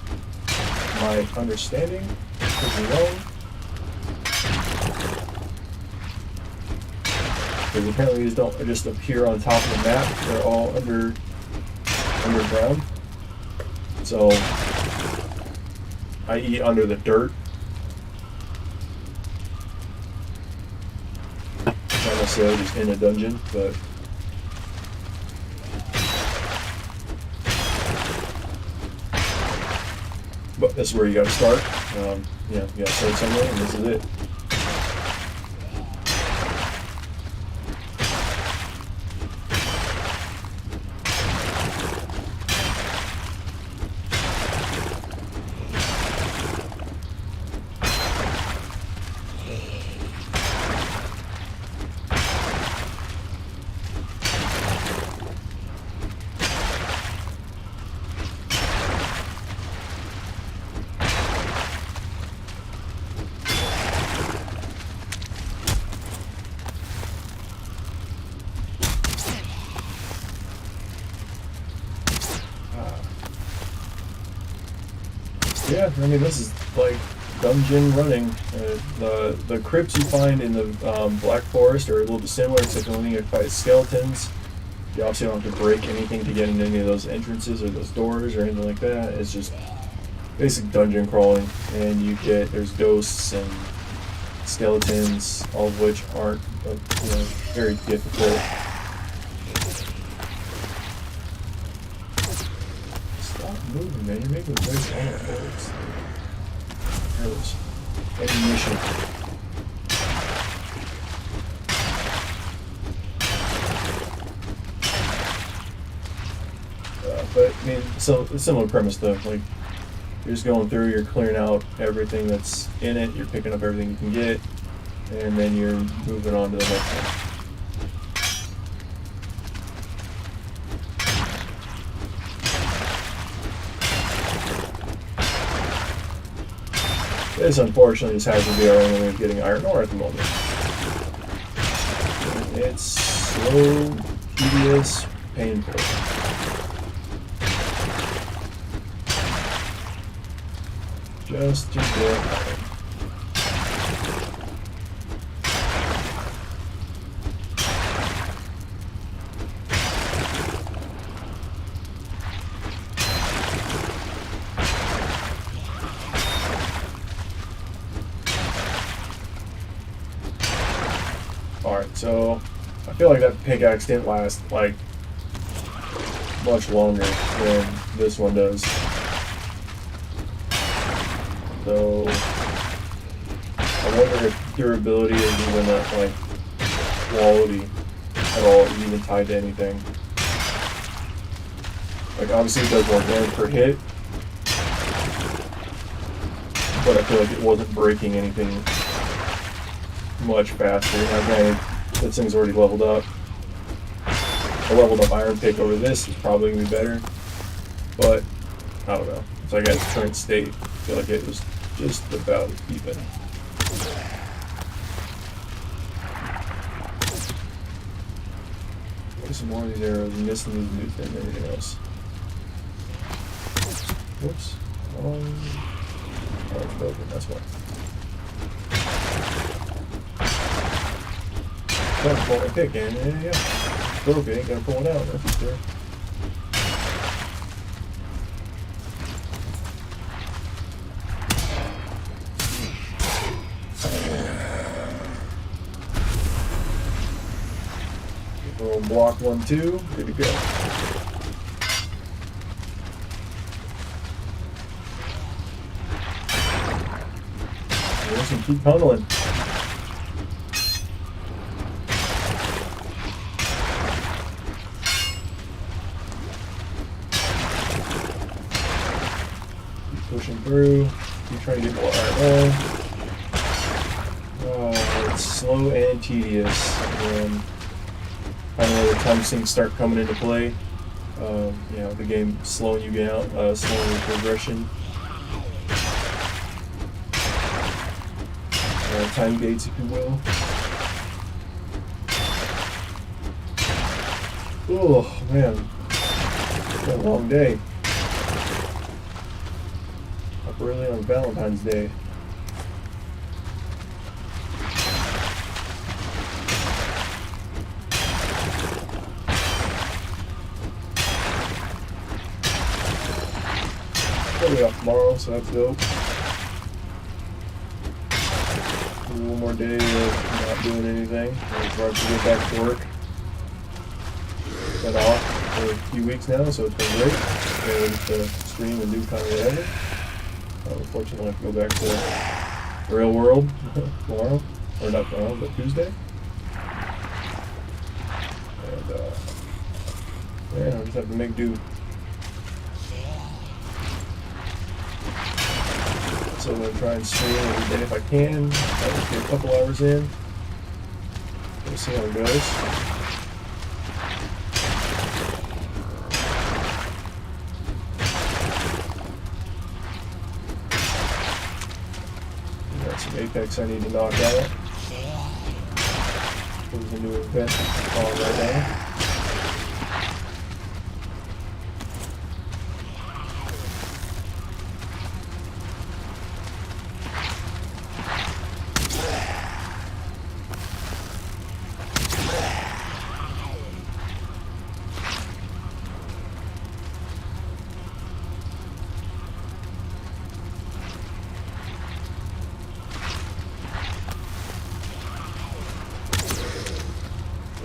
S3: My understanding could be wrong. Because apparently these don't just appear on top of the map, they're all underground. So, i.e. under the dirt. Not necessarily just in a dungeon, but But this is where you gotta start. You gotta start somewhere, and this is it. Yeah, I mean, this is like dungeon running. The crypts you find in the Black Forest are a little bit similar, except you only get to fight skeletons. You obviously don't have to break anything to get into any of those entrances or those doors or anything like that. It's just basic dungeon crawling, and there's ghosts and skeletons, all of which aren't very difficult. Moving, man. You're making very strong forwards. Arrows. Ammunition. But, I mean, so similar premise though. Like, you're just going through, you're clearing out everything that's in it, you're picking up everything you can get, and then you're moving on to the next one. This unfortunately just happens to be our only way of getting iron ore at the moment. And it's slow, tedious, painful. Just to get iron. Alright, so I feel like that pickaxe didn't last like much longer than this one does. So I wonder if durability is even that like quality at all is even tied to anything. Like obviously it does more damage per hit, but I feel like it wasn't breaking anything much faster. Now granted, this thing's already leveled up. A leveled up iron pick over this is probably going to be better, but I don't know. So I got its current state, I feel like it was just about even. Get some more of these arrows, missing these boots and everything else. Whoops. Oh, it's broken, that's why. Gotta pull my pick in, yeah. Broke it, gotta pull it out, that's for sure. We'll block 1, 2, good to go. Just keep tunneling. Pushing through, keep trying to get more iron ore. Oh, it's slow and tedious. And I know the time things start coming into play. You know, the game slowing you down, slowing your progression. Time gates, if you will. Oh man, it's been a long day. Up early on Valentine's Day. I'll be off tomorrow, so that's dope. One more day of not doing anything. It's hard to get back to work. Been off for a few weeks now, so it's been great. Able to stream and do kind of whatever. Unfortunately, I have to go back to the real world tomorrow. Or not tomorrow, but Tuesday. And, yeah, I'll just have to make do. So I'm going to try and stream every day if I can. I'll just get a couple hours in. We'll see how it goes. Got some Apex I need to knock out. There's a new event on right now.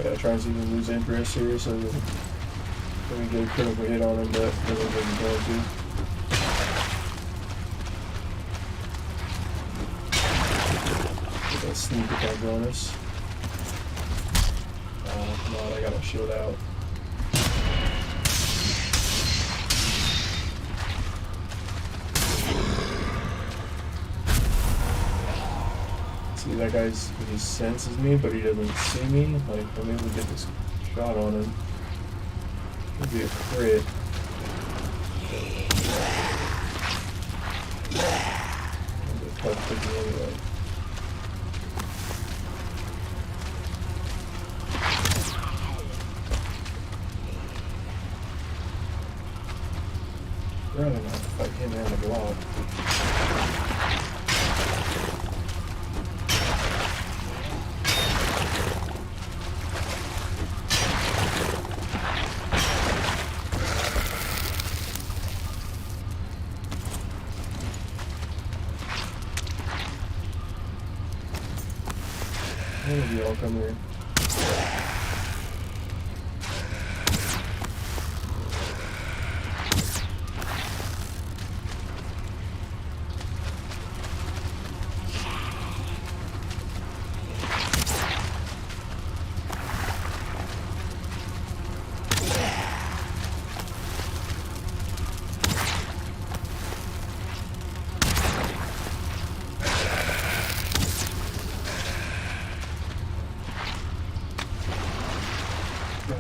S3: Yeah, trying to see if we can lose interest here so that we get a critical hit on him, but I don't think we're going to. Get that sneak attack bonus. Come on, I got my shield out. See, that guy's, he senses me, but he doesn't see me. Like, I'm able to get this shot on him. It'd be a crit. It'd be a tough cookie anyway. I'd rather not fight him and the blob. One of you all come here.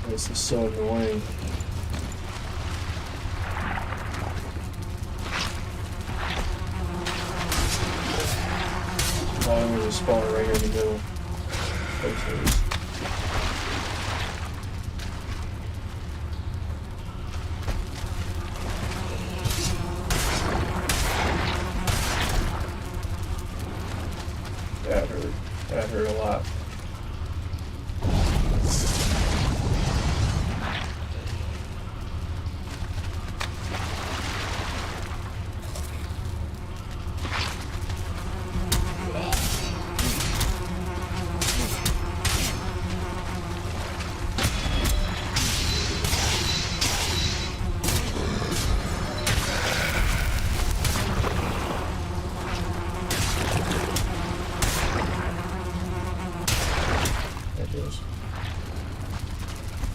S3: This is so annoying. Oh, I'm gonna spawn right here in the middle. Okay. That hurt. That hurt a lot.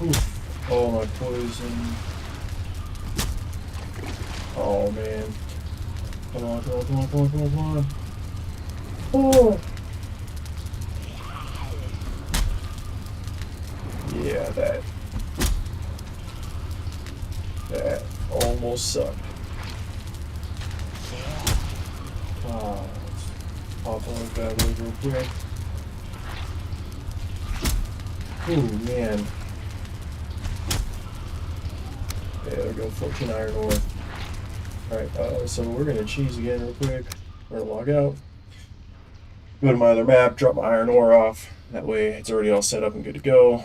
S3: Oof. Oh, my poison. Oh, man. Come on, come on, come on, come on, come on, come on. Oh! Yeah, that almost sucked. Wow. Let's pop on the bad way real quick. Ooh, man. Yeah, there we go, 14 iron ore. Alright, so we're gonna cheese again real quick. We're gonna log out. Go to my other map, drop my iron ore off. That way it's already all set up and good to go.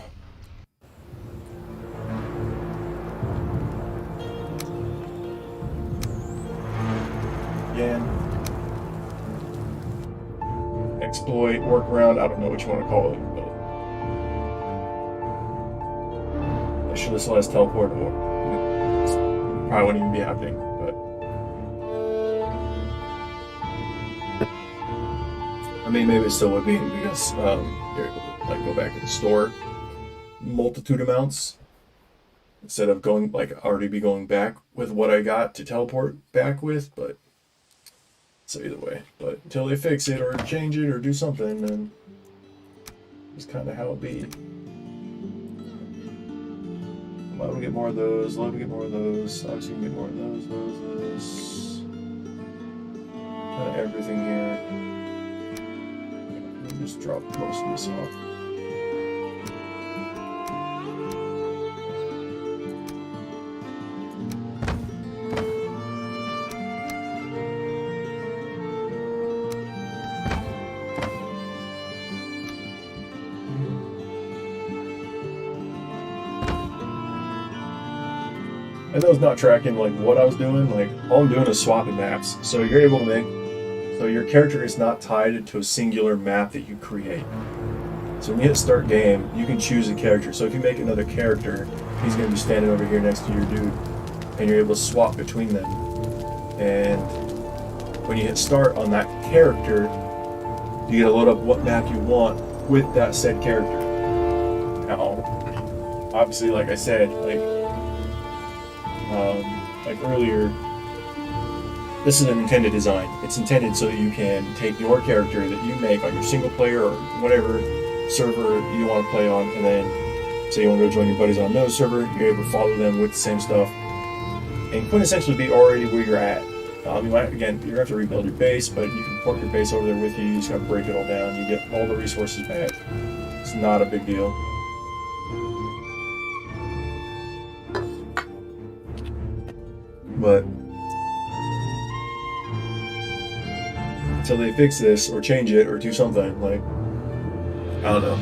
S3: Again. Exploit, workaround, I don't know what you want to call it, but I should have still has teleport or probably wouldn't even be happening, but I mean, maybe it still would be because you're able to like go back and store multitude amounts instead of going like already be going back with what I got to teleport back with. But so either way, but until they fix it or change it or do something, then it's kind of how it be. I'm allowed to get more of those. Allowed to get more of those. Obviously, can get more of those. Kind of everything here. Let me just drop most of this off. I know it's not tracking like what I was doing. Like all I'm doing is swapping maps. So you're able to make, so your character is not tied to a singular map that you create. So when you hit start game, you can choose a character. So if you make another character, he's going to be standing over here next to your dude, and you're able to swap between them. And when you hit start on that character, you get to load up what map you want with that said character. Now, obviously, like I said, like earlier, this is an intended design. It's intended so that you can take your character that you make on your single player or whatever server you want to play on, and then say you want to go join your buddies on another server, you're able to follow them with the same stuff, and quintessentially be already where you're at. You might, again, you're going to have to rebuild your base, but you can port your base over there with you. You just got to break it all down. You get all the resources back. It's not a big deal. But until they fix this or change it or do something, like, I don't know,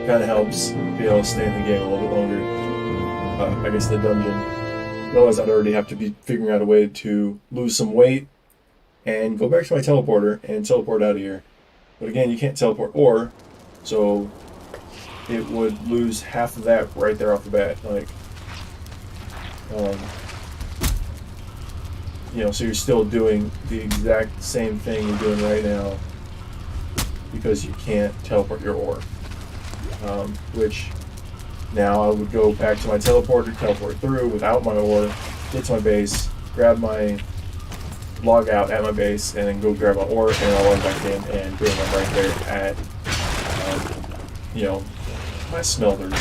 S3: it kind of helps be able to stay in the game a little bit longer. I guess the dungeon. Otherwise, I'd already have to be figuring out a way to lose some weight and go back to my teleporter and teleport out of here. But again, you can't teleport ore, so it would lose half of that right there off the bat. Like, you know, so you're still doing the exact same thing you're doing right now because you can't teleport your ore. Which now I would go back to my teleporter, teleport through without my ore, get to my base, grab my log out at my base, and then go grab my ore, and I'll log back in, and boom, I'm right there at, you know, my smelters.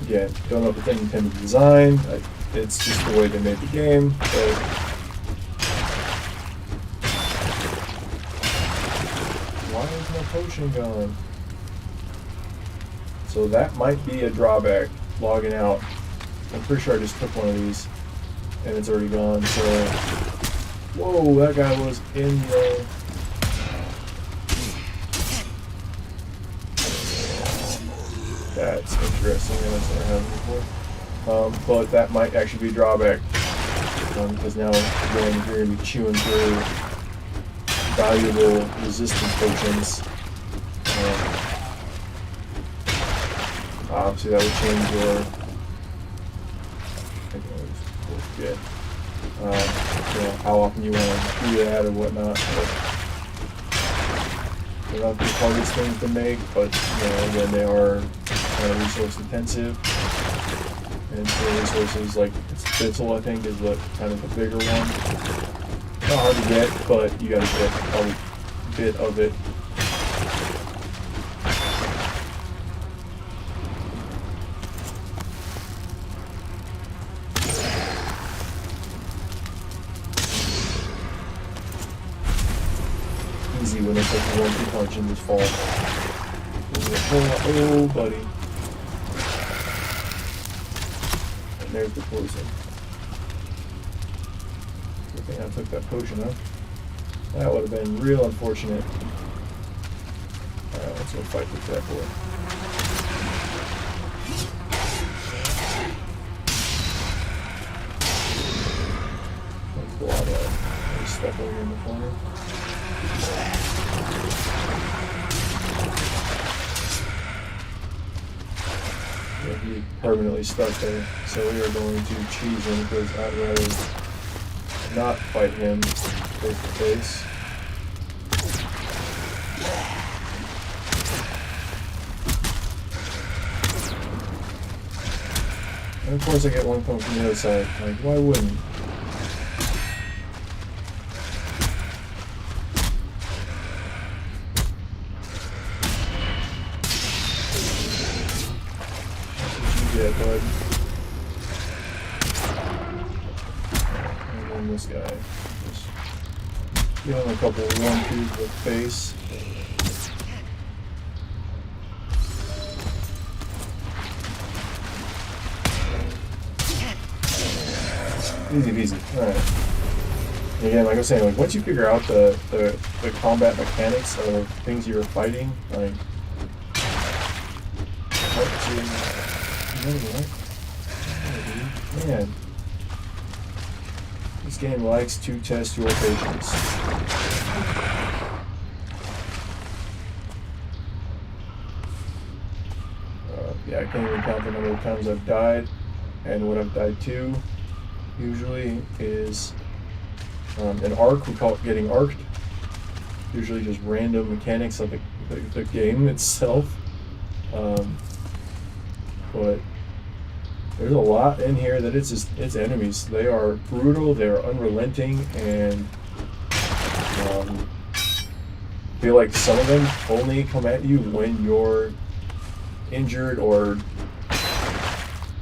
S3: Again, don't know if it's intended design. It's just the way they made the game. But why is my potion gone? So that might be a drawback. Logging out. I'm pretty sure I just took one of these, and it's already gone. So, whoa, that guy was in the. That's interesting, and that's never happened before. But that might actually be a drawback, because now again, you're going to be chewing through valuable resistance potions. Obviously, that would change your. You know, how often you want to do that or whatnot. They're not the hardest things to make, but you know, again, they are kind of resource intensive. And so resources like Spitzel, I think, is the kind of the bigger one. Not hard to get, but you gotta get a bit of it. Easy when it's like 1-2 punch and just fall. Oh, buddy. And there's the poison. Good thing I took that potion up. That would have been real unfortunate. Alright, let's go fight with that boy. Let's go out of step over in the corner. Yeah, he permanently stuck there, so we are going to cheese him because I'd rather not fight him face to face. And of course I get one coming from the other side. Like, why wouldn't? Yeah, bud. And then this guy. Just give him a couple of 1-2s to the face. Easy peasy. Alright. Again, like I was saying, like once you figure out the combat mechanics of things you're fighting, like man, this game likes to test your patience. Yeah, I can't even count the number of times I've died, and what I've died to usually is an arc. We call it getting arced. Usually just random mechanics of the game itself. But there's a lot in here that it's enemies. They are brutal, they are unrelenting, and I feel like some of them only come at you when you're injured, or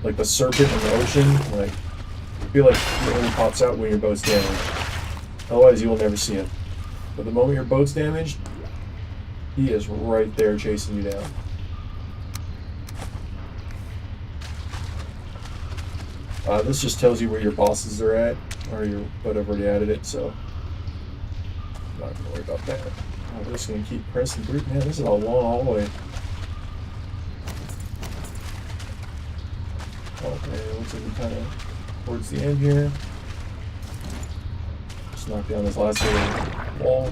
S3: like the serpent in the ocean. Like, I feel like he only pops out when your boat's damaged. Otherwise, you will never see him. But the moment your boat's damaged, he is right there chasing you down. This just tells you where your bosses are at, but I've already added it, so I'm not gonna worry about that. I'm just gonna keep pressing through. Man, this is a long hallway. Okay, looks like we're kind of towards the end here. Just knock down this last little wall.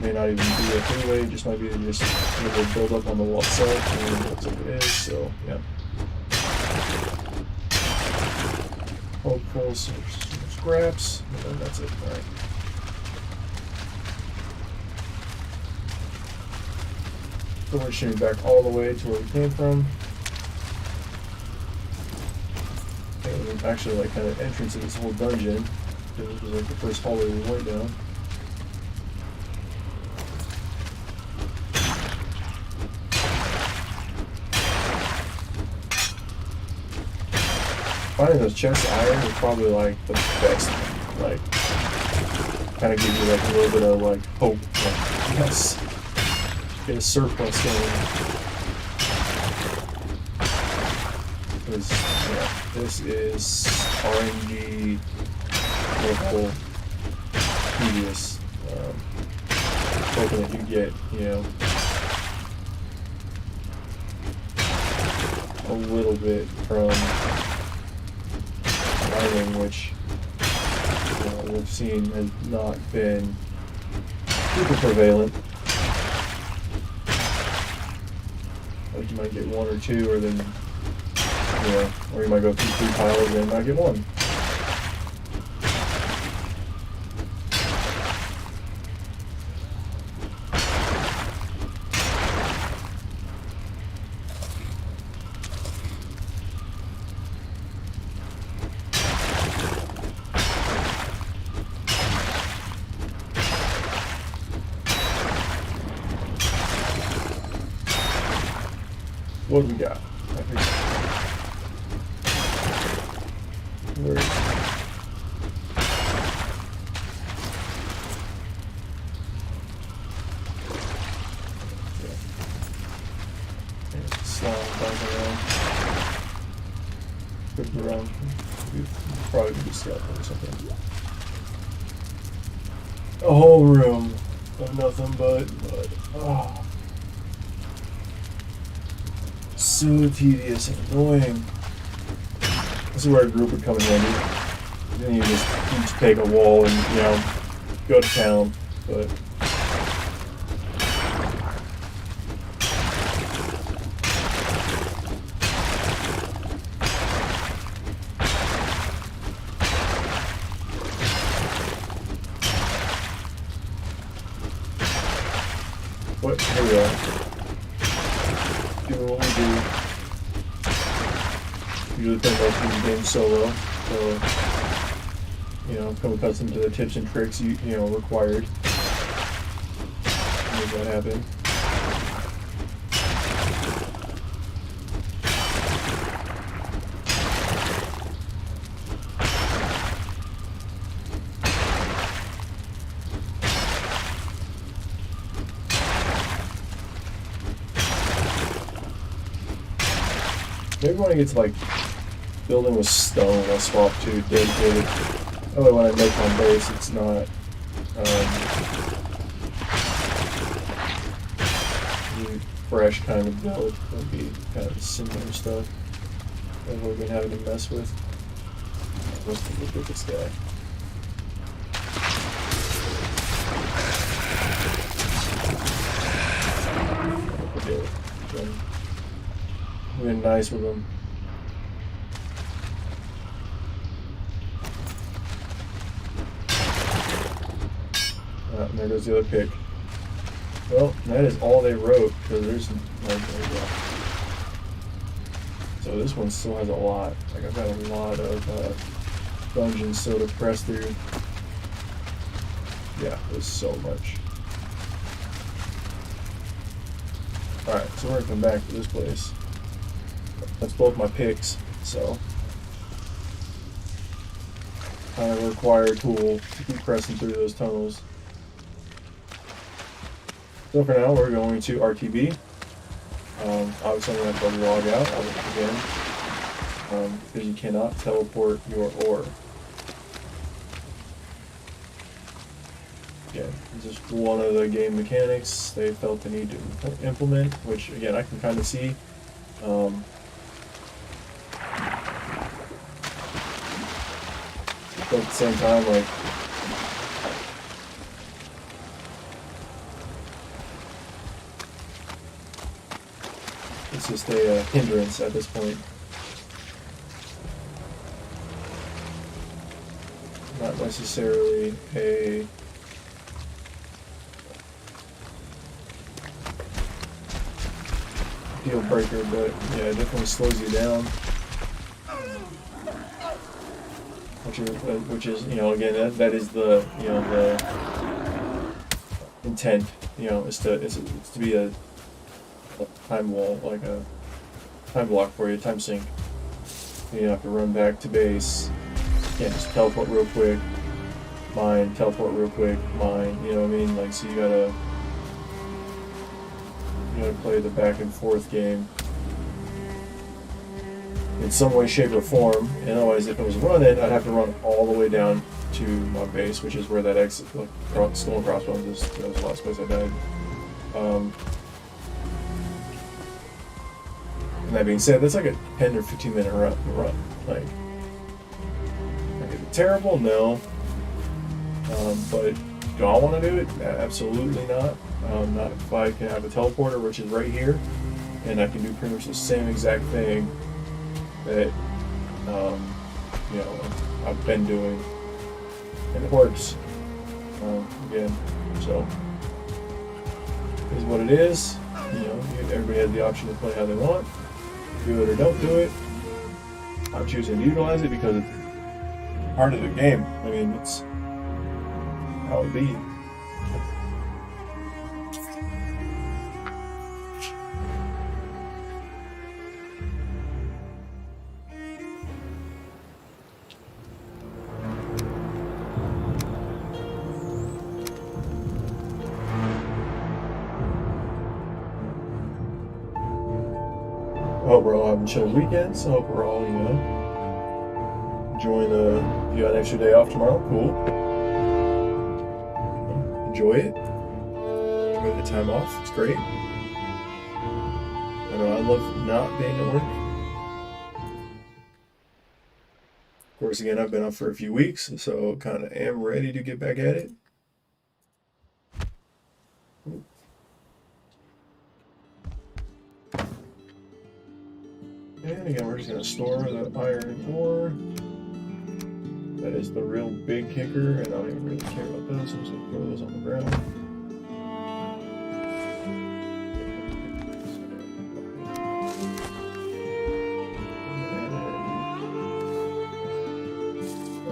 S3: May not even be a freeway, just might be just a little build up on the wall itself, and it looks like it is, so yeah. Hopeful, some scraps, and that's it. Alright. So we're shooting back all the way to where we came from. And actually, like, kind of entrance to this whole dungeon. It was like the first hallway we went down. Finding those chests of iron is probably like the best. Like, kind of gives you like a little bit of like hope. Like, yes, get a surplus going. Because yeah, this is RNG local tedious token that you get, you know, a little bit from mining, which we've seen has not been super prevalent. Like, you might get one or two, or then, you know, or you might go through 3 piles and not get one. What do we got? Where is it? Yeah. Slime back around. Could be around. Probably be skeleton or something. A whole room of nothing but mud. Oh. So tedious and annoying. This is where a group would come in handy. Then you just each take a wall and, you know, go to town. But But here we are. Doing what we do. Usually play most of these games solo, so you know, come accustomed to the tips and tricks you know required. Make that happen. Maybe when I get to like building with stone, I'll swap to dedicated. That way when I make my base, it's not really fresh kind of build. It'll be kind of similar stuff that we've been having to mess with. Let's take a look at this guy. We're nice with them. And there goes the other pick. Well, that is all they wrote, because there's no so this one still has a lot. Like I've got a lot of dungeons still to press through. Yeah, there's so much. Alright, so we're gonna come back to this place. That's both my picks, so kind of a required tool to keep pressing through those tunnels. So for now, we're going to RTB. Obviously, I'm going to have to log out again because you cannot teleport your ore. Yeah, it's just one of the game mechanics they felt the need to implement, which again I can kind of see. But at the same time, like, it's just a hindrance at this point. Not necessarily a deal breaker, but yeah, it definitely slows you down. Which is, you know, again, that is the, you know, the intent, you know, is to be a time wall, like a time block for you, time sink. You don't have to run back to base. You can't just teleport real quick, mine, teleport real quick, mine, you know what I mean? Like, so you gotta play the back and forth game in some way, shape, or form. And otherwise, if it was running, I'd have to run all the way down to my base, which is where that exit, like, skull and crossbones is. That was the last place I died. And that being said, that's like a 10 or 15 minute run. Like, is it terrible? No. But do I want to do it? Absolutely not. Not if I can have a teleporter, which is right here, and I can do pretty much the same exact thing that you know, I've been doing, and it works. Again, so it is what it is. You know, everybody has the option to play how they want, do it or don't do it. I'm choosing to utilize it because it's part of the game. I mean, it's how it be. I hope we're all having chill weekends. I hope we're all, you know, enjoying you got an extra day off tomorrow. Cool. Enjoy it. Enjoy the time off. It's great. I know I love not being at work. Of course, again, I've been off for a few weeks, so kind of am ready to get back at it. And again, we're just going to store the iron ore. That is the real big kicker, and I don't even really care about those. I'm just going to throw those on the ground.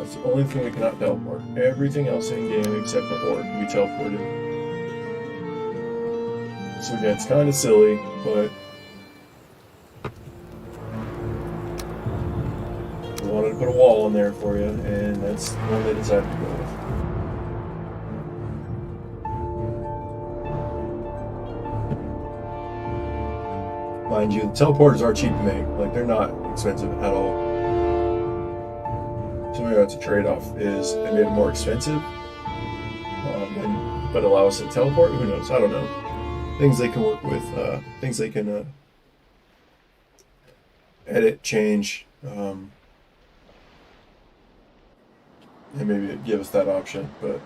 S3: That's the only thing we cannot teleport. Everything else in game except for Orc we teleported. So yeah, it's kind of silly, but we wanted to put a wall in there for you, and that's the one they decided to go with. Mind you, the teleporters are cheap to make. Like, they're not expensive at all. So maybe that's a trade-off, is they made it more expensive, but allow us to teleport? Who knows? I don't know. Things they can work with, things they can edit, change, and maybe give us that option, but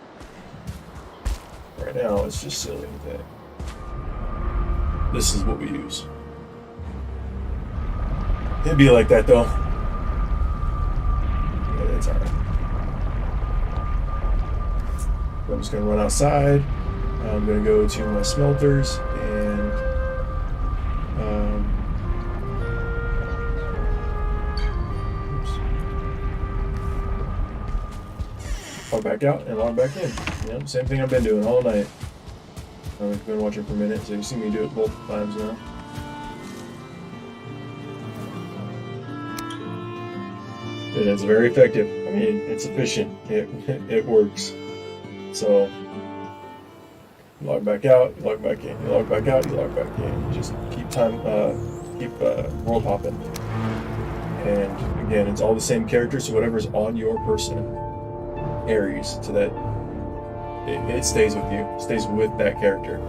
S3: right now it's just silly that this is what we use. It'd be like that though. Yeah, that's alright. I'm just gonna run outside. I'm gonna go to my smelters and log back out and log back in. Yep, same thing I've been doing all night. I've been watching for a minute, so you've seen me do it multiple times now. And it's very effective. I mean, it's efficient. It works. So, you log back out, you log back in, you log back out, you log back in. You just keep world hopping. And again, it's all the same characters, so whatever's on your person carries to that. It stays with you. It stays with that character.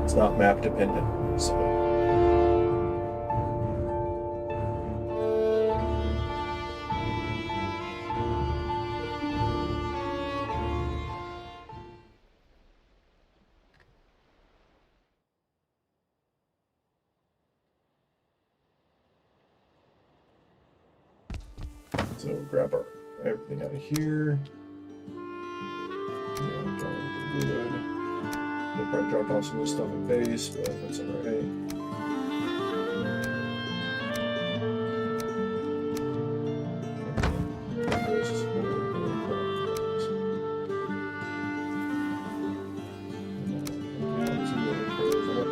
S3: It's not map dependent. So. So grab everything out of here. Yeah, good. They probably dropped off some of the stuff at base, but that's alright.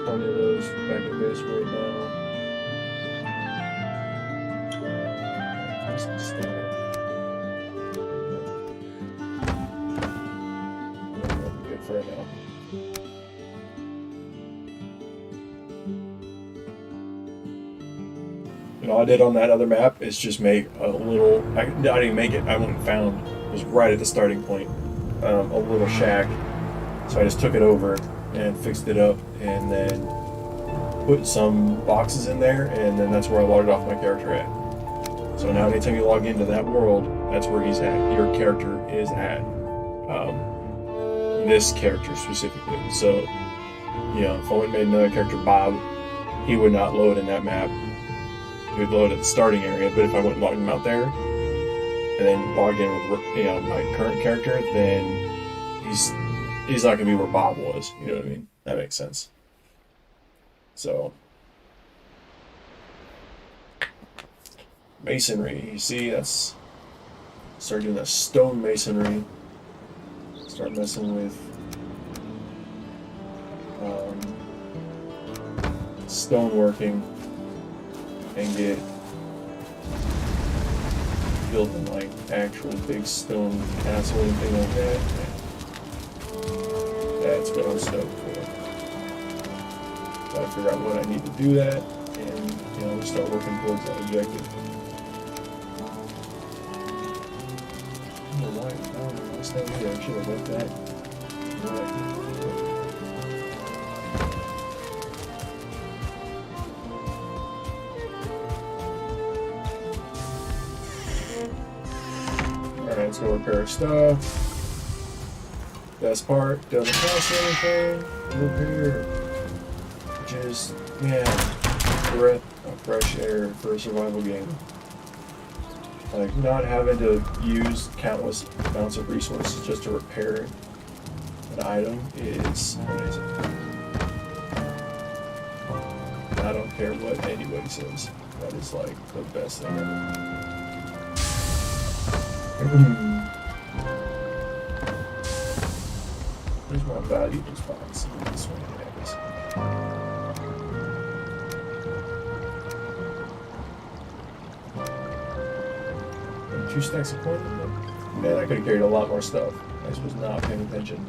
S3: Plenty of those back at base right now. Good for right now. And all I did on that other map is just make a little. I didn't even make it. I went and found. It was right at the starting point. A little shack. So I just took it over and fixed it up, and then put some boxes in there, and then that's where I logged off my character at. So now anytime you log into that world, that's where he's at. Your character is at. This character specifically. So, you know, if I went and made another character, Bob, he would not load in that map. He would load at the starting area, but if I went and logged him out there, and then logged in with, you know, my current character, then he's not going to be where Bob was. You know what I mean? That makes sense. So, masonry. You see, that's start doing that stone masonry. Start messing with stone working and get building like actual big stone castle and thing like that. That's what I'm stoked for. Gotta figure out what I need to do that, and you know, start working towards that objective. I should have left that. Alright, let's go repair our stuff. Best part, doesn't cost anything. Repair. Just, man, breath of fresh air for a survival game. Like, not having to use countless amounts of resources just to repair an item is amazing. I don't care what anybody says. That is like the best thing ever. valuable spots. This one, yeah, 2 stacks of coin. Man, I could have carried a lot more stuff. I just was not paying attention.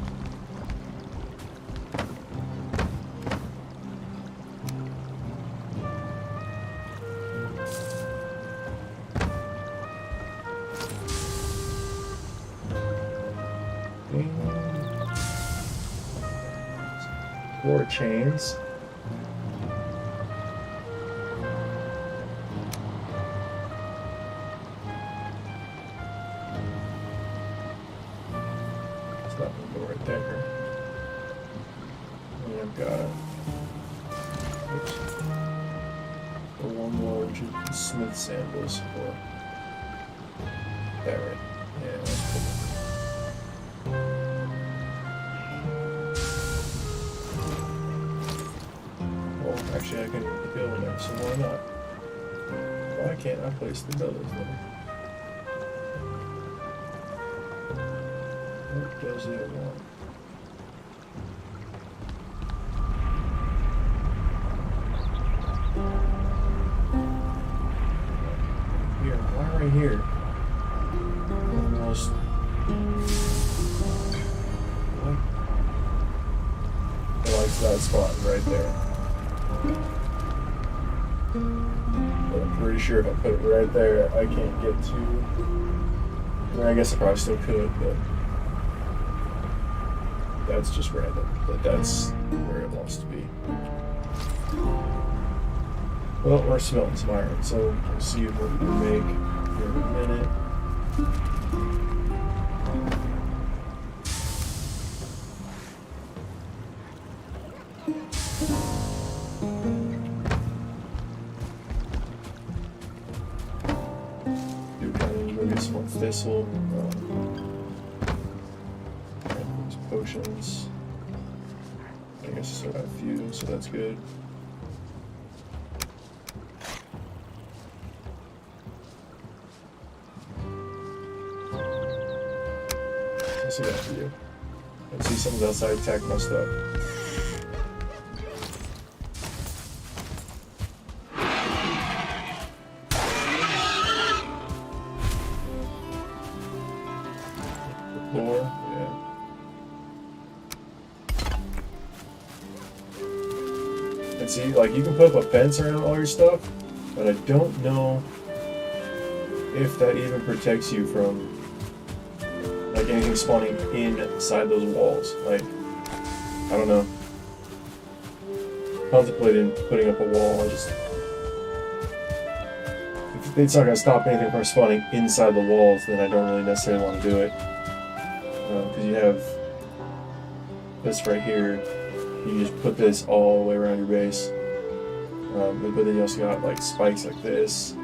S3: Four chains. It's not gonna go right there. And I've got oops, the one more smith sandals for that right. Yeah, that's cool. Actually, I can build them, so why not? Why can't I place the buildings there? What does it want? Here, why right here? Almost. What? I like that spot right there. But I'm pretty sure if I put it right there, I can't get to. I mean, I guess I probably still could, but that's just random. But that's where it wants to be. Well, we're smelting some iron, so we'll see what we can make here in a minute. Thistle, and potions. I guess I still got a few, so that's good. Let's see that for you. Let's see someone's outside attacking my stuff. See, like, you can put up a fence around all your stuff, but I don't know if that even protects you from, like, anything spawning inside those walls. Like, I don't know. Contemplating putting up a wall, if it's not going to stop anything from spawning inside the walls, then I don't really necessarily want to do it. Because you have this right here. You just put this all the way around your base. But then you also got like spikes like this,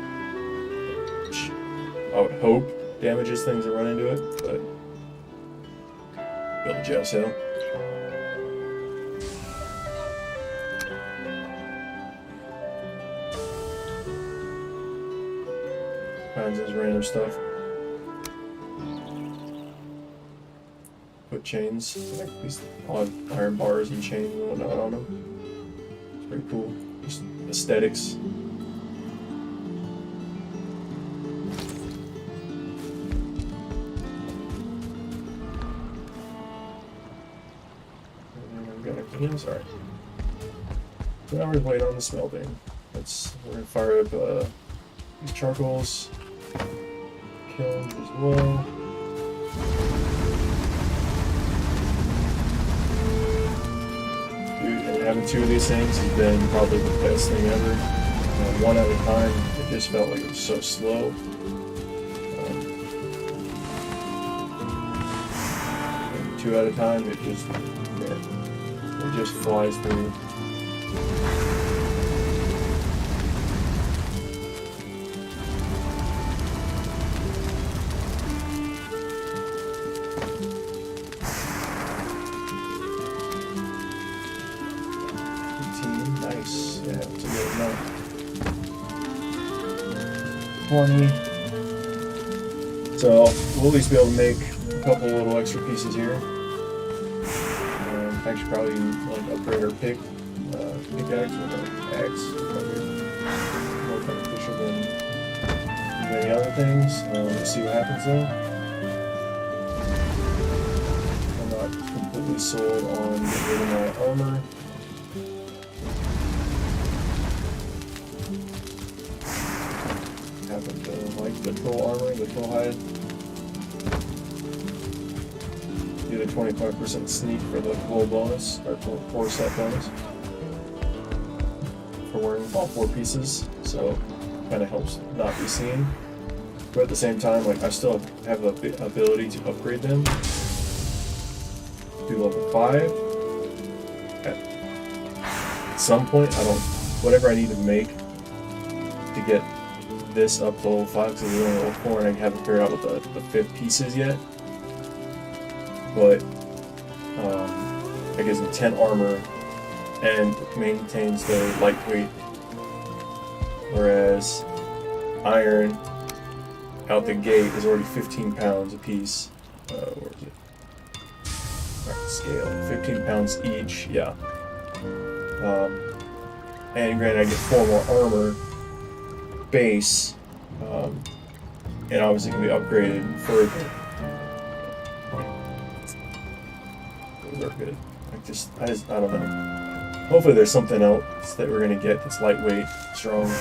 S3: which I would hope damages things that run into it, but build a jail cell. Finds those random stuff. Put chains, like these odd iron bars and chains and whatnot on them. It's pretty cool. Just aesthetics. Got anything else? Alright. 2 hours wait on the smelting. We're gonna fire up these charcoals. Kilns as well. Having 2 of these things has been probably the best thing ever. One at a time, it just felt like it was so slow. 2 at a time, it just flies through. Nice. Yeah, it's a good amount. 20. So we'll at least be able to make a couple little extra pieces here. Actually, probably like upgrade our pickaxe with our axe. Probably more beneficial than many other things. Let's see what happens though. I'm not completely sold on getting rid of my armor. Happen to like the troll armor, the troll hide. Get a 25% sneak for the full bonus, or 4-set bonus. For wearing all 4 pieces, so kind of helps not be seen. But at the same time, like I still have the ability to upgrade them to level 5. At some point, whatever I need to make to get this up to level 5, because it's only level 4 and I haven't figured out what the 5th piece is yet. But it gives me 10 armor and maintains the lightweight, whereas iron out the gate is already 15 pounds a piece. Where is it? Right, scale, 15 pounds each, yeah. And granted, I get 4 more armor base, and obviously can be upgraded further. Those are good. I don't know. Hopefully there's something else that we're gonna get that's lightweight, strong. So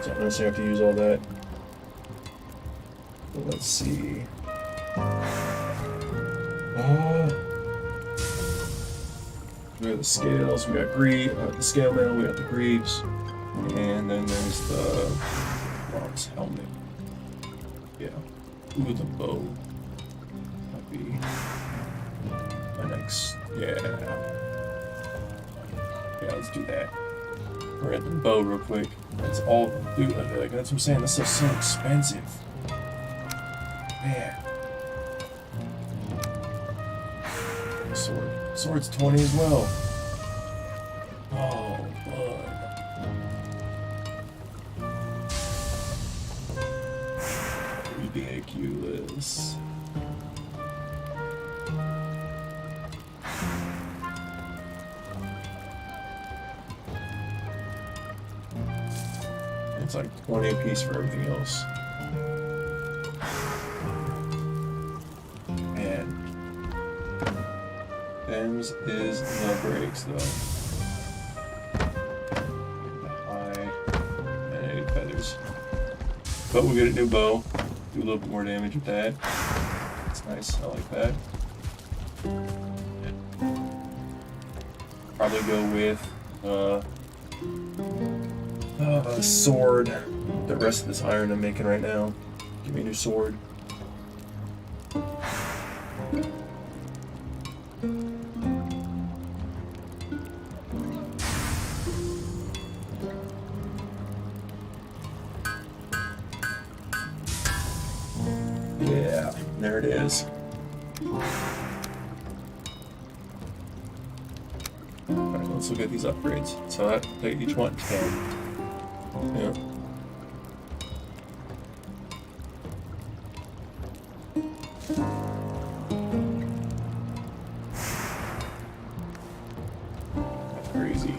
S3: I don't necessarily have to use all that. But let's see. We have the scales, we got the scale mail, we got the greaves, and then there's the bronze helmet. Yeah. Ooh, the bow. That'd be my next. Yeah, let's do that. We're at the bow real quick. It's all, dude, like, that's what I'm saying, this is so expensive. Man. Sword's 20 as well. Oh, bud. Ridiculous. It's like 20 a piece for everything else. Man. Them's is the breaks though. High and 8 feathers. But we'll get a new bow. Do a little bit more damage with that. That's nice, I like that. Probably go with a sword. The rest of this iron I'm making right now. Give me a new sword. Yeah, there it is. Alright, let's look at these upgrades. So they each want 10. Yeah. That's crazy.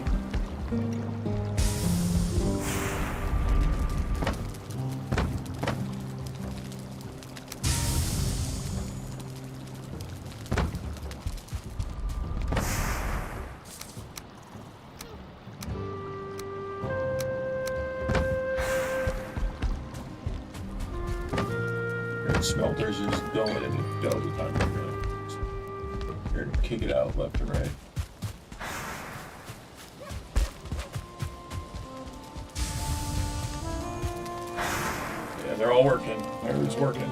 S3: Smelters is going and double the time. You're gonna kick it out left and right. Yeah, they're all working. Everything's working.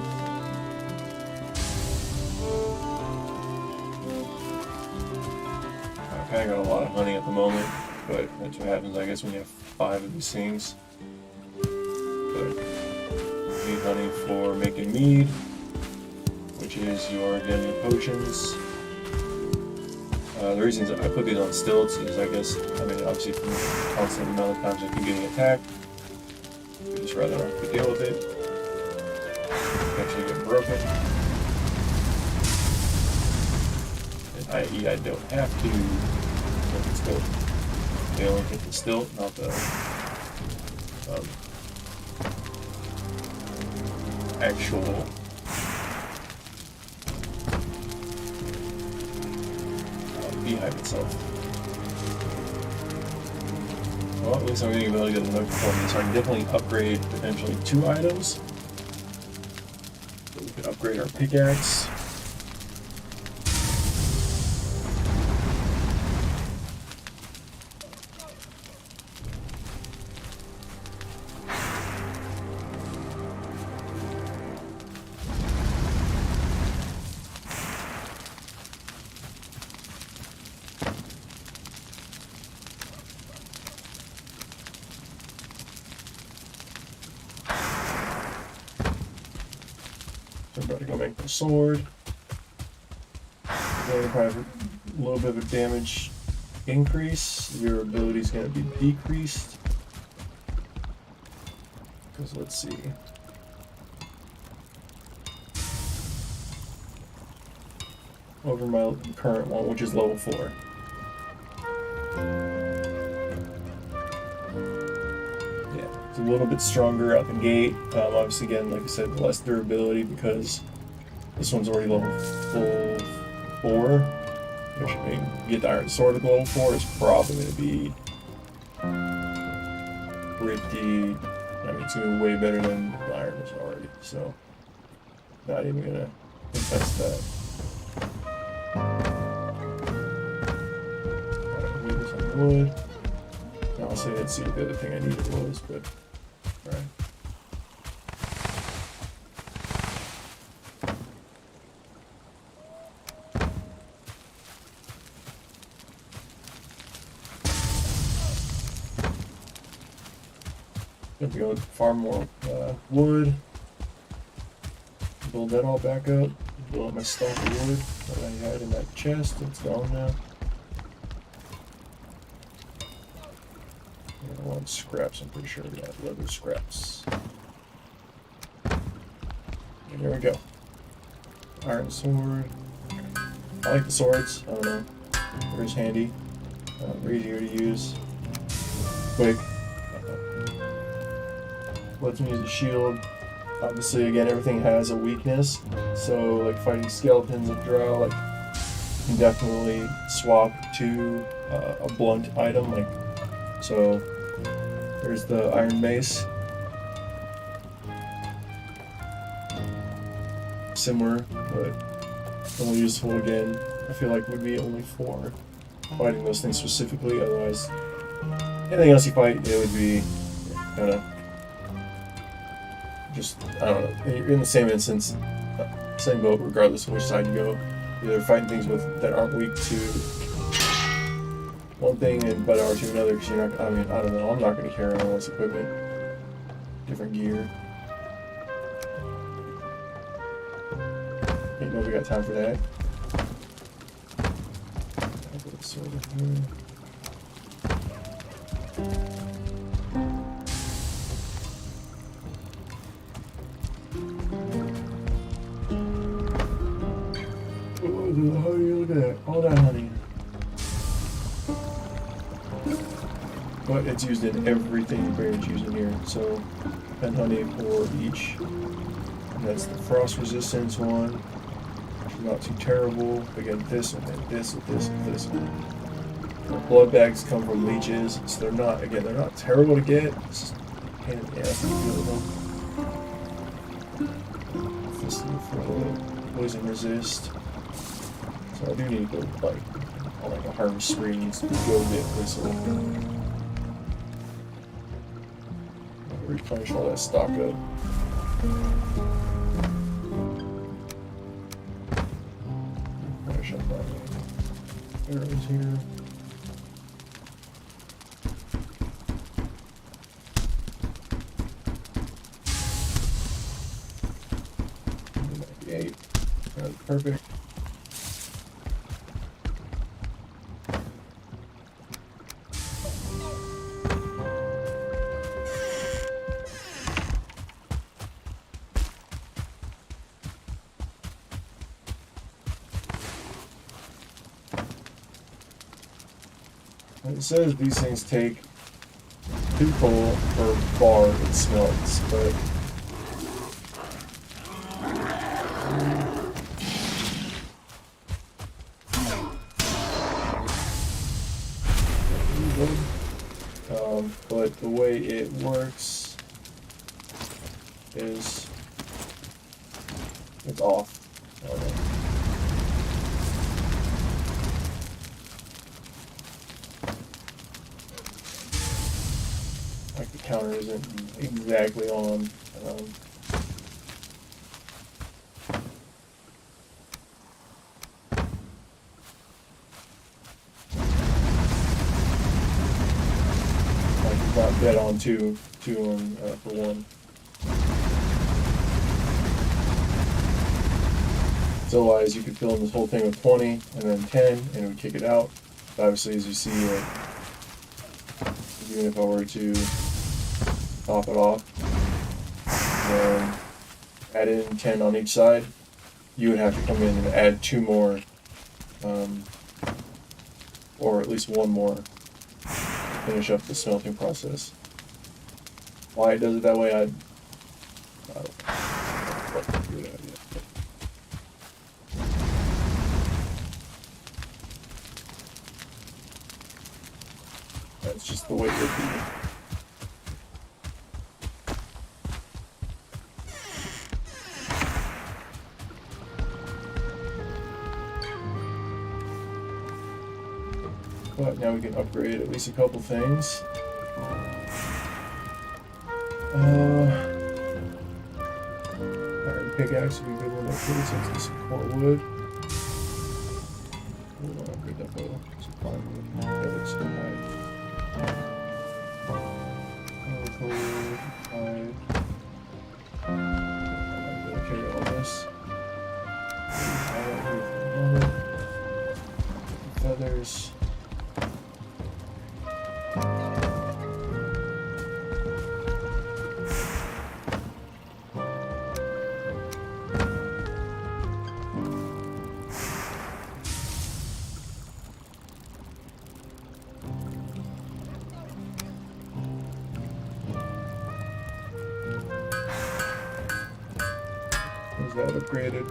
S3: Okay, I got a lot of honey at the moment, but that's what happens, I guess, when you have 5 of these things. But need honey for making mead, which is your potions. The reasons I put these on stilts is, I guess, obviously from the constant amount of times I keep getting attacked, I'd just rather not have to deal with it. Actually get broken. And i.e. I don't have to hit the stilt. They only hit the stilt, not the actual beehive itself. Well, at least I'm getting able to get another performance, so I can definitely upgrade potentially 2 items. So we can upgrade our pickaxe. So I'm about to go make the sword. Then if I have a little bit of a damage increase, your ability is going to be decreased. Because let's see. Over my current one, which is level 4. It's a little bit stronger out the gate. Obviously, again, like I said, less durability because this one's already level 4. Which I mean, get the iron sword at level 4 is probably going to be pretty. I mean, it's going to be way better than the iron is already. So, not even going to contest that. Alright, leave this on wood. Honestly, I didn't see what the other thing I needed was, but alright. Have to go farm more wood. Build that all back up. Build up my stock of wood that I had in that chest. It's gone now. I want scraps, I'm pretty sure we have leather scraps. And there we go. Iron sword. I like the swords, I don't know. They're just handy. They're easier to use. Quick. Lets me use a shield. Obviously, again, everything has a weakness. So, like fighting skeletons and drow, like, you can definitely swap to a blunt item, like, so. There's the iron mace. Similar, but only useful again. I feel like would be only for fighting those things specifically. Otherwise, anything else you fight, it would be kind of just, I don't know. You're in the same instance, same boat, regardless of which side you go. You're either fighting things that aren't weak to one thing and but are to another, because you're not, I mean, I don't know, I'm not going to carry all this equipment. Different gear. Ain't nobody got time for that. I'll put the sword in here. Oh, honey, look at that. All that honey. But it's used in everything pretty much used in here. So, 10 honey for each. And that's the frost resistance one, which is not too terrible. Again, this one, and this, and this, and this one. The blood bags come from leeches, so they're not, again, they're not terrible to get. It's just a pain in the ass to deal with them. This is for poison resist. So I do need to go, like a harvest spree needs to go get this one. Replenish all that stock up. Finish up my arrows here. That's perfect. It says these things take 2 coal per bar it smelts, but but the way it works is it's off. Okay. Like the counter isn't exactly on. Like it's not dead on two on for 1. So otherwise you could fill in this whole thing with 20 and then 10 and it would kick it out. But obviously as you see, like, even if I were to top it off and add in 10 on each side, you would have to come in and add 2 more, or at least 1 more to finish up the smelting process. Why it does it that way, I don't know. Good idea. That's just the way it would be. But now we can upgrade at least a couple things. Iron pickaxe would be a good one to upgrade since it's some core wood. We want to upgrade that bow. Some plywood. That looks so high. Coal, hide. I'm gonna carry all this. Feathers. Is that upgraded?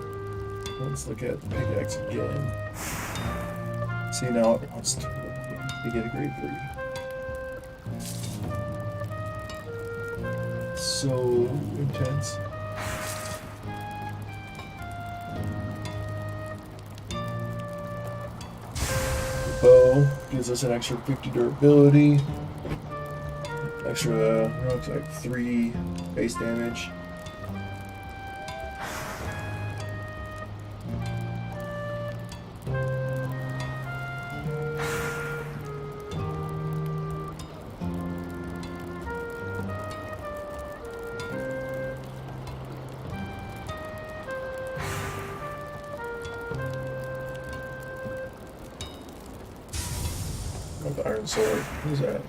S3: Let's look at the pickaxe again. See, now it wants to get a grade 3. So intense. The bow gives us an extra 50 durability. Extra, looks like 3 base damage. The iron sword. Who's that?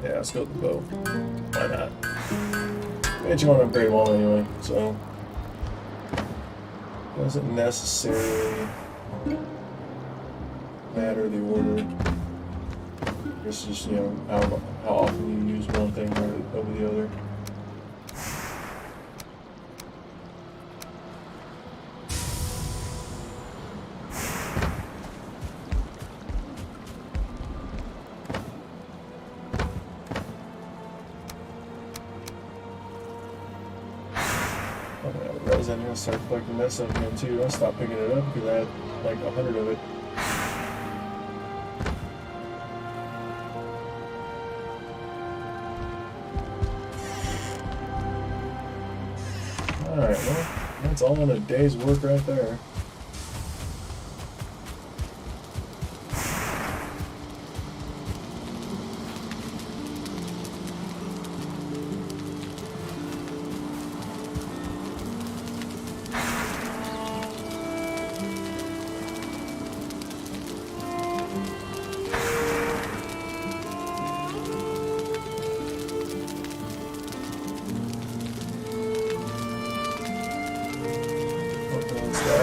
S3: Yeah, let's go with the bow. Why not? And you want to upgrade them all anyway, so doesn't necessarily matter the order. It's just, you know, how often you use one thing over the other. I need to start collecting that stuff again too. I stopped picking it up because I had like 100 of it. Alright, well, that's all in a day's work right there.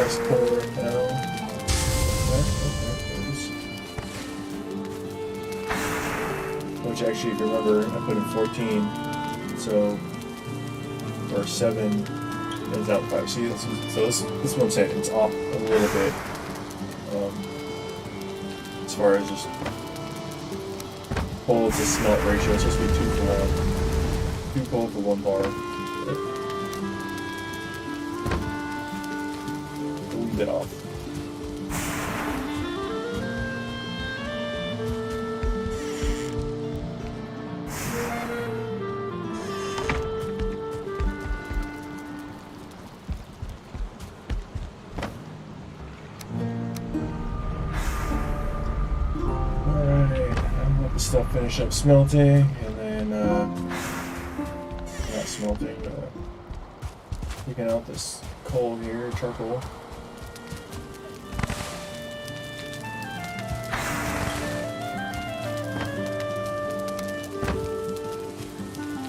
S3: nice coal right now. Which actually, if you remember, I put in 14, so, or 7, it's out 5. See, so this is what I'm saying, it's off a little bit, as far as just coal to smelt ratio. It's supposed to be 2 for 1. 2 coal for 1 bar. A wee bit off. Stuff finish up smelting, and then not smelting, taking out this coal here, charcoal.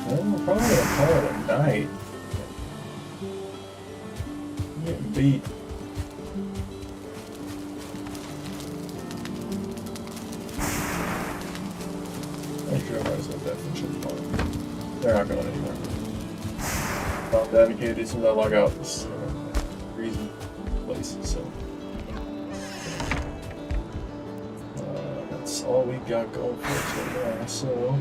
S3: Then we're probably gonna call it a night. I'm getting beat. They're not going anywhere. Well, I'm dedicated as soon as I log out this freezing place, so. That's all we got going for us right now, so.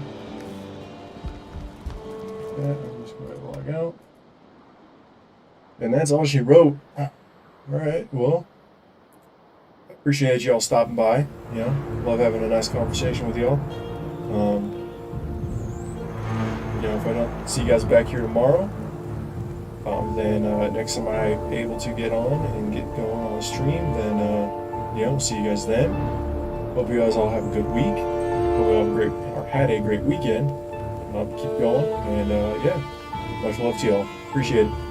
S3: Yeah, I'm just going to log out. And that's all she wrote. Alright, well. Appreciate y'all stopping by. You know, love having a nice conversation with y'all. You know, if I don't see you guys back here tomorrow, then next time I'm able to get on and get going on the stream, then you know, see you guys then. Hope you guys all have a good week. Hope you all have a great or had a great weekend. Keep going, and yeah, much love to y'all. Appreciate it.